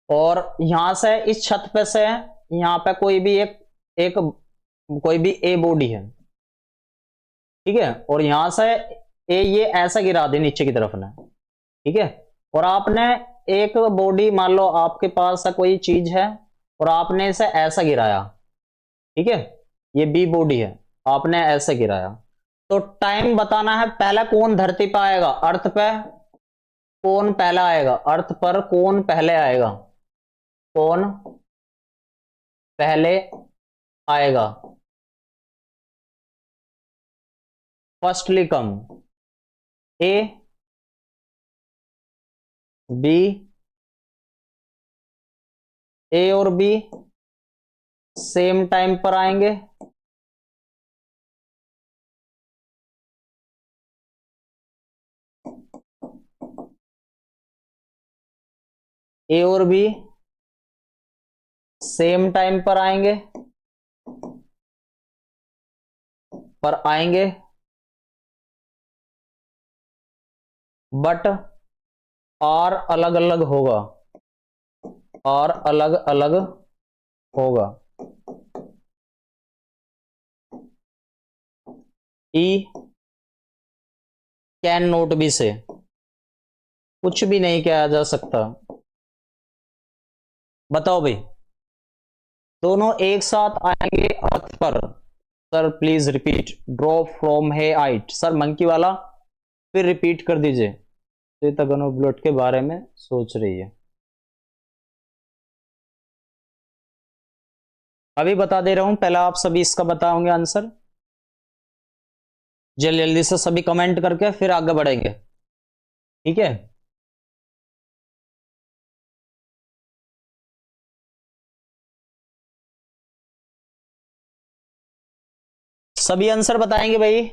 और यहां से इस छत पे से यहां पे कोई भी एक एक कोई भी ए बॉडी है। ठीक है, और यहां से ए ये ऐसा गिरा दे नीचे की तरफ ने। ठीक है, और आपने एक बॉडी, मान लो आपके पास कोई चीज है और आपने इसे ऐसा गिराया। ठीक है, ये बी बॉडी है, आपने ऐसे गिराया। तो टाइम बताना है, पहला कौन धरती पे आएगा, अर्थ पे कौन पहला आएगा, अर्थ पर कौन पहले आएगा, कौन पहले आएगा? फर्स्टली कम ए, बी, ए और बी, सेम टाइम पर आएंगे। ए और बी सेम टाइम पर आएंगे, बट आर अलग अलग होगा, और अलग अलग होगा। ई कैन नोट बी से कुछ भी नहीं किया जा सकता। बताओ भाई, दोनों एक साथ आएंगे अर्थ पर। Sir please repeat, drop from a height. Sir monkey वाला फिर रिपीट कर दीजिए। ब्लड के बारे में सोच रही है, अभी बता दे रहा हूं, पहले आप सभी इसका बताओगे आंसर। जल्दी जल्दी से सभी कमेंट करके फिर आगे बढ़ेंगे, ठीक है। सभी आंसर बताएंगे भाई।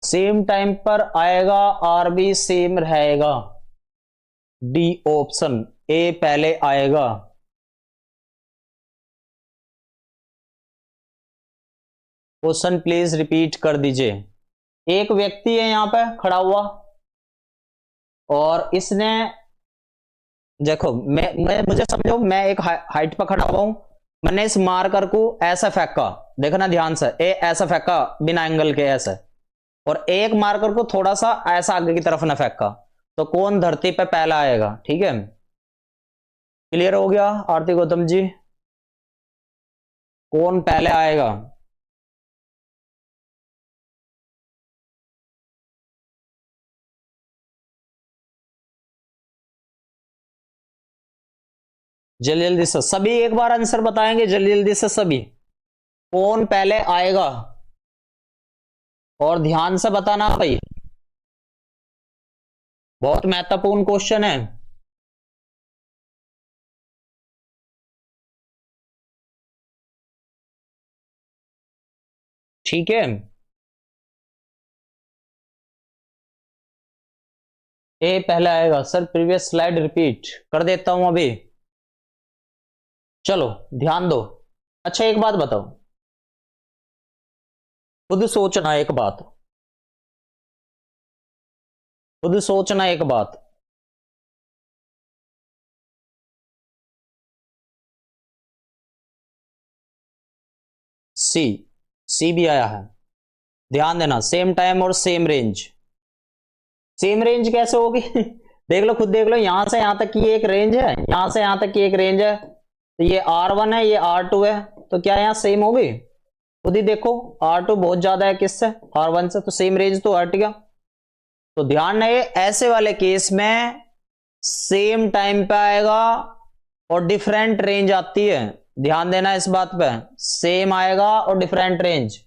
सेम टाइम पर आएगा, आर भी सेम रहेगा। डी ऑप्शन, ए पहले आएगा। क्वेश्चन प्लीज रिपीट कर दीजिए। एक व्यक्ति है यहां पे खड़ा हुआ, और इसने, देखो मैं मुझे समझो, मैं एक हाइट पर खड़ा हुआ हूं, मैंने इस मार्कर को ऐसा फेंका, देखना ध्यान से, ए ऐसा फेंका बिना एंगल के ऐसे, और एक मार्कर को थोड़ा सा ऐसा आगे की तरफ ना फेंका, तो कौन धरती पे पहला आएगा? ठीक है, क्लियर हो गया आरती गौतम जी? कौन पहले आएगा? जल्दी जल्दी से सभी एक बार आंसर बताएंगे, जल्दी जल्दी से सभी, कौन पहले आएगा? और ध्यान से बताना भाई, बहुत महत्वपूर्ण क्वेश्चन है। ठीक है, ए पहले आएगा। सर प्रीवियस स्लाइड रिपीट कर देता हूं अभी, चलो ध्यान दो। अच्छा एक बात बताओ, खुद सोचना एक बात, खुद सोचना एक बात, सी, सी भी आया है। ध्यान देना, सेम टाइम और सेम रेंज। सेम रेंज कैसे होगी? देख लो, खुद देख लो, यहां से यहां तक की एक रेंज है, यहां से यहां तक की एक रेंज है, तो ये R1 है, ये R2 है, तो क्या यहां सेम होगी? खुद ही देखो, R2 बहुत ज्यादा है किससे? R1 से, तो सेम रेंज तो हट गया। तो ध्यान रहे, ऐसे वाले केस में सेम टाइम पे आएगा और डिफरेंट रेंज आती है। ध्यान देना इस बात पे, सेम आएगा और डिफरेंट रेंज।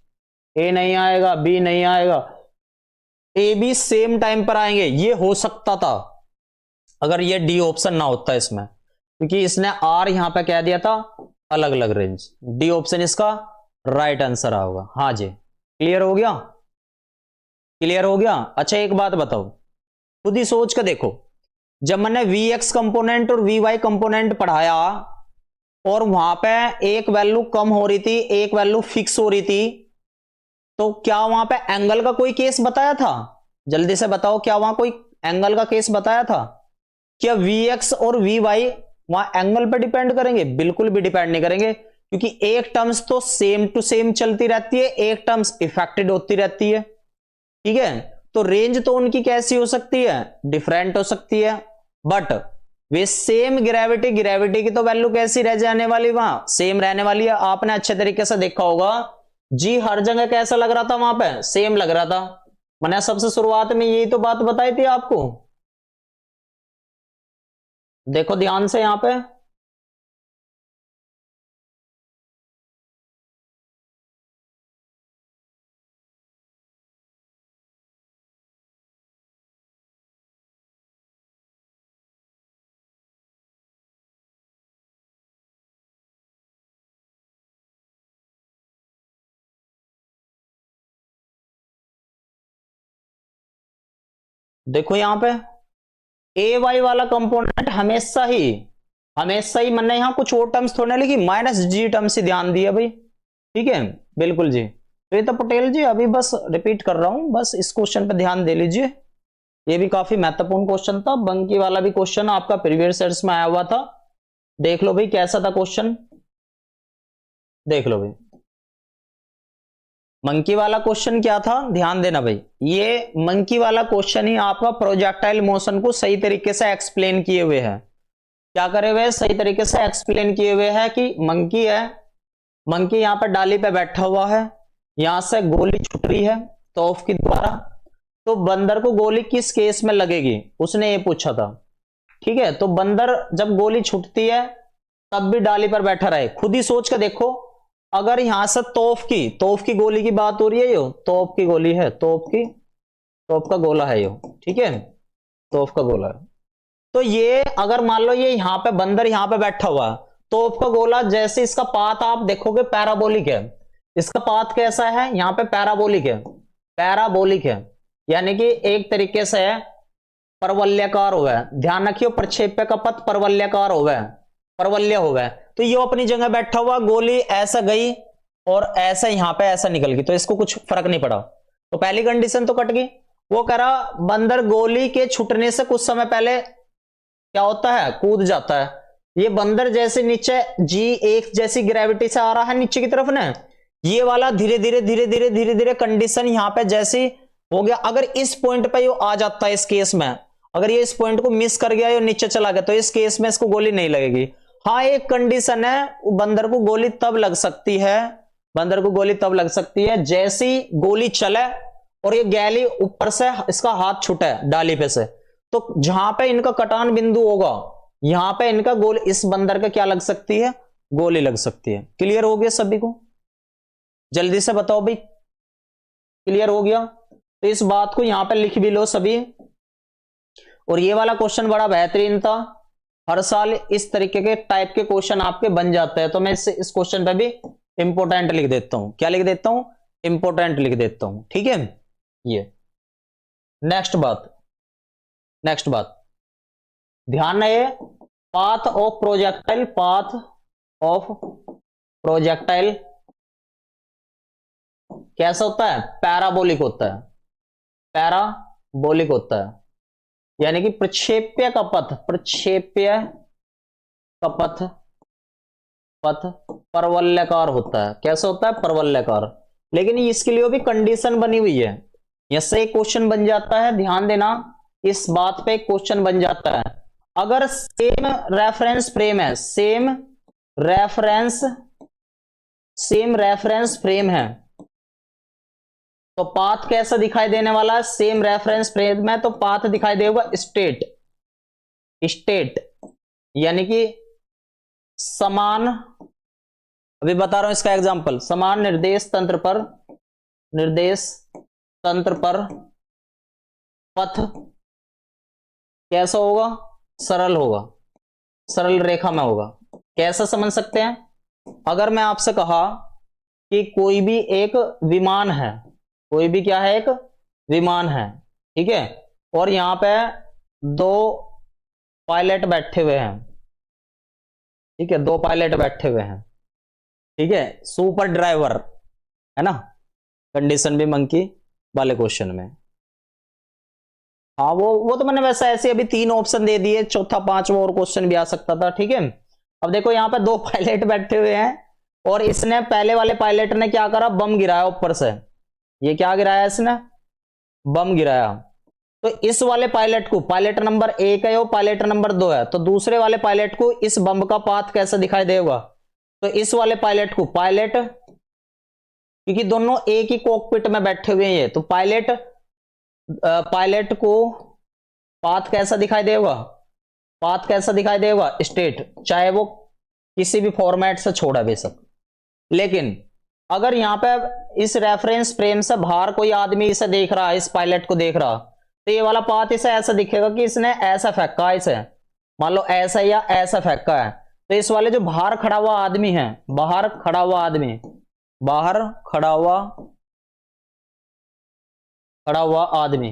ए नहीं आएगा, बी नहीं आएगा, ए बी सेम टाइम पर आएंगे। ये हो सकता था अगर ये डी ऑप्शन ना होता इसमें, क्योंकि इसने आर यहां पे कह दिया था अलग अलग रेंज। डी ऑप्शन इसका राइट आंसर होगा। हाँ जी, क्लियर हो गया? क्लियर हो गया? अच्छा एक बात बताओ, खुद ही सोच के देखो, जब मैंने वी एक्स कंपोनेंट और वी वाई कंपोनेंट पढ़ाया, और वहां पे एक वैल्यू कम हो रही थी, एक वैल्यू फिक्स हो रही थी, तो क्या वहां पे एंगल का कोई केस बताया था? जल्दी से बताओ, क्या वहां कोई एंगल का केस बताया था? क्या वी एक्स और वी वाई वहां एंगल पर डिपेंड करेंगे? बिल्कुल भी डिपेंड नहीं करेंगे, क्योंकि एक टर्म्स तो सेम टू सेम चलती रहती है, एक टर्म्स इफेक्टेड होती रहती है। ठीक है, तो रेंज तो उनकी कैसी हो सकती है? डिफरेंट हो सकती है, but way same gravity, gravity की तो वैल्यू कैसी रह जाने वाली, वहां सेम रहने वाली है। आपने अच्छे तरीके से देखा होगा जी, हर जगह कैसा लग रहा था? वहां पे सेम लग रहा था। मैंने सबसे शुरुआत में यही तो बात बताई थी आपको। देखो ध्यान से यहां पे, देखो यहां पे ए वाई वाला कंपोनेंट हमेशा ही मैंने यहां कुछ और टर्म्स थोड़े लिखी, माइनस जी टर्म्स ही ध्यान दिया भाई, ठीक है, बिल्कुल जी। तो ये तो पटेल जी अभी बस रिपीट कर रहा हूं, बस इस क्वेश्चन पे ध्यान दे लीजिए, ये भी काफी महत्वपूर्ण क्वेश्चन था, बंकी वाला भी क्वेश्चन आपका प्रीवियस ईयर्स में आया हुआ था, देख लो भाई कैसा था क्वेश्चन, देख लो भाई। मंकी वाला क्वेश्चन क्या था, ध्यान देना भाई, ये मंकी वाला क्वेश्चन ही आपका प्रोजेक्टाइल मोशन को सही तरीके से एक्सप्लेन किए हुए है, क्या करे हुए, सही तरीके से एक्सप्लेन किए हुए है कि मंकी है, मंकी यहां पर डाली पे बैठा हुआ है, यहां से गोली छूट रही है तोफ के द्वारा, तो बंदर को गोली किस केस में लगेगी, उसने ये पूछा था, ठीक है। तो बंदर जब गोली छूटती है तब भी डाली पर बैठा रहे, खुद ही सोच के देखो, अगर यहां से तोफ की गोली की बात हो रही है, यो तोफ की गोली है, तोफ का गोला है यो, ठीक है, तोफ का गोला है, तो ये अगर मान लो ये यहां पे बंदर यहां पे बैठा हुआ, तोफ का गोला जैसे इसका पाथ आप देखोगे पैराबोलिक है, इसका पाथ कैसा है, यहां पे पैराबोलिक है, यानी कि एक तरीके से परवलयाकार हुआ है, ध्यान रखियो प्रक्षेप्य का पथ परवलयाकार हुआ है, परवल्य हुआ है, तो ये अपनी जगह बैठा हुआ, गोली ऐसा गई और ऐसा यहां पे ऐसा निकल गई, तो इसको कुछ फर्क नहीं पड़ा, तो पहली कंडीशन तो कट गई। वो कह रहा बंदर गोली के छूटने से कुछ समय पहले क्या होता है, कूद जाता है, ये बंदर जैसे नीचे G1 जैसी ग्रेविटी से आ रहा है नीचे की तरफ ना, ये वाला धीरे धीरे कंडीशन यहां पे जैसी हो गया, अगर इस पॉइंट पे ये आ जाता है, इस केस में अगर ये इस पॉइंट को मिस कर गया या नीचे चला गया, तो इस केस में इसको गोली नहीं लगेगी। हाँ एक कंडीशन है, बंदर को गोली तब लग सकती है, जैसी गोली चले और ये गैली ऊपर से इसका हाथ छूटे डाली पे से, तो जहां पे इनका कटान बिंदु होगा, यहां पे इनका गोली, इस बंदर का क्या लग सकती है, गोली लग सकती है। क्लियर हो गया सभी को, जल्दी से बताओ भाई, क्लियर हो गया, तो इस बात को यहां पे लिख भी लो सभी। और ये वाला क्वेश्चन बड़ा बेहतरीन था, हर साल इस तरीके के टाइप के क्वेश्चन आपके बन जाते हैं, तो मैं इस क्वेश्चन पे भी इंपोर्टेंट लिख देता हूं, क्या लिख देता हूं, इंपोर्टेंट लिख देता हूं, ठीक है। ये नेक्स्ट बात ध्यान रहे, पाथ ऑफ प्रोजेक्टाइल कैसा होता है, पैराबोलिक होता है, यानी कि प्रक्षेप्य का पथ परवलयाकार होता है, कैसा होता है, परवलयाकार, लेकिन इसके लिए भी कंडीशन बनी हुई है, यसे एक क्वेश्चन बन जाता है, ध्यान देना इस बात पे क्वेश्चन बन जाता है, अगर सेम रेफरेंस फ्रेम है तो पाथ कैसा दिखाई देने वाला है, सेम रेफरेंस फ्रेम में तो पाथ दिखाई देगा स्टेट, यानी कि समान, अभी बता रहा हूं इसका एग्जांपल, समान निर्देश तंत्र पर पथ कैसा होगा, सरल रेखा में होगा। कैसा समझ सकते हैं, अगर मैं आपसे कहा कि कोई भी एक विमान है, एक विमान है, ठीक है, और यहां पे दो पायलट बैठे हुए हैं, ठीक है, ठीक है, सुपर ड्राइवर है ना, कंडीशन भी मंकी वाले क्वेश्चन में, हाँ वो तो मैंने वैसा ऐसे अभी 3 ऑप्शन दे दिए, चौथा 5वां और क्वेश्चन भी आ सकता था, ठीक है। अब देखो यहाँ पे 2 पायलट बैठे हुए हैं और इसने पहले वाले पायलट ने क्या करा, बम गिराया ऊपर से, ये क्या गिराया इसने, बम गिराया, तो इस वाले पायलट को, पायलट नंबर 1 है और पायलट नंबर 2 है, तो दूसरे वाले पायलट को इस बम का पाथ कैसा दिखाई देगा, तो इस वाले पायलट को, क्योंकि दोनों एक ही कॉकपिट में बैठे हुए हैं, तो पायलट को पाथ कैसा दिखाई देगा, स्टेट, चाहे वो किसी भी फॉर्मेट से छोड़ा बेशक। लेकिन अगर यहां पे इस रेफरेंस फ्रेम से बाहर कोई आदमी इसे देख रहा है, इस पायलट को देख रहा, तो ये वाला पाथ इसे ऐसा दिखेगा कि इसने ऐसा फेंका, इसे मान लो ऐसा या ऐसा फेंका है, तो इस वाले जो बाहर खड़ा हुआ आदमी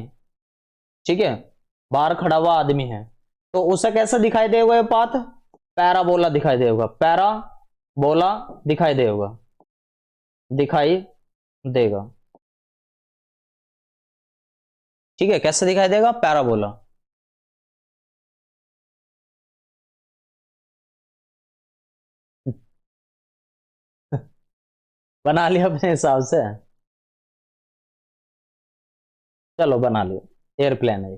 ठीक है, बाहर खड़ा हुआ आदमी है, तो उसे कैसे दिखाई देगा ये पाथ? पैराबोला दिखाई देगा, पैराबोला दिखाई देगा। ठीक है, कैसे दिखाई देगा? पैराबोला। बना लिया अपने हिसाब से? चलो बना लिया, एयरप्लेन है ये।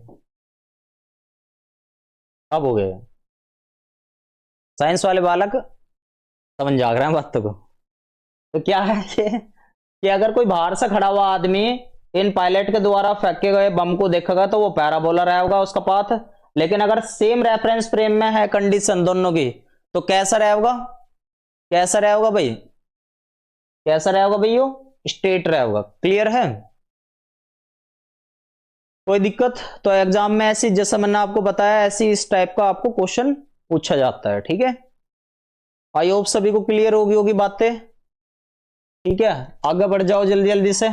अब हो गया। साइंस वाले बालक समझ जा रहे हैं बात को। तो क्या है कि अगर कोई बाहर से खड़ा हुआ आदमी इन पायलट के द्वारा फेंके गए बम को देखेगा तो वो पैराबोला रहेगा उसका पाथ। लेकिन अगर सेम रेफरेंस फ्रेम में है कंडीशन दोनों की, तो कैसा रहेगा? कैसा रहेगा भाई? कैसा रहेगा भैया? स्ट्रेट रहेगा। क्लियर है? कोई दिक्कत? तो एग्जाम में ऐसी, जैसा मैंने आपको बताया, ऐसी इस टाइप का आपको क्वेश्चन पूछा जाता है। ठीक है, आई होप सभी को क्लियर होगी बातें। ठीक है, आगे बढ़ जाओ जल्दी जल्दी से।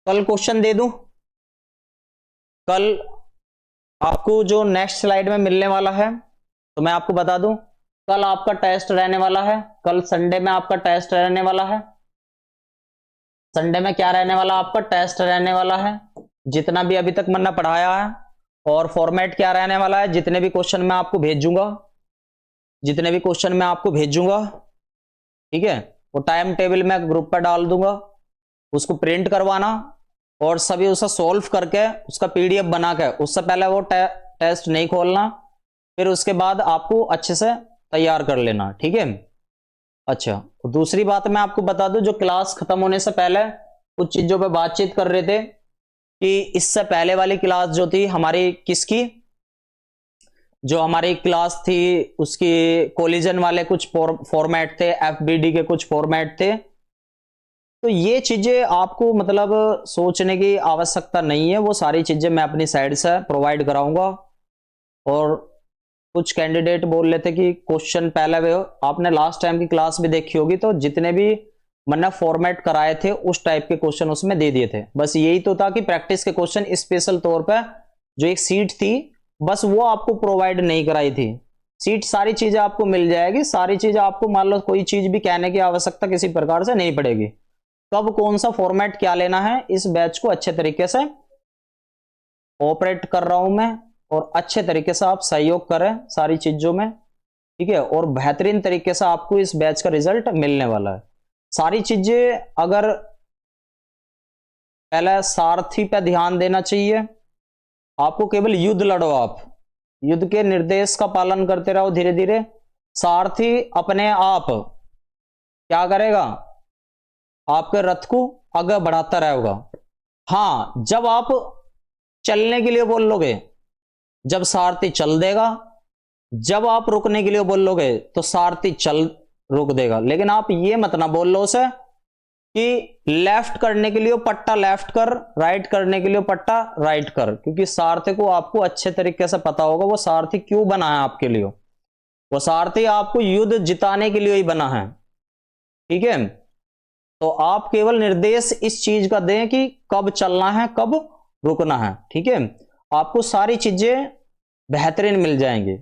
कल क्वेश्चन दे दूं? कल आपको जो नेक्स्ट स्लाइड में मिलने वाला है, तो मैं आपको बता दूं, कल आपका टेस्ट रहने वाला है। कल संडे में आपका टेस्ट रहने वाला है। संडे में क्या रहने वाला? आपका टेस्ट रहने वाला है। जितना भी अभी तक मैंने पढ़ाया है, और फॉर्मेट क्या रहने वाला है, जितने भी क्वेश्चन मैं आपको भेजूंगा, ठीक है, वो टाइम टेबल में ग्रुप पर डाल दूंगा, उसको प्रिंट करवाना और सभी उसे सॉल्व करके उसका पीडीएफ बना के, उससे पहले वो टेस्ट नहीं खोलना, फिर उसके बाद आपको अच्छे से तैयार कर लेना। ठीक है? अच्छा, तो दूसरी बात मैं आपको बता दूं, जो क्लास खत्म होने से पहले कुछ चीजों पे बातचीत कर रहे थे कि इससे पहले वाली क्लास जो थी हमारी, किसकी, जो हमारी क्लास थी उसकी कोलिजन वाले कुछ फॉर्मेट थे, एफबीडी के कुछ फॉर्मेट थे। तो ये चीजें आपको मतलब सोचने की आवश्यकता नहीं है, वो सारी चीजें मैं अपनी साइड से प्रोवाइड कराऊंगा। और कुछ कैंडिडेट बोल रहे थे कि क्वेश्चन पहले वे, आपने लास्ट टाइम की क्लास भी देखी होगी, तो जितने भी मैंने फॉर्मेट कराए थे उस टाइप के क्वेश्चन उसमें दे दिए थे। बस यही तो था कि प्रैक्टिस के क्वेश्चन स्पेशल तौर पे जो एक सीट थी, बस वो आपको प्रोवाइड नहीं कराई थी। सीट सारी चीजें आपको मिल जाएगी, सारी चीजें आपको, मान लो कोई चीज भी कहने की आवश्यकता किसी प्रकार से नहीं पड़ेगी। कब कौन सा फॉर्मेट क्या लेना है, इस बैच को अच्छे तरीके से ऑपरेट कर रहा हूं मैं, और अच्छे तरीके से आप सहयोग करें सारी चीजों में। ठीक है, और बेहतरीन तरीके से आपको इस बैच का रिजल्ट मिलने वाला है। सारी चीजें, अगर पहले सारथी पे ध्यान देना चाहिए आपको, केवल युद्ध लड़ो, आप युद्ध के निर्देश का पालन करते रहो धीरे धीरे। सारथी अपने आप क्या करेगा? आपके रथ को आगे बढ़ाता रहेगा। हां, जब आप चलने के लिए बोल लोगे, जब सारथी चल देगा, जब आप रुकने के लिए बोलोगे तो सारथी रुक देगा। लेकिन आप ये मत ना बोल लो उसे कि लेफ्ट करने के लिए पट्टा लेफ्ट कर, राइट करने के लिए पट्टा राइट कर, क्योंकि सारथी को आपको अच्छे तरीके से पता होगा वो सारथी क्यों बना है आपके लिए। वो सारथी आपको युद्ध जिताने के लिए ही बना है। ठीक है, तो आप केवल निर्देश इस चीज का दें कि कब चलना है, कब रुकना है। ठीक है, आपको सारी चीजें बेहतरीन मिल जाएंगी।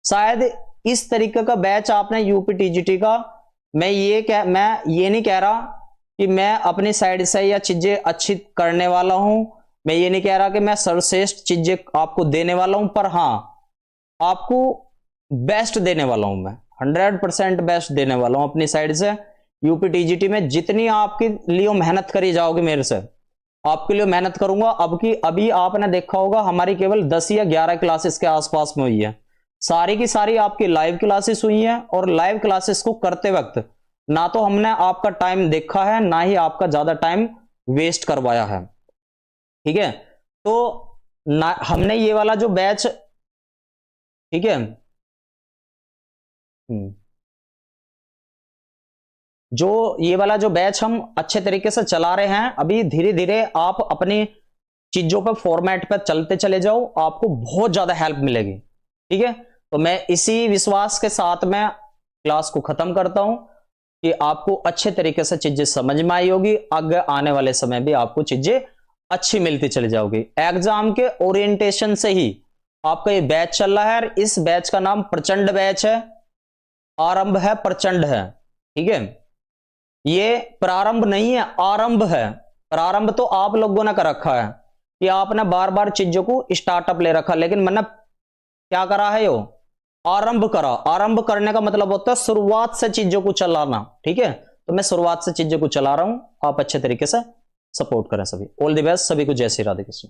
शायद इस तरीके का बैच आपने यूपीटीजीटी का, मैं ये नहीं कह रहा कि मैं अपनी साइड से या चीजें अच्छी करने वाला हूं, मैं ये नहीं कह रहा कि मैं सर्वश्रेष्ठ चीजें आपको देने वाला हूं, पर हां, आपको बेस्ट देने वाला हूं, मैं 100% बेस्ट देने वाला हूं अपनी साइड से। यूपीटीजीटी में जितनी आपके लिए मेहनत करी जाओगे, मेरे से आपके लिए मेहनत करूंगा। अभी आपने देखा होगा हमारी केवल 10 या 11 क्लासेस के आसपास में हुई है, सारी की सारी आपकी लाइव क्लासेस हुई हैं। और लाइव क्लासेस को करते वक्त ना तो हमने आपका टाइम देखा है, ना ही आपका ज्यादा टाइम वेस्ट करवाया है। ठीक है, तो ना हमने ये वाला जो बैच, ठीक है, जो ये वाला जो बैच हम अच्छे तरीके से चला रहे हैं, अभी धीरे धीरे आप अपनी चीजों पर फॉर्मेट पर चलते चले जाओ, आपको बहुत ज्यादा हेल्प मिलेगी। ठीक है, तो मैं इसी विश्वास के साथ मैं क्लास को खत्म करता हूं कि आपको अच्छे तरीके से चीजें समझ में आई होगी। आगे आने वाले समय भी आपको चीजें अच्छी मिलती चली जाओगी। एग्जाम के ओरिएंटेशन से ही आपका ये बैच चल रहा है, इस बैच का नाम प्रचंड बैच है, आरंभ है, प्रचंड है, ठीक है। ये प्रारंभ नहीं है, आरंभ है। प्रारंभ तो आप लोगों ने कर रखा है कि आपने बार बार चीजों को स्टार्टअप ले रखा, लेकिन मैंने क्या करा है, यो आरंभ करा। आरंभ करने का मतलब होता है शुरुआत से चीजों को चलाना, ठीक है। तो मैं शुरुआत से चीजों को चला रहा हूं, आप अच्छे तरीके से सपोर्ट करें सभी। ऑल द बेस्ट सभी को, जय श्री राधे कृष्ण।